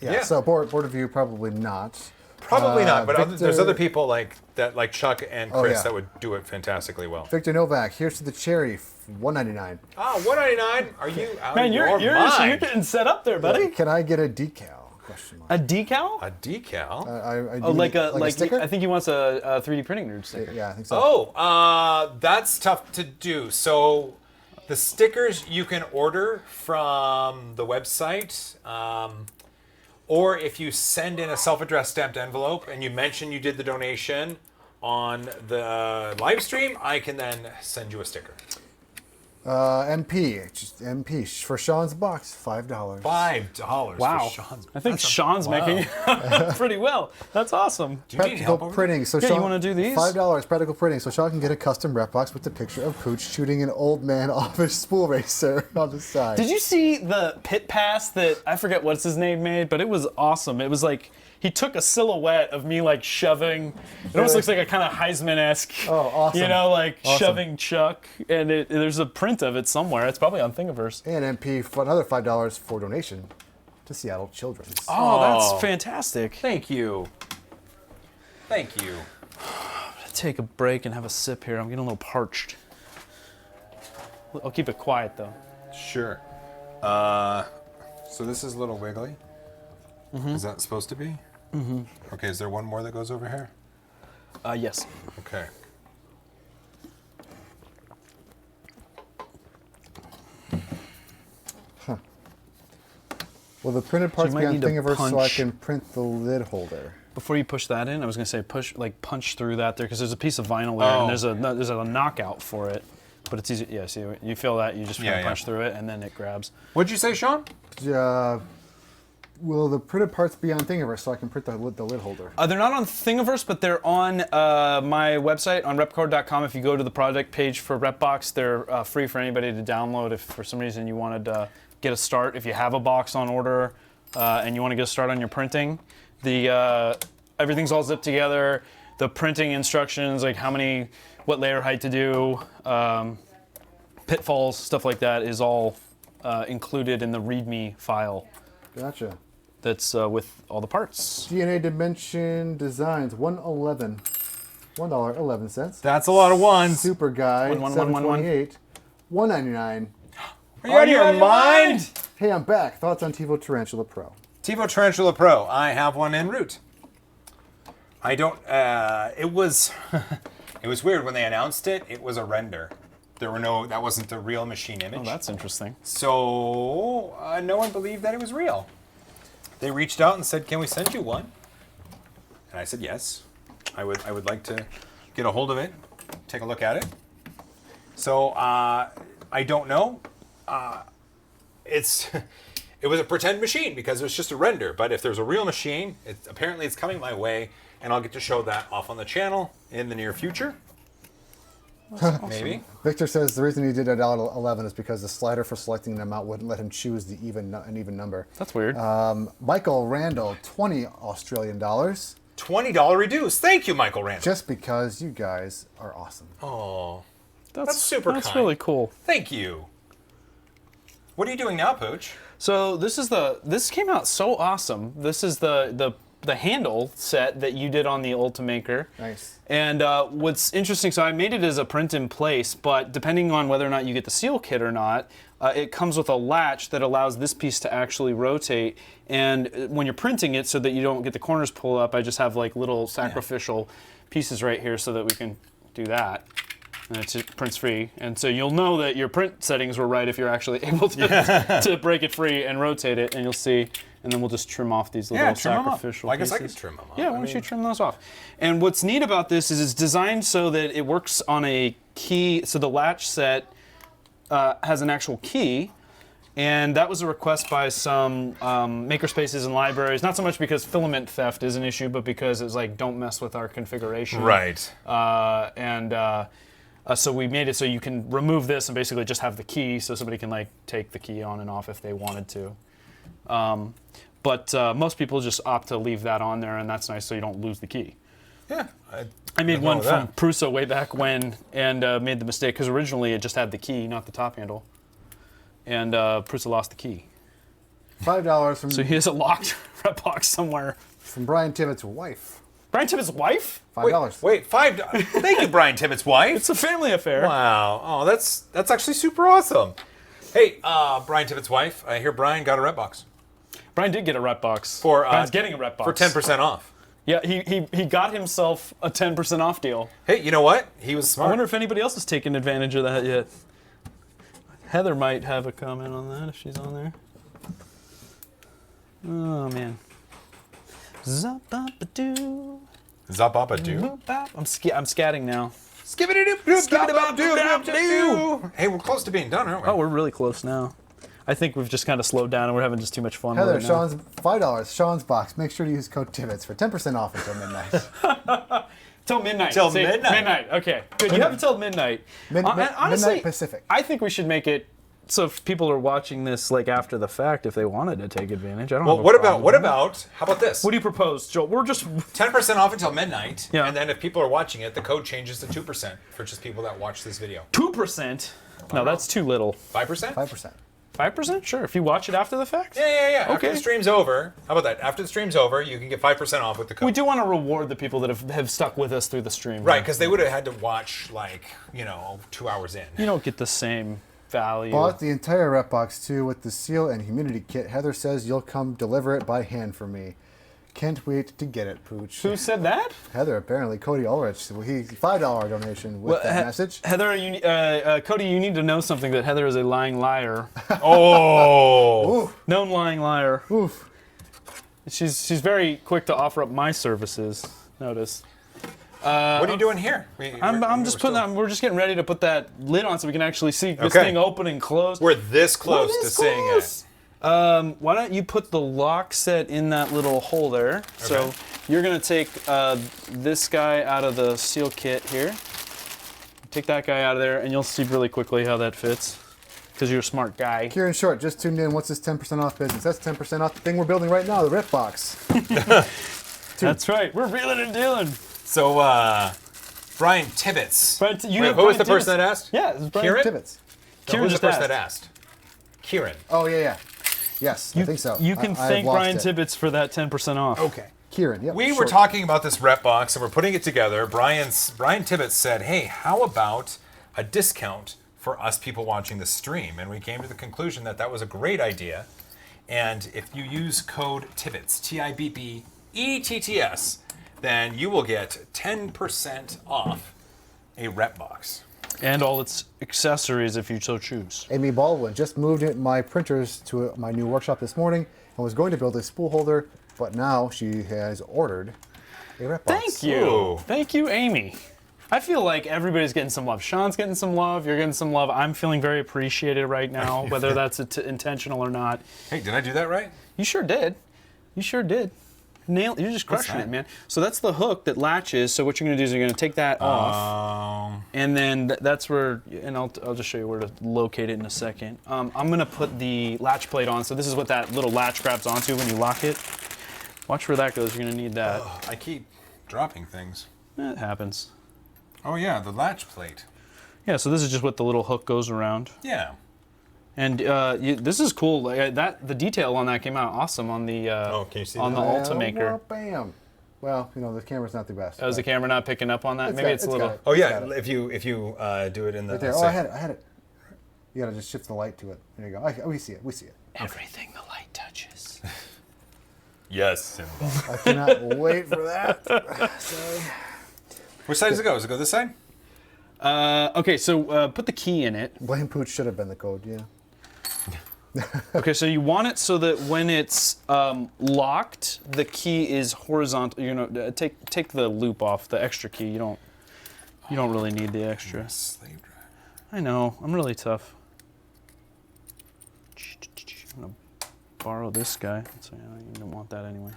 Yeah. So board review probably not. Probably not, but there's Victor- other people like that, like Chuck and Chris, yeah. that would do it fantastically well. Victor Novak. Here's to the cherry. $1.99. Oh, $1.99? Are you out Man, of you're your mind? getting set up there, buddy. Can I get a decal? Question mark. A decal? A decal? I Oh, like a sticker? I think he wants a 3D printing nerd sticker. Yeah, I think so. Oh, that's tough to do. So the stickers you can order from the website, or if you send in a self-addressed stamped envelope and you mention you did the donation on the live stream, I can then send you a sticker. MP, just MP for Sean's box, $5. $5 Wow. for Sean's. I think Sean's making it pretty well. That's awesome. Do you need help over printing. So Yeah, Sean, you wanna do these? $5 practical printing, so Sean can get a custom Repbox with the picture of Pooch shooting an old man off his spool racer on the side. Did you see the pit pass that I forget what's his name made, but it was awesome. It was like he took a silhouette of me like shoving. It almost looks like a kind of Heisman-esque. Oh, awesome. You know, like Awesome. shoving Chuck, and there's a print of it somewhere. It's probably on Thingiverse. And MP for another $5 for donation to Seattle Children's. Oh, Oh. that's fantastic. Thank you. Thank you. Take a break and have a sip here. I'm getting a little parched. I'll keep it quiet though. Sure. So this is a little wiggly. Is that supposed to be? Mm-hmm. Okay, is there one more that goes over here? Yes. Okay. Will the printed parts might be on need to Thingiverse so I punch. can print the lid holder? Before you push that in, I was gonna say punch through that there because there's a piece of vinyl there Oh. and there's a knockout for it, but it's easy. Yeah, see, you feel that you just Yeah, punch through it and then it grabs. What'd you say, Sean? Will the printed parts be on Thingiverse so I can print the lid holder? They're not on Thingiverse, but they're on my website on repkord.com. If you go to the project page for Repbox, they're free for anybody to download. If for some reason you wanted to get a start, if you have a box on order and you want to get a start on your printing, everything's all zipped together. The printing instructions, like what layer height to do, pitfalls, stuff like that, is all included in the README file. Gotcha. That's with all the parts. DNA Dimension Designs, $1.11. That's a lot of ones. Super Guy, One, one, one, one, one. $7.28. $1.99. Are you out of your mind? Hey, I'm back. Thoughts on TiVo Tarantula Pro? TiVo Tarantula Pro. I have one en route. I don't. It was. It was weird when they announced it. It was a render. That wasn't the real machine image. Oh, that's interesting. So no one believed that it was real. They reached out and said, "Can we send you one?" And I said, "Yes. I would like to get a hold of it, take a look at it." So I don't know. It was a pretend machine because it was just a render. But if there's a real machine, apparently it's coming my way, and I'll get to show that off on the channel in the near future. Maybe. Victor says the reason he did $1.11 is because the slider for selecting an amount wouldn't let him choose an even number. That's weird. Michael Randall, $20 Australian dollars. $20 reduce. Thank you, Michael Rand. Just because you guys are awesome. Oh, that's super That's kind. really cool. Thank you. What are you doing now, Pooch? So this came out so awesome. This is the handle set that you did on the Ultimaker. Nice. And what's interesting, so I made it as a print in place, but depending on whether or not you get the seal kit or not, it comes with a latch that allows this piece to actually rotate. And when you're printing it, so that you don't get the corners pulled up, I just have like little sacrificial pieces right here so that we can do that. and it prints free. And so you'll know that your print settings were right if you're actually able to break it free and rotate it, and you'll see. And then we'll just trim off these little sacrificial Well, I guess I pieces. could trim them off. Yeah, why don't you trim those off? And what's neat about this is it's designed so that it works on a key. So the latch set has an actual key. And that was a request by some makerspaces and libraries, not so much because filament theft is an issue, but because it's like, don't mess with our configuration. Right. So we made it so you can remove this and basically just have the key, so somebody can like take the key on and off if they wanted to. But most people just opt to leave that on there, and that's nice so you don't lose the key. Yeah. I made one from that. Prusa way back when, and made the mistake, because originally it just had the key, not the top handle. And Prusa lost the key. $5 from So he has a locked Repbox somewhere. from Brian Tibbetts' wife. Brian Tibbetts' wife? $5. Wait, $5. Thank you, Brian Tibbetts' wife. It's a family affair. Wow. Oh, that's actually super awesome. Hey, Brian Tibbetts' wife. I hear Brian got a Repbox. Brian did get a Repbox. Brian's getting a Repbox. For 10% off. Yeah, he got himself a 10% off deal. Hey, you know what? He was I smart. wonder if anybody else has taken advantage of that yet. Heather might have a comment on that if she's on there. Oh, man. Zap-bop-a-doo. Zababa-doo. Boop-bop. I'm scatting now. Skibbity-doop-doop-doop-doop-doo. Hey, we're close to being done, aren't we? Oh, we're really close now. I think we've just kind of slowed down and we're having just too much fun Heather, with it now. Sean's $5. Sean's box. Make sure to use code Tibbetts for 10% off until midnight. Till midnight. Till See, midnight. Midnight. Okay. Good. You have until midnight. Honestly, Midnight Pacific. I think we should make it so if people are watching this like after the fact, if they wanted to take advantage, I don't. Well, have a what problem. about, how about this? What do you propose, Joel? We're just 10% off until midnight, Yeah. and then if people are watching it, the code changes to 2% for just people that watch this video. 2%. No, that's too little. 5%? 5%. 5%? Sure. If you watch it after the fact. Yeah. After Okay. the stream's over, how about that? After the stream's over, you can get 5% off with the code. We do want to reward the people that have stuck with us through the stream. Right, because they would have had to watch, 2 hours in. You don't get the same value. Bought the entire Repbox 2 with the seal and humidity kit. Heather says you'll come deliver it by hand for me. Can't wait to get it, Pooch. Who said that? Heather, apparently. Cody Ulrich. He $5 donation with that message. Heather, Cody, you need to know something, that Heather is a lying liar. Oh! Oof. Known lying liar. Oof. She's very quick to offer up my services. Notice. What are you doing here? I'm just putting that. We're just getting ready to put that lid on so we can actually see this Okay. thing open and close. We're this close We're to this seeing it. close. Why don't you put the lock set in that little hole there? So Okay. you're gonna take this guy out of the seal kit here. Take that guy out of there, and you'll see really quickly how that fits, because you're a smart guy. Kieran Short just tuned in. What's this 10% off business? That's 10% off the thing we're building right now, the Repbox. That's right. We're reeling and dealing. So, Brian Tibbetts. Brian, you Wait, have who was the Brian person that asked? Yeah, it's Brian Kieran? Tibbetts. Who was the person that asked? Kieran. Oh, yeah. Yes, I think so. You can I've thank lost Brian it. Tibbetts for that 10% off. Okay. Kieran, yep. We were Short. talking about this Repbox and we're putting it together. Brian Tibbetts said, hey, how about a discount for us people watching the stream? And we came to the conclusion that that was a great idea. And if you use code Tibbetts, TIBBETTS, then you will get 10% off a Repbox. And all its accessories if you so choose. Amy Baldwin just moved my printers to my new workshop this morning and was going to build a spool holder, but now she has ordered a Repbox. Thank you. Ooh. Thank you, Amy. I feel like everybody's getting some love. Sean's getting some love. You're getting some love. I'm feeling very appreciated right now, whether that's intentional or not. Hey, did I do that right? You sure did. You sure did. You're just crushing that? it, man. So that's the hook that latches. So what you're going to do is you're going to take that off. And then that's where, and I'll just show you where to locate it in a second. I'm going to put the latch plate on. So this is what that little latch grabs onto when you lock it. Watch where that goes. You're going to need that. I keep dropping things. It happens. Oh yeah, the latch plate. Yeah, so this is just what the little hook goes around. Yeah. And this is cool. Like, the detail on that came out awesome on the can you see on that? the Ultimaker. Bam. Well, the camera's not the best. Oh, is the camera not picking up on that? Maybe it's a little. got it. Oh It's yeah, got it. if you do it in the Right there. Oh, I had it. You gotta just shift the light to it. There you go. We see it. Everything the light touches. Yes, Simba. I cannot wait for that. Sorry. Which side does it go? Does it go this side? Okay, so put the key in it. Blame Pooch should have been the code, yeah. Okay, so you want it so that when it's locked, the key is horizontal. You know, take the loop off, the extra key. You don't really need the extra. Slave driver. I know, I'm really tough. I'm gonna borrow this guy. So you don't want that anyway.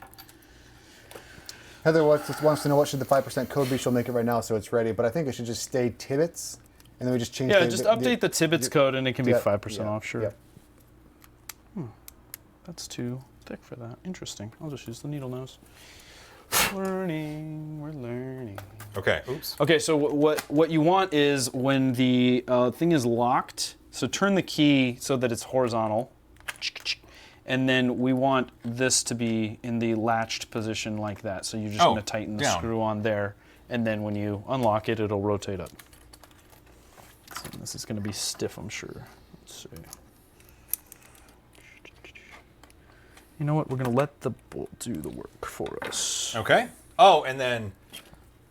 Heather just wants to know what should the 5% code be. She'll make it right now so it's ready. But I think it should just stay Tibbets, and then we just change. Yeah, just update the Tibbets code, and it can be 5% off. Sure. Yep. That's too thick for that. Interesting. I'll just use the needle nose. Learning, we're learning. Okay. Oops. Okay, so what you want is when the thing is locked, so turn the key so that it's horizontal, and then we want this to be in the latched position like that. So you're just going to tighten the screw on there, and then when you unlock it, it'll rotate up. So this is going to be stiff, I'm sure. Let's see. You know what? We're going to let the bolt do the work for us. Okay. Oh, and then,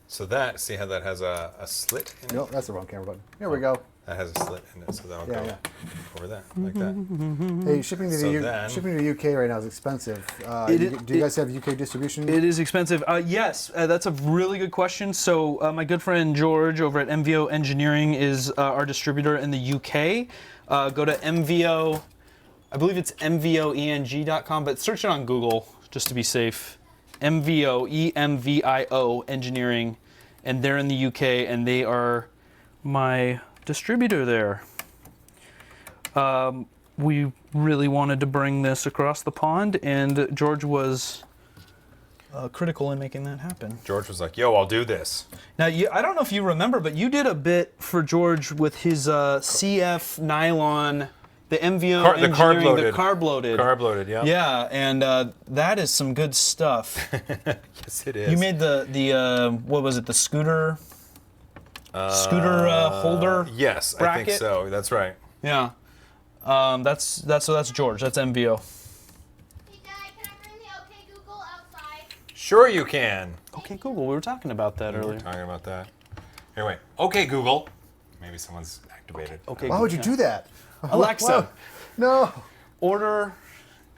so that, see how that has a slit in it? Nope, that's the wrong camera button. Here we go. That has a slit in it, so that'll go over that, like Mm-hmm. that. Hey, shipping to the UK right now is expensive. Do you guys have UK distribution? It is expensive. Yes, that's a really good question. So my good friend George over at MVO Engineering is our distributor in the UK. Go to MVO, I believe it's mvoeng.com, but search it on Google just to be safe. MVO, EMVIO Engineering, and they're in the UK, and they are my distributor there. We really wanted to bring this across the pond, and George was critical in making that happen. George was like, yo, I'll do this. Now, I don't know if you remember, but you did a bit for George with his CF nylon, the MVO The carb loaded. the carb loaded. Carb loaded, yeah. Yeah, and that is some good stuff. Yes, it is. You made the what was it, the scooter holder? Yes, bracket? I think so. That's right. Yeah. That's George. That's MVO. Hey, Dad, can I bring the OK Google outside? Sure you can. Okay, Google. We were talking about that We earlier. were talking about that. Here, wait. Okay, Google. Maybe someone's activated. Okay. Why would you do that? Alexa, No. order.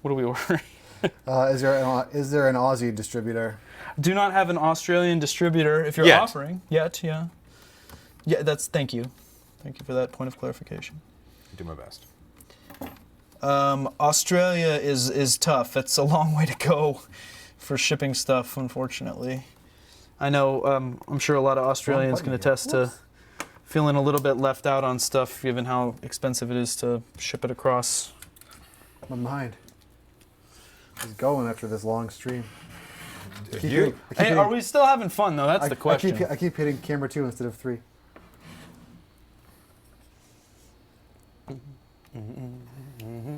What are we ordering? Is there an Aussie distributor? Do not have an Australian distributor if you're Yet. offering. Yet, yeah. Yeah, thank you. Thank you for that point of clarification. Do my best. Australia is tough. It's a long way to go for shipping stuff, unfortunately. I know, I'm sure a lot of Australians can attest to feeling a little bit left out on stuff given how expensive it is to ship it across. My mind is going after this long stream. You? Hey, are we still having fun, though? That's the question. I keep hitting camera 2 instead of 3.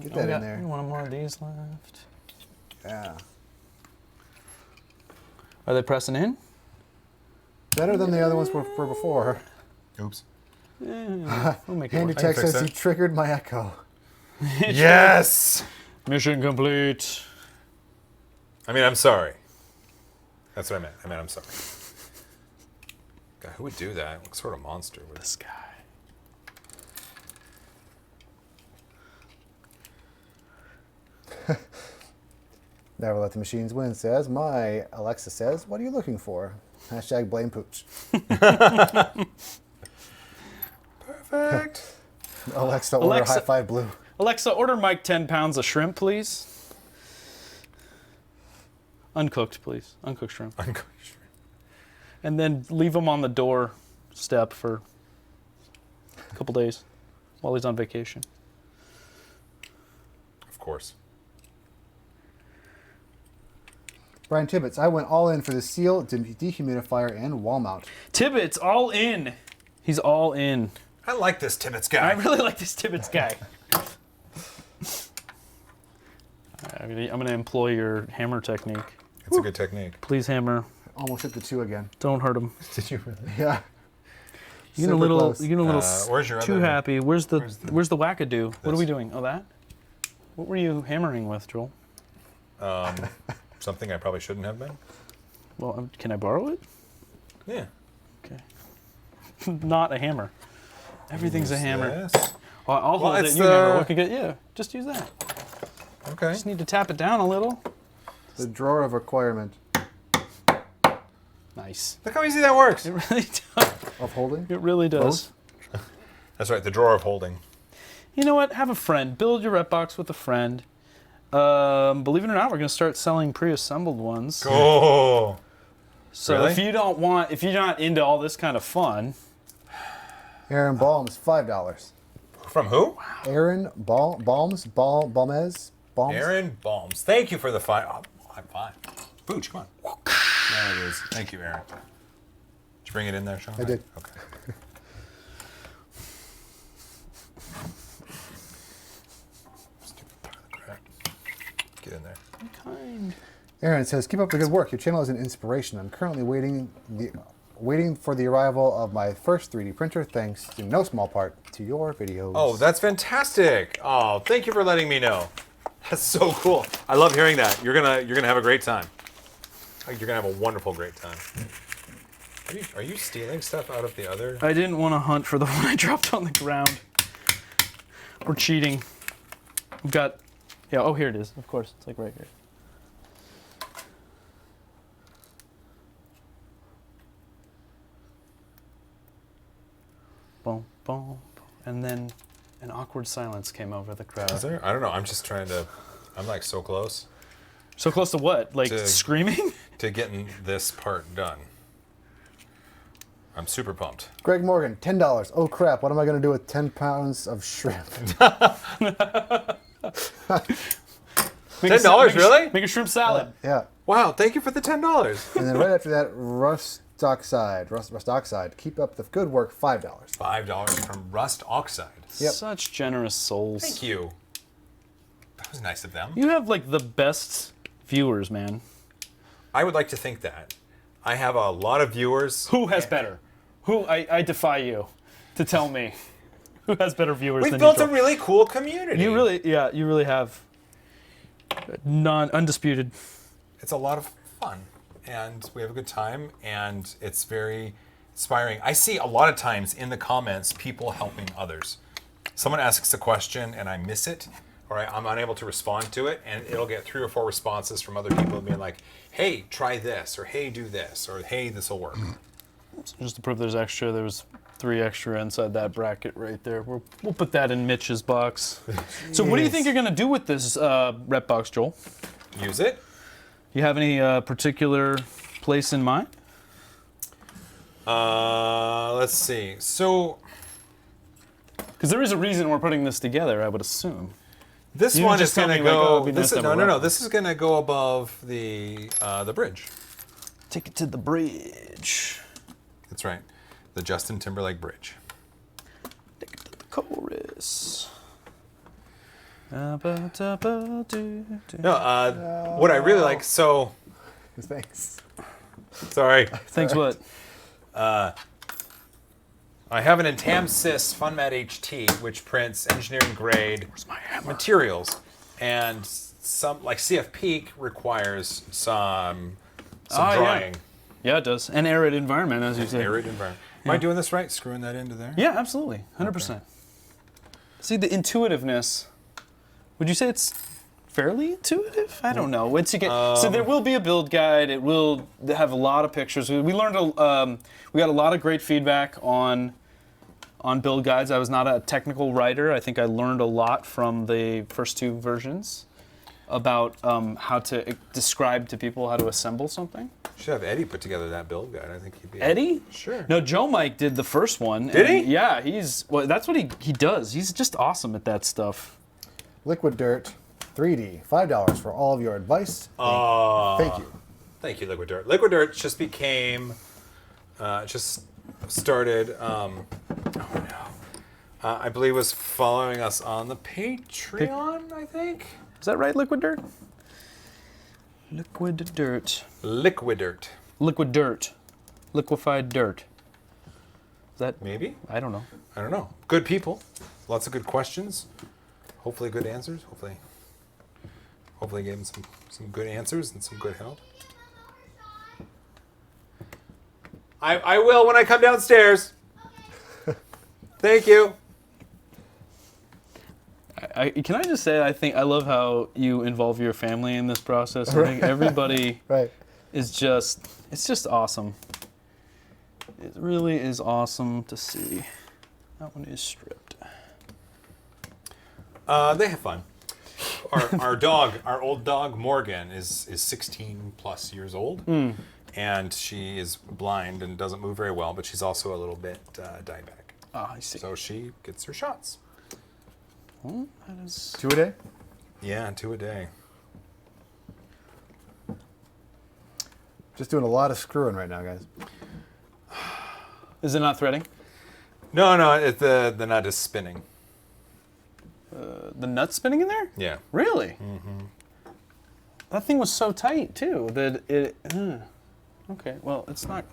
Get that in there. One more of these left. Yeah. Are they pressing in? Better than the other ones were before. Oops. We'll make it Handy work. text fix says he that. triggered my echo. Yes! Mission complete. I mean, I'm sorry. That's what I meant. I'm sorry. God, who would do that? What sort of monster would This guy. Never let the machines win, says. My Alexa says, what are you looking for? Hashtag blame Pooch. Perfect. Alexa, order Alexa- High Five Blue. Alexa, order Mike 10 pounds of shrimp, please. Uncooked, please. Uncooked shrimp. And then leave them on the doorstep for a couple days while he's on vacation. Of course. Brian Tibbets, I went all in for the seal, dehumidifier, and wall mount. Tibbets, all in. He's all in. I like this Tibbets I guy. really like this Tibbets guy. I'm going to employ your hammer technique. It's a good technique. Please hammer. Almost hit the 2 again. Don't hurt him. Did you really? Yeah. You get a Super little, close. you get a little Where's your too other- happy. Where's the wackadoo? What are This. we doing? Oh, that? What were you hammering with, Joel? Something I probably shouldn't have been. Well, can I borrow it? Yeah. Okay. not a hammer. Everything's a hammer. This. I'll hold it. it's You hammer. What could get? Yeah, just use that. Okay. Just need to tap it down a little. The drawer of requirement Nice. Look how easy that works. It really does. of holding. It really does. That's right, the drawer of holding. You know what? Have a friend. Build your Repbox with a friend. Believe it or not, we're going to start selling pre-assembled ones. Oh. So Really? if you're not into all this kind of fun, Aaron Balms, $5. From who? Aaron Balms. Aaron Balms. Thank you for the $5. Oh, I'm fine. Booch, come on. There it is. Thank you, Aaron. Did you bring it in there, Sean? I did. Okay. Stupid pile of crap. Get in there. kind. Aaron says, keep up the good work. Your channel is an inspiration. I'm currently waiting for the arrival of my first 3D printer, thanks in no small part to your videos. Oh, that's fantastic. Oh, thank you for letting me know. That's so cool. I love hearing that. You're gonna have a great time. You're gonna have a wonderful, great time. Are you stealing stuff out of the other? I didn't want to hunt for the one I dropped on the ground. We're cheating. We've got, yeah, oh, here it is. Of course, it's like right here. Boom, boom, and then an awkward silence came over the crowd. Is there? I don't know. I'm just trying to. I'm like so close So close to what? Like To- screaming? to getting this part done. I'm super pumped. Greg Morgan, $10. Oh crap, what am I going to do with 10 pounds of shrimp? $10, really? Make a shrimp salad. Yeah. Wow! Thank you for the $10. And then right after that, rust oxide. Keep up the good work, $5. $5 from Rust Oxide. Yep. Such generous souls. Thank you. That was nice of them. You have like the best viewers, man. I would like to think that. I have a lot of viewers. Who has better? I defy you to tell me who has better viewers We've than built you. a really cool community. You really have undisputed. It's a lot of fun, and we have a good time, and it's very inspiring. I see a lot of times in the comments people helping others. Someone asks a question and I miss it, or I'm unable to respond to it, and it'll get 3 or 4 responses from other people being like, hey, try this, or hey, do this, or hey, this will work. Just to prove there's extra, there was 3 extra inside that bracket right there. We'll put that in Mitch's box. So what do you think you're going to do with this Repbox, Joel? Use it. You have any particular place in mind? Let's see. So Because there is a reason we're putting this together, I would assume. this You one just is tell going to me, like, oh, go. it'd be nice This to is, have a no. reference. This is going to go above the bridge. Take it to the bridge. That's right, the Justin Timberlake Bridge. Take it to the chorus. No, What I really like. So Thanks. sorry. Thanks what? I have an Intamsys FunMat HT, which prints engineering grade materials, and some like CF Peak requires some yeah. drying. Yeah, it does. An arid environment, as you say. Arid environment. Am I doing this right? Screwing that into there? Yeah, absolutely. 100%. See, the intuitiveness, would you say it's fairly intuitive? I don't know. Once you get, so there will be a build guide. It will have a lot of pictures. We learned, we got a lot of great feedback on build guides. I was not a technical writer. I think I learned a lot from the first 2 versions about how to describe to people how to assemble something. Should have Eddie put together that build guide. I think he'd be. Eddie? Sure. No, Joe Mike did the first one. Did he? Yeah, that's what he does. He's just awesome at that stuff. Liquid Dirt 3D, $5 for all of your advice. Thank you. Thank you, Liquid Dirt. Liquid Dirt just became, just started. I believe was following us on the Patreon. I think. Is that right, Liquid Dirt? Liquid Dirt. Liquid Dirt. Liquid Dirt. Liquefied dirt. Is that? Maybe. I don't know. I don't know. Good people. Lots of good questions. Hopefully good answers. Hopefully gave them some good answers and some good help. I will when I come downstairs. Thank you. Can I just say, I love how you involve your family in this process. I think everybody Right. it's just awesome. It really is awesome to see. That one is stripped. They have fun. Our old dog Morgan is 16 plus years old, and she is blind and doesn't move very well, but she's also a little bit diabetic. Ah, I see. So she gets her shots. Well, that is 2 a day? Yeah, 2 a day. Just doing a lot of screwing right now, guys. Is it not threading? No, the nut is spinning. The nut spinning in there? Yeah. Really? Mm-hmm. That thing was so tight too that it. Okay, well, it's not.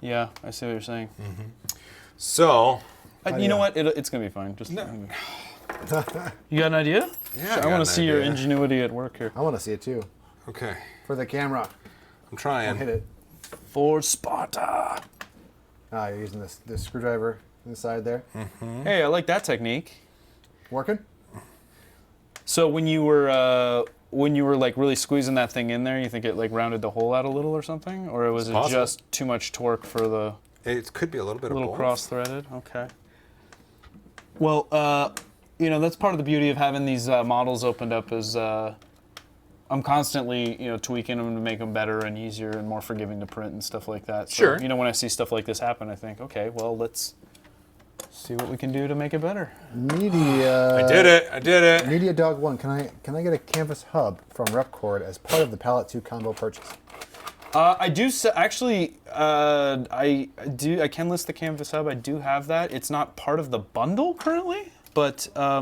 Yeah, I see what you're saying. So. You know what? It's gonna be fine. Just. No. You got an idea? Yeah, I want to see your ingenuity at work here. I want to see it too. Okay. For the camera. I'm trying. Hit it. For Sparta. Ah, you're using this screwdriver inside there. Hey, I like that technique. Working? So when you were like really squeezing that thing in there, you think it like rounded the hole out a little or something, or was it possible. just too much torque for the It could be a little bit little of both. cross-threaded? Okay. Well, that's part of the beauty of having these models opened up is I'm constantly, tweaking them to make them better and easier and more forgiving to print and stuff like that. So, Sure. when I see stuff like this happen, I think, okay, well, let's see what we can do to make it better. Media. I did it. Media Dog 1. Can I get a canvas hub from Repkord as part of the Palette 2 combo purchase? I do actually. I can list the canvas hub. I do have that. It's not part of the bundle currently, but yeah.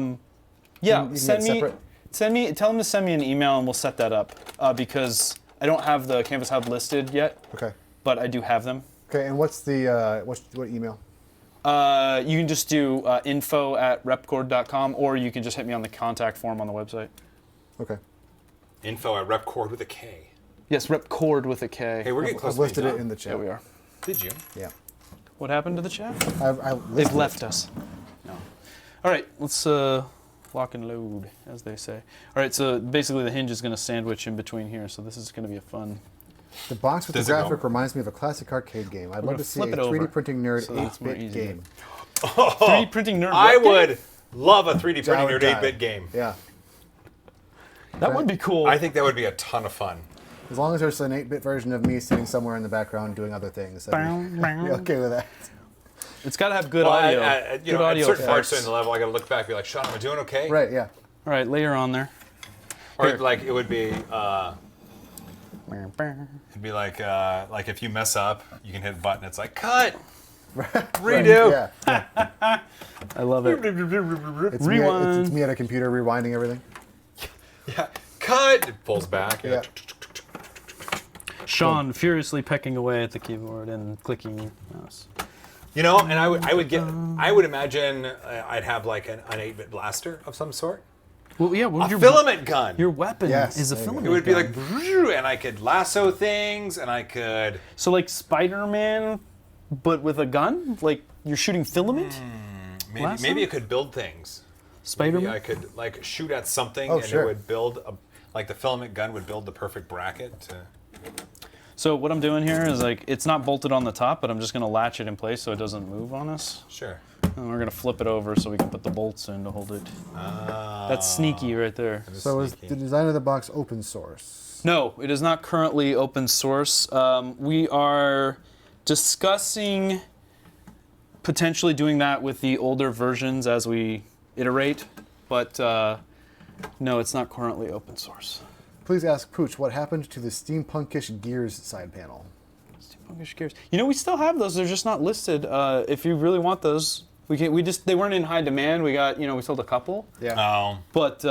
You can get separate. Tell them to send me an email and we'll set that up because I don't have the canvas hub listed yet. Okay. But I do have them. Okay, and what's the what email? You can just do info@repkord.com, or you can just hit me on the contact form on the website. Okay. Info at Repkord with a K. Yes, Repkord with a K. Hey, we're getting close I've to listed being it done. in the chat. There we are. Did you? Yeah. What happened to the chat? I They've listed left it. us. No. All right, let's lock and load, as they say. All right, so basically the hinge is going to sandwich in between here, so this is going to be a fun. The box with Does the it go? graphic reminds me of a classic arcade game. I'd We're love gonna to see a flip it 3D over, printing nerd so that's more 8-bit easier. game. 3D printing nerd. I what game? would love a 3D printing would nerd die. 8-bit game. Yeah. That would be cool. I think that would be a ton of fun. As long as there's an 8-bit version of me sitting somewhere in the background doing other things. I'd be okay with that. It's got to have good Well, audio. at Good audio certain parts effects. in the level, I got to look back and be like, Sean, am I doing okay? Right, yeah. All right, layer on there. Or Here. like it would be, it'd be like if you mess up, you can hit a button. It's like cut, redo. Yeah. I love it. It's Rewind. it's me at a computer rewinding everything. Yeah, cut. It pulls back. Yeah. Sean furiously pecking away at the keyboard and clicking mouse. You know, and I would imagine I'd have like an 8-bit blaster of some sort. Well, yeah. What A filament gun. Your weapon Yes, is a there you go. filament It would be gun. like, and I could lasso things, and I could. So like Spider-Man, but with a gun? Like you're shooting filament? Lasso? Maybe it could build things. Maybe Spider-Man? I could like shoot at something, Oh, and sure. it would build like the filament gun would build the perfect bracket. So what I'm doing here is like, it's not bolted on the top, but I'm just gonna latch it in place so it doesn't move on us. Sure. And we're gonna flip it over so we can put the bolts in to hold it. That's sneaky right there. So is the design of the box open source? No, it is not currently open source. We are discussing potentially doing that with the older versions as we iterate, but no, it's not currently open source. Please ask Pooch what happened to the steampunkish gears side panel. Steampunkish gears. You know, we still have those. They're just not listed. If you really want those, they weren't in high demand. We got, we sold a couple. Yeah. Oh. But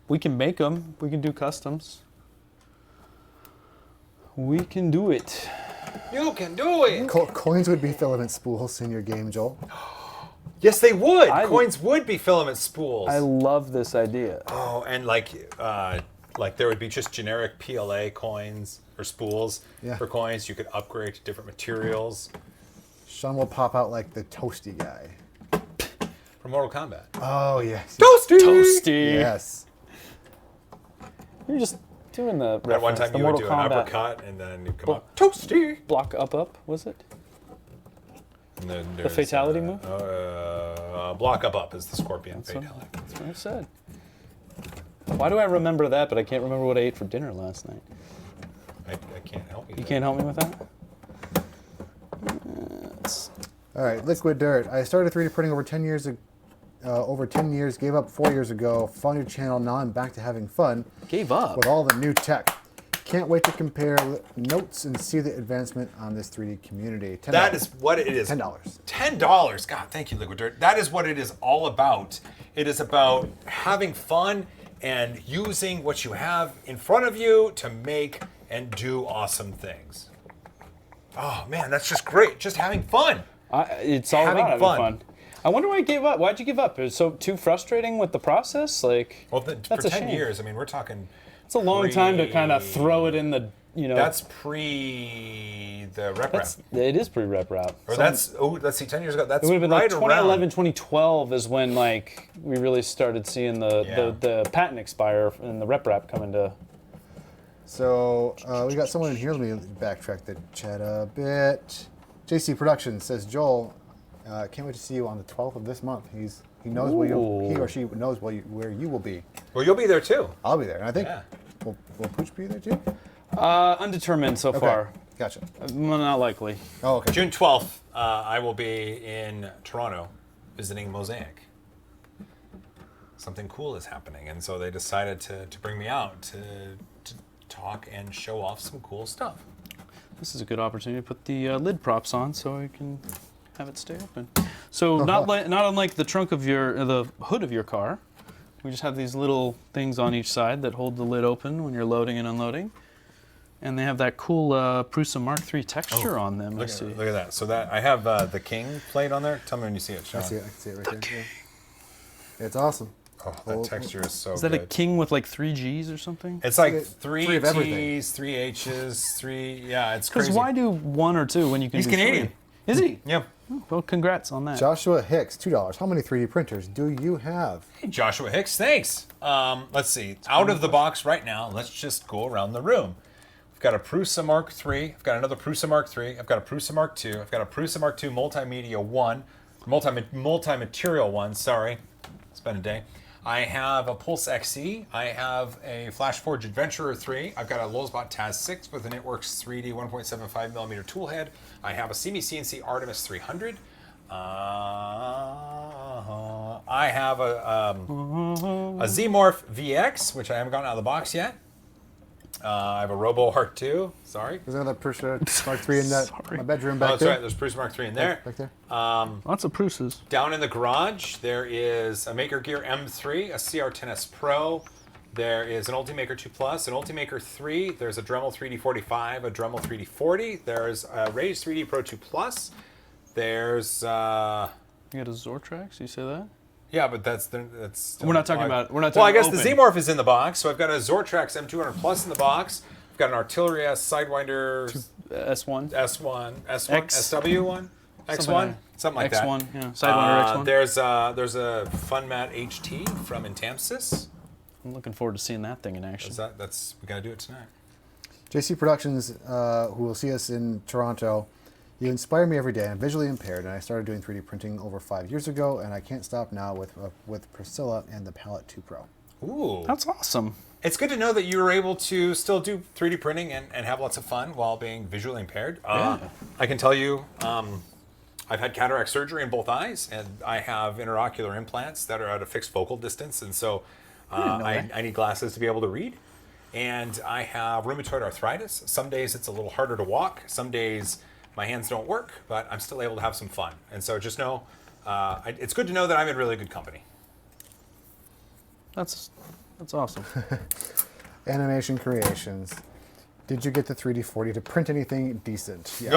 we can make them. We can do customs. We can do it. You can do it. Coins would be filament spools in your game, Joel. Yes, they would. I- Coins would be filament spools. I love this idea. Oh, and like there would be just generic PLA coins or spools Yeah. for coins. You could upgrade to different materials. Sean will pop out like the toasty guy. From Mortal Kombat. Oh, yes. Toasty. Yes. You're just doing the At one reference, time the you would Mortal do an Kombat uppercut and then you come up. Toasty! block up, was it? And then The there's, fatality move? Block up is the scorpion fatality. That's what I said. Why do I remember that, but I can't remember what I ate for dinner last night? I can't help you. You can't help me with that? All right, liquid dirt. I started 3D printing over 10 years, gave up 4 years ago, found your channel, now I'm back to having fun Gave up. with all the new tech. Can't wait to compare notes and see the advancement on this 3D community. $10. That is what it is. $10. $10. God, thank you, Liquid Dirt. That is what it is all about. It is about having fun and using what you have in front of you to make and do awesome things. Oh man, that's just great. Just having fun. It's all Having about having fun. fun. I wonder why you gave up. Why'd you give up? Is it so too frustrating with the process? Like, Well, for that's a 10 shame. years, I mean, we're talking. It's a long time to kind of throw it in the, That's pre the rep rap. It is pre-rep route. Or let's see, 10 years ago. That's It would have been right like 2011, around. 2012 is when like we really started seeing the patent expire and the rep wrap come into. So we got someone in here. Let me backtrack the chat a bit. JC Productions says, Joel, can't wait to see you on the 12th of this month. He knows where he or she knows where you will be. Well, you'll be there too. I'll be there. And I think, Yeah. will Pooch be there too? Undetermined so far. Gotcha. Well, not likely. Oh, okay. June 12th, I will be in Toronto visiting Mosaic. Something cool is happening, and so they decided to bring me out to talk and show off some cool stuff. This is a good opportunity to put the lid props on so I can have it stay open. So not unlike the trunk of the hood of your car, we just have these little things on each side that hold the lid open when you're loading and unloading. And they have that cool Prusa Mark III texture on them. Look Let's at, see. look at that. So that I have the King plate on there. Tell me when you see it, Sean. I can see it right there. Yeah. It's awesome. Oh, that texture is so Is that good. a King with like 3 G's or something? It's like Three three of everything. T's, 3 H's, 3. Yeah, it's Because crazy. why do 1 or 2 when you can He's do Canadian. 3? Is he? Yeah. Well, congrats on that. Joshua Hicks, $2. How many 3D printers do you have? Hey, Joshua Hicks, thanks. Let's see. Out of the box right now, let's just go around the room. I've got a Prusa Mark III. I've got another Prusa Mark III. I've got a Prusa Mark II. I've got a Prusa Mark II Multimedia 1. Multi-material 1, sorry. It's been a day. I have a Pulse XE. I have a FlashForge Adventurer 3. I've got a Lowesbot Taz 6 with an ItWorks 3D 1.75mm tool head. I have a CNC Artemis 300. I have a Zmorph VX, which I haven't gotten out of the box yet. I have a Robo R2. Sorry. There's another Prusa Mark III in my bedroom back Oh, that's there. right. There's Prusa Mark III in there. Back there. Lots of Prusas. Down in the garage, there is a Maker Gear M3, a CR10S Pro. There is an Ultimaker 2 Plus, an Ultimaker 3. There's a Dremel 3D45, a Dremel 3D40. There's a Raise 3D Pro 2 Plus. There's You got a Zortrax? You say that? yeah, but that's We're not talking about. We're not well, I talking. guess the Zmorph is in the box, so I've got a Zortrax M200 Plus in the box. I've got an Artillery S Sidewinder S1. S1, S1, X. SW1, X1, something like that. X1, yeah. Sidewinder X1. There's a Funmat HT from Intamsys. I'm looking forward to seeing that thing in action. That's we gotta do it tonight. JC Productions, who will see us in Toronto. You inspire me every day. I'm visually impaired, and I started doing 3D printing over 5 years ago, and I can't stop now with Priscilla and the Palette 2 Pro. Ooh, That's awesome. it's good to know that you were able to still do 3D printing and have lots of fun while being visually impaired. Yeah. I can tell you, I've had cataract surgery in both eyes, and I have interocular implants that are at a fixed focal distance, and so I need glasses to be able to read. And I have rheumatoid arthritis. Some days it's a little harder to walk. Some days my hands don't work, but I'm still able to have some fun. And so just know, it's good to know that I'm in really good company. That's awesome. Animation Creations. Did you get the 3D40 to print anything decent? Yeah.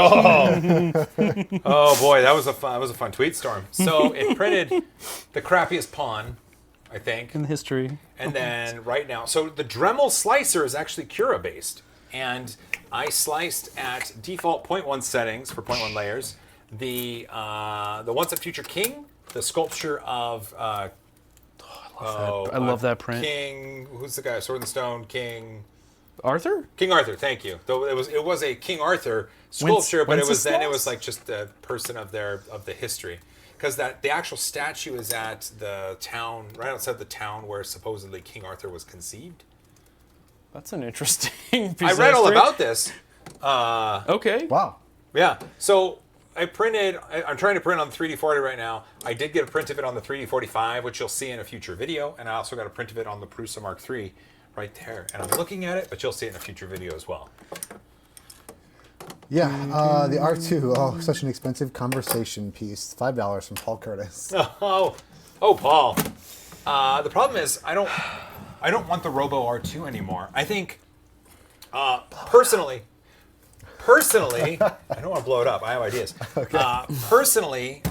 Oh boy, that was a fun tweet storm. So it printed the crappiest pawn, I think. In history. And then right now, so the Dremel slicer is actually Cura based, and I sliced at default 0.1 settings for 0.1 layers. the Once a Future King, the sculpture of I love that print. King, who's the guy? Sword in the Stone, King Arthur? Arthur. Thank you. Though it was a King Arthur sculpture, but it was Wenceslas? like just a person of the history, because the actual statue is at the town right outside the town where supposedly King Arthur was conceived. That's an interesting piece I of read all history. about this. Okay. Wow. Yeah. So I'm trying to print on the 3D40 right now. I did get a print of it on the 3D45, which you'll see in a future video, and I also got a print of it on the Prusa Mark III right there. And I'm looking at it, but you'll see it in a future video as well. Yeah, the R2. Oh, such an expensive conversation piece. $5 from Paul Curtis. Oh, Paul. The problem is I don't want the Robo R2 anymore. I think personally, I don't want to blow it up. I have ideas. Personally,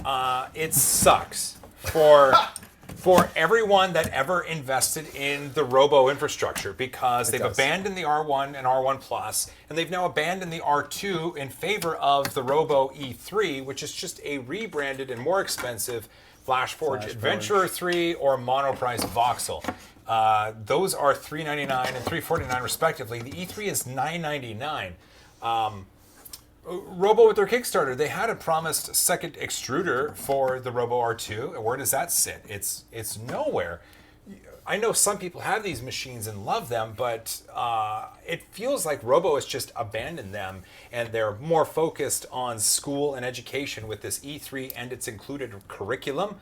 it sucks for everyone that ever invested in the Robo infrastructure, because they've abandoned the R1 and R1 Plus, and they've now abandoned the R2 in favor of the Robo E3, which is just a rebranded and more expensive FlashForge Adventurer 3 or Monoprice Voxel. Those are $399 and $349 respectively. The E3 is $999. Robo with their Kickstarter, they had a promised second extruder for the Robo R2. Where does that sit? It's nowhere. I know some people have these machines and love them, but it feels like Robo has just abandoned them, and they're more focused on school and education with this E3 and its included curriculum.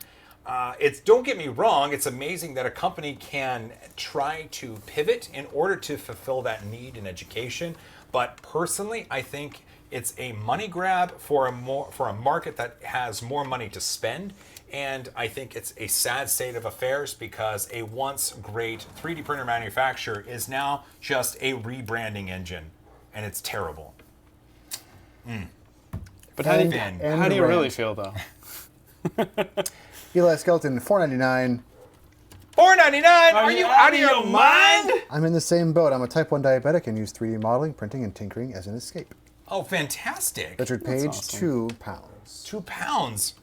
Don't get me wrong, it's amazing that a company can try to pivot in order to fulfill that need in education, but personally, I think it's a money grab for a market that has more money to spend, and I think it's a sad state of affairs because a once great 3D printer manufacturer is now just a rebranding engine, and it's terrible. But how do you really feel, though? Eli Skeleton, $4.99. $4.99? Are you out of your mind? I'm in the same boat. I'm a type 1 diabetic and use 3D modeling, printing, and tinkering as an escape. Oh, fantastic. Richard Page, awesome. £2. 2 pounds.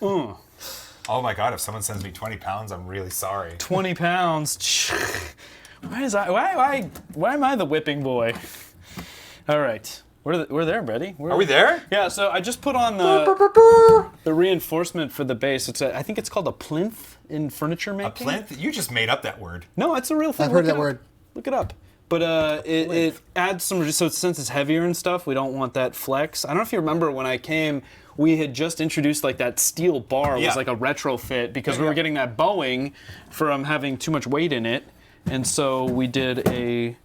Oh my God, if someone sends me 20 pounds, I'm really sorry. 20 pounds. Why am I the whipping boy? All right. We're there, Brady. Are we there? Yeah, so I just put on the reinforcement for the base. I think it's called a plinth in furniture making. A plinth? You just made up that word. No, it's a real thing. I've heard Look that it up. word. Look it up. But it adds some, so since it's heavier and stuff, we don't want that flex. I don't know if you remember when I came, we had just introduced like that steel bar was like a retrofit because we were getting that bowing from having too much weight in it. And so we did a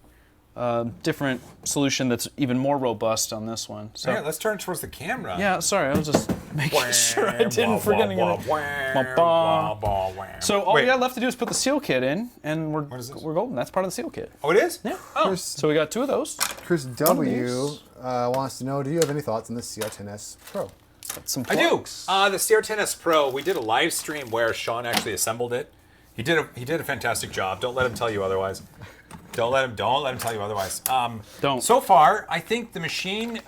different solution that's even more robust on this one. So Yeah, let's turn towards the camera. yeah, sorry, I was just making sure I didn't forget anything. So all we got left to do is put the seal kit in, and we're golden. That's part of the seal kit. Oh, it is? Yeah. Oh. So we got 2 of those. Chris W. Wants to know, do you have any thoughts on the CR10S Pro? Got some I do. plugs. The CR10S Pro, we did a live stream where Sean actually assembled it. He did a fantastic job. Don't let him tell you otherwise. Don't let him tell you otherwise. Don't. So far, I think the machine,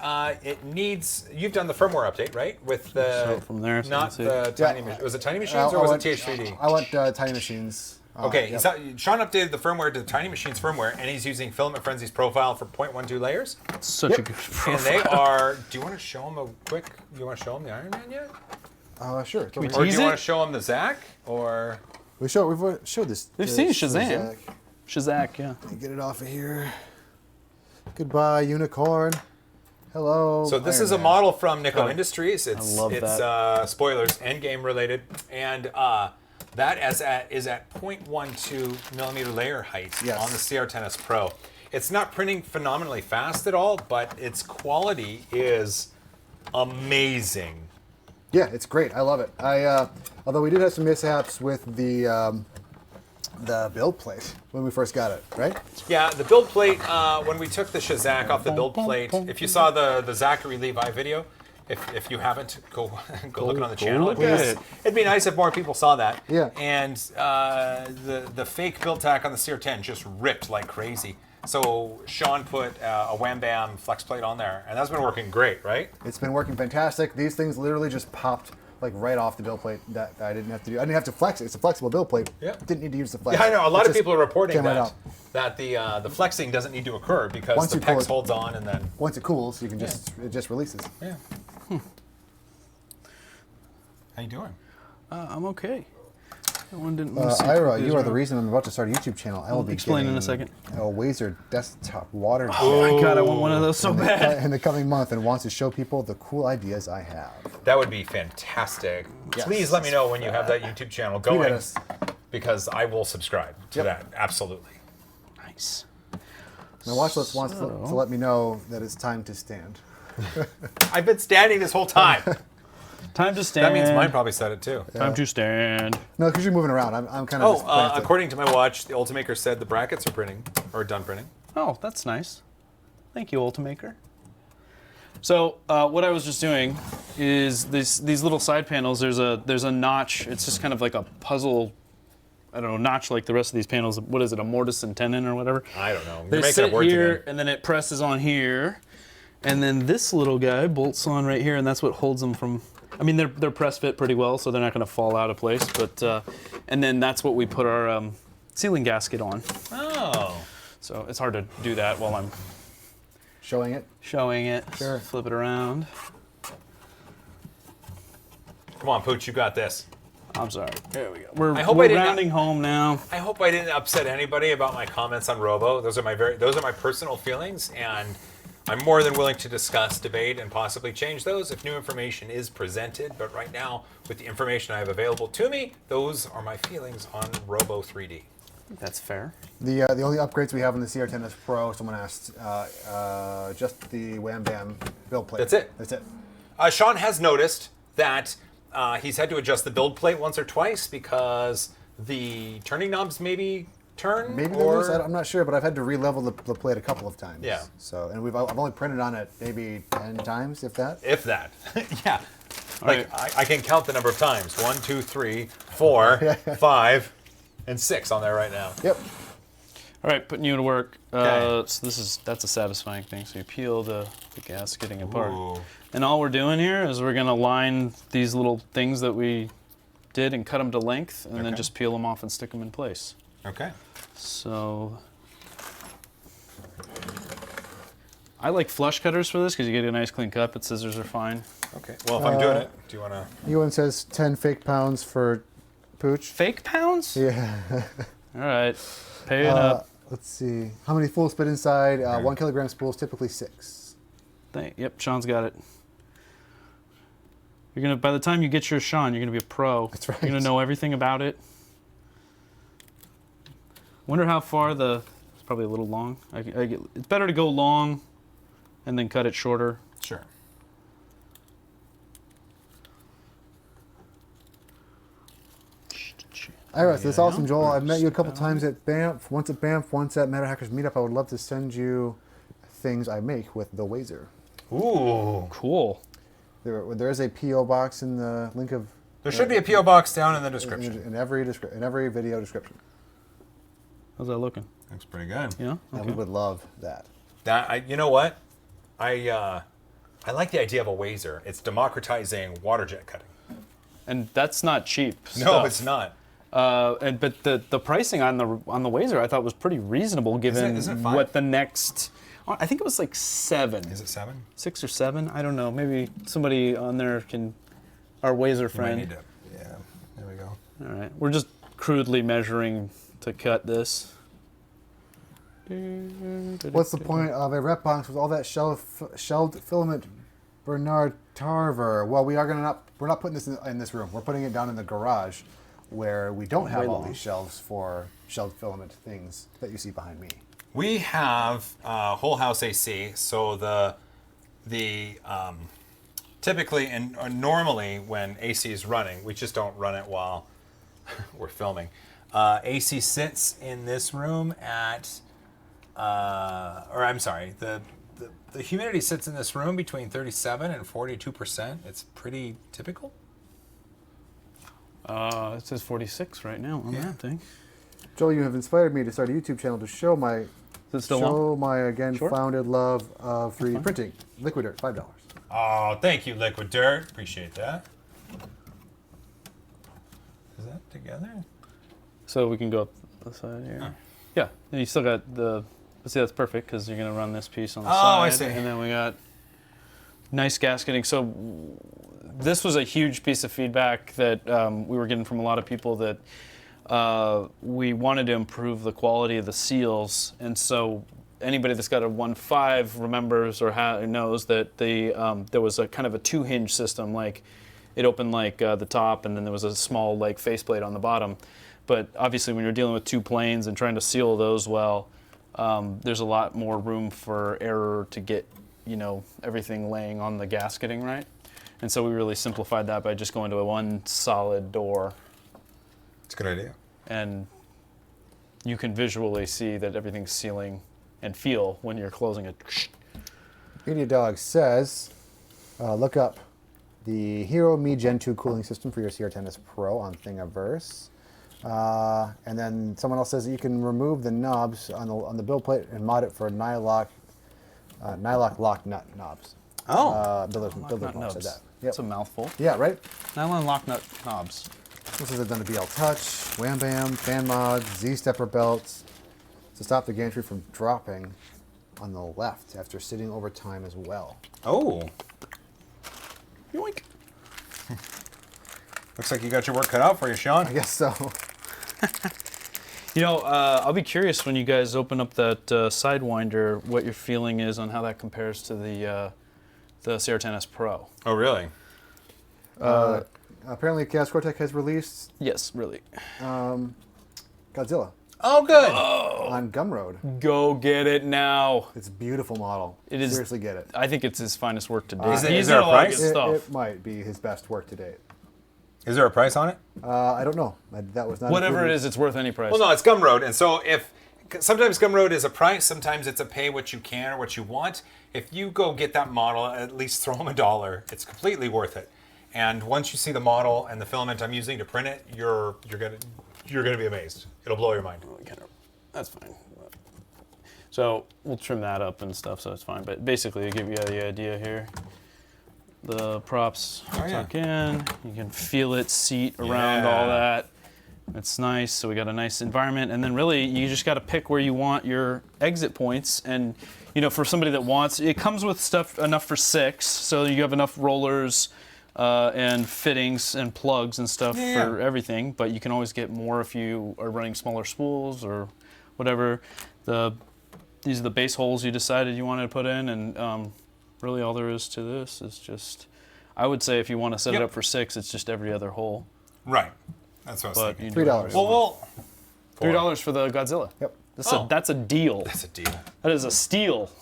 it needs. You've done the firmware update, right? With the So from there, so not let's see. the tiny. Was it Tiny Machines or was it TH3D? I went Tiny Machines. Okay, Yep. Sean updated the firmware to the Tiny Machines firmware, and he's using Filament Frenzy's profile for 0.12 layers. Such a good And they are. Do you want to show him a quick? You want to show him the Iron Man yet? Sure. we Or do tease you want it? to show him the Zach? Or We've showed this. We've to seen Shazam. Zach. Shazak, yeah. Let me get it off of here. Goodbye, Unicorn. Hello. so this Iron is a Man. model from Nico Industries. It's love that. Spoilers, Endgame related, and that is at 0.12 millimeter layer height Yes. on the CR10S Pro. It's not printing phenomenally fast at all, but its quality is amazing. Yeah, it's great. I love it. Although we did have some mishaps with the build plate when we first got it, right? Yeah, the build plate, when we took the Shazak off the build plate, if you saw the Zachary Levi video, if you haven't, go look it on the channel. look at it. It'd be nice if more people saw that. Yeah. And the fake build tack on the CR10 just ripped like crazy. So Sean put a Wham Bam flex plate on there, and that's been working great, right? It's been working fantastic. These things literally just popped like right off the build plate that I didn't have to do. I didn't have to flex it. It's a flexible build plate. Yeah. Didn't need to use the flex. Yeah, I know. A lot It of just people are reporting came right that out. the flexing doesn't need to occur because Once the you pull PEX it- holds on and then Once it cools, you can just it just releases. yeah. How you doing? I'm okay. That one didn't want to see Ira, quickly you as are the well. reason I'm about to start a YouTube channel. I will be explain in a getting second. A Wazer desktop water Oh jet my god, I want one of those so bad. in the coming month and wants to show people the cool ideas I have. That would be fantastic. Yes. Please let me know when you have that YouTube channel Tweet at going, us. because I will subscribe to Yep. that. Absolutely. Nice. My watch list wants to let me know that it's time to stand. I've been standing this whole time. Time to stand. That means mine probably said it too. Time to stand. No, because you're moving around. I'm kind of. Oh, according to my watch, the Ultimaker said the brackets are printing or done printing. Oh, that's nice. Thank you, Ultimaker. So what I was just doing is these little side panels. There's a notch. It's just kind of like a puzzle. I don't know, notch like the rest of these panels. What is it, a mortise and tenon or whatever? I don't know. You're They making sit up words here, again. and then it presses on here, and then this little guy bolts on right here, and that's what holds them from. I mean, they're press fit pretty well, so they're not going to fall out of place. But and then that's what we put our ceiling gasket on. Oh. So it's hard to do that while I'm showing it. showing it. Sure. Flip it around. Come on, Pooch, you got this. I'm sorry. There we go. We're, I hope we're I didn't- rounding home now. I hope I didn't upset anybody about my comments on Robo. Those are my personal feelings, and I'm more than willing to discuss, debate, and possibly change those if new information is presented. But right now, with the information I have available to me, those are my feelings on Robo 3D. That's fair. The only upgrades we have in the CR10S Pro, someone asked, just the Wham Bam build plate. That's it. That's it. Sean has noticed that he's had to adjust the build plate once or twice because the turning knobs maybe turn. Maybe they're loose. I'm not sure, but I've had to re-level the plate a couple of times. Yeah. So, and I've only printed on it maybe 10 times, if that. If that. Yeah. right. I can count the number of times. 1, 2, 3, 4, 5, and 6 on there right now. Yep. All right, putting you to work. Okay. So that's a satisfying thing. So you peel the gasketing apart. Ooh. And all we're doing here is we're gonna line these little things that we did and cut them to length, and then Okay. just peel them off and stick them in place. Okay. So I like flush cutters for this because you get a nice clean cut, but scissors are fine. Okay. Well, if I'm doing it, do you want to? Ewan says 10 fake pounds for Pooch. Fake pounds? Yeah. All right, pay it up. Let's see. How many fools fit inside? 1 kilogram spools, typically 6. Yep, Sean's got it. You're gonna. By the time you get your Sean, you're gonna be a pro. That's right. You're gonna know everything about it. Wonder how far the. It's probably a little long. It's better to go long, and then cut it shorter. Sure. Ira, so that's awesome, Joel. I've met you a couple times at Banff. Once at Banff, once at Meta Hackers Meetup. I would love to send you things I make with the Wazer. Ooh. Cool. There is a P.O. box in the link of... There should be a PO box down in the description. In every video description. How's that looking? Looks pretty good. Yeah. And Okay. we would love that. You know what? I like the idea of a Wazer. It's democratizing water jet cutting. And that's not cheap. No, stuff. it's not. But the pricing on the Wazer I thought was pretty reasonable given Isn't it 5? what the next. I think it was like 7. Is it 7? 6 or 7? I don't know. Maybe somebody on there can. Our Wazer Might friend. need to. Yeah. There we go. All right. We're just crudely measuring to cut this. What's the point of a Repbox with all that shelved filament, Bernard Tarver? Well, we're not putting this in this room. We're putting it down in the garage, where we don't have Way all long. these shelves for shelved filament things that you see behind me. We have whole house AC, so the typically and normally when AC is running, we just don't run it while we're filming. AC sits in this room at, or I'm sorry, the humidity sits in this room between 37 and 42%. It's pretty typical. It says 46 right now on that thing. Joel, you have inspired me to start a YouTube channel to show my Is it still on? Show my again Sure. founded love of 3D printing. Liquid Dirt, $5. Oh, thank you, Liquid Dirt. Appreciate that. Is that together? So we can go up the side here. Oh. Yeah, and you still got the. Let's see, that's perfect because you're gonna run this piece on the Oh, side. I see. And then we got nice gasketing. So this was a huge piece of feedback that we were getting from a lot of people that we wanted to improve the quality of the seals, and so anybody that's got a 1.5 remembers or knows that there was a kind of a 2-hinge system. Like it opened like the top, and then there was a small like faceplate on the bottom. But obviously, when you're dealing with 2 planes and trying to seal those well, there's a lot more room for error to get everything laying on the gasketing right. And so we really simplified that by just going to a 1 solid door. It's a good idea. And you can visually see that everything's sealing and feel when you're closing it. Media Dog says, look up the Hero Me Gen 2 cooling system for your CR10S Pro on Thingiverse. And then someone else says that you can remove the knobs on the build plate and mod it for nylock lock nut knobs. Oh. Builder's Nut Mod said nubs. that. Yep. That's a mouthful. Yeah, right? Nylon lock nut knobs. This is done to BL Touch, Wham Bam, fan mods, Z-stepper belts to stop the gantry from dropping on the left after sitting over time as well. Oh. Yoink. Looks like you got your work cut out for you, Sean. I guess so. I'll be curious when you guys open up that Sidewinder, what your feeling is on how that compares to the CR10S Pro. Oh, really? Apparently, Chaos Cortec has released Yes, really. Godzilla Oh, good. on Gumroad. Go get it now. It's a beautiful model. It is- Seriously, get it. I think it's his finest work to date. Is He's there done a lot of price? good stuff. It might be his best work to date. Is there a price on it? I don't know. That was not Whatever it included. is, it's worth any price. Well, no, it's Gumroad, and so sometimes Gumroad is a price, sometimes it's a pay what you can or what you want. If you go get that model, at least throw them $1. It's completely worth it. And once you see the model and the filament I'm using to print it, you're gonna be amazed. It'll blow your mind. That's fine. So we'll trim that up and stuff, so it's fine. But basically, to give you the idea here, the props tuck in. You can feel it seat around all that. It's nice. So we got a nice environment, and then really you just got to pick where you want your exit points. And for somebody that wants, it comes with stuff enough for 6, so you have enough rollers. And fittings and plugs and stuff for everything, but you can always get more if you are running smaller spools or whatever. These are the base holes you decided you wanted to put in, and really all there is to this is just, I would say if you want to set it up for 6, it's just every other hole. Right. That's what I was But thinking. you do $3. Well, $3 for the Godzilla. Yep. That's a deal. that's a deal. That is a steal.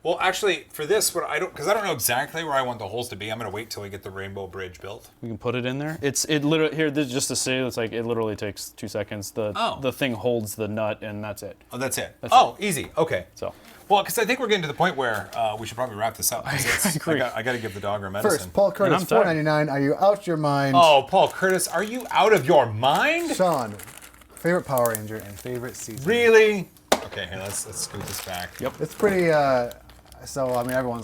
Well, actually, for this, because I don't know exactly where I want the holes to be. I'm gonna wait till we get the Rainbow Bridge built. We can put it in there. It literally here. This is just to say, it's like it literally takes 2 seconds. The thing holds the nut, and that's it. Oh, that's it. That's easy. Okay. So Well, because I think we're getting to the point where we should probably wrap this up. I agree. I got to give the dog her medicine. First, Paul Curtis, I'm tired. $4.99. Are you out your mind? Oh, Paul Curtis, are you out of your mind? Sean, favorite Power Ranger and favorite season? Really? Okay, here, let's scoot this back. Yep. It's pretty. So I mean, everyone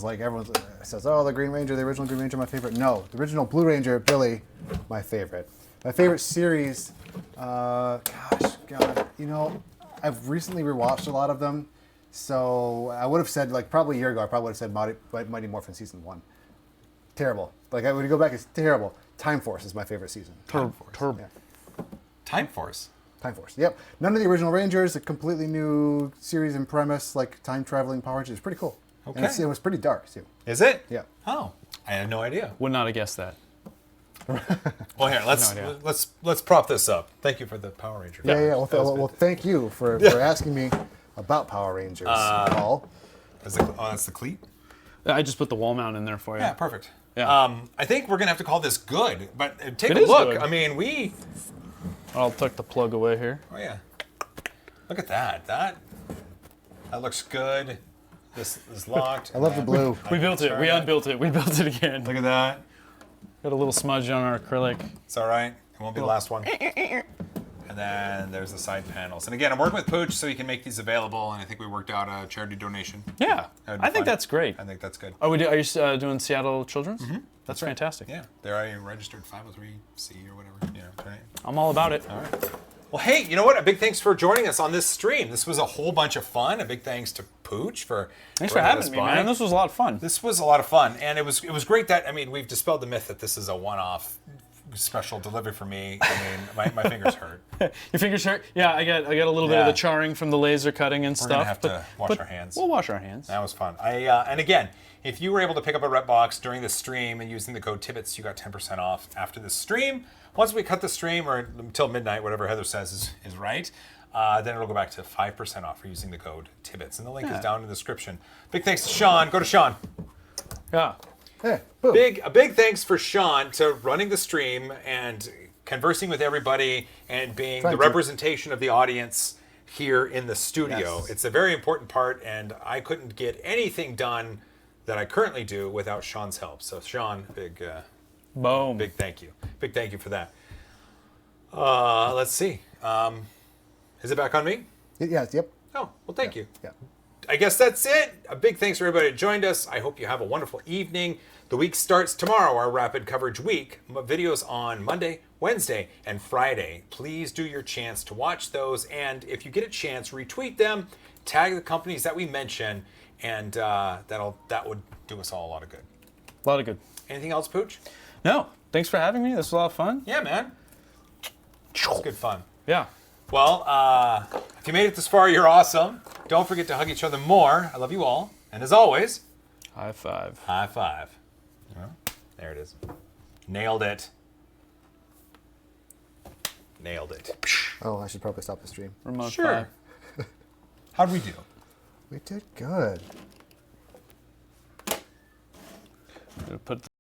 says, "Oh, the Green Ranger, the original Green Ranger, my favorite." No, the original Blue Ranger, Billy, my favorite. My favorite series. God, I've recently rewatched a lot of them, so I would have said probably a year ago. I probably would have said Mighty Morphin season 1. Terrible. I would go back. It's terrible. Time Force is my favorite season. Turbo. Yeah. Time Force. Time Force. Yep. None of the original Rangers. A completely new series and premise, like time traveling Power Rangers. It's pretty cool. Okay. And it was pretty dark too. Is it? Yeah. Oh, I had no idea. Would not have guessed that. Well, here, idea. let's prop this up. Thank you for the Power Ranger. Yeah. That was Well, good. thank you for asking me about Power Rangers, Paul. That's the cleat. I just put the wall mount in there for you. Yeah, perfect. Yeah. I think we're gonna have to call this good, but take It a is look. good. I mean, I'll tuck the plug away here. Oh yeah. Look at that. That looks good. This is locked. I love the blue. We built it. We unbuilt it. We built it again. Look at that. Got a little smudge on our acrylic. It's all right. It won't be the last one. And then there's the side panels. And again, I'm working with Pooch so he can make these available, and I think we worked out a charity donation. Yeah, That'd be I think fun. that's great. I think that's good. Are you doing Seattle Children's? Mm-hmm. That's fantastic. Yeah, they're a registered 503C or whatever. You know, right? I'm all about it. All right. Well, hey, you know what? A big thanks for joining us on this stream. This was a whole bunch of fun. A big thanks to Pooch for Thanks for having me, man. This was a lot of fun. This was a lot of fun, and it was great that we've dispelled the myth that this is a one-off special delivery for me. I mean, my fingers hurt. Your fingers hurt? Yeah, I got a little bit of the charring from the laser cutting and We're stuff. gonna have to wash our hands. We'll wash our hands. That was fun. And again, if you were able to pick up a Repbox during the stream and using the code TIBBITS, you got 10% off after the stream. Once we cut the stream, or until midnight, whatever Heather says is right, then it'll go back to 5% off for using the code TIBBITS. And the link is down in the description. Big thanks to Sean. Go to Sean. Yeah. Hey, boom. A big thanks for Sean to running the stream and conversing with everybody and being the representation of the audience here in the studio. Yes. It's a very important part, and I couldn't get anything done that I currently do without Sean's help. So Sean, Boom. big thank you. Big thank you for that. Let's see. Is it back on me? Yes, yep. Oh, well, thank you. Yeah. I guess that's it. A big thanks for everybody that joined us. I hope you have a wonderful evening. The week starts tomorrow, our rapid coverage week. Videos on Monday, Wednesday, and Friday. Please do your chance to watch those. And if you get a chance, retweet them, tag the companies that we mention, and that would do us all a lot of good. A lot of good. Anything else, Pooch? No, thanks for having me. This was a lot of fun. Yeah, man. It's good fun. Yeah. Well, if you made it this far, you're awesome. Don't forget to hug each other more. I love you all. And as always, High five. high five. Well, there it is. Nailed it. Nailed it. Oh, I should probably stop the stream. Remote Sure. How'd we do? We did good. five. Put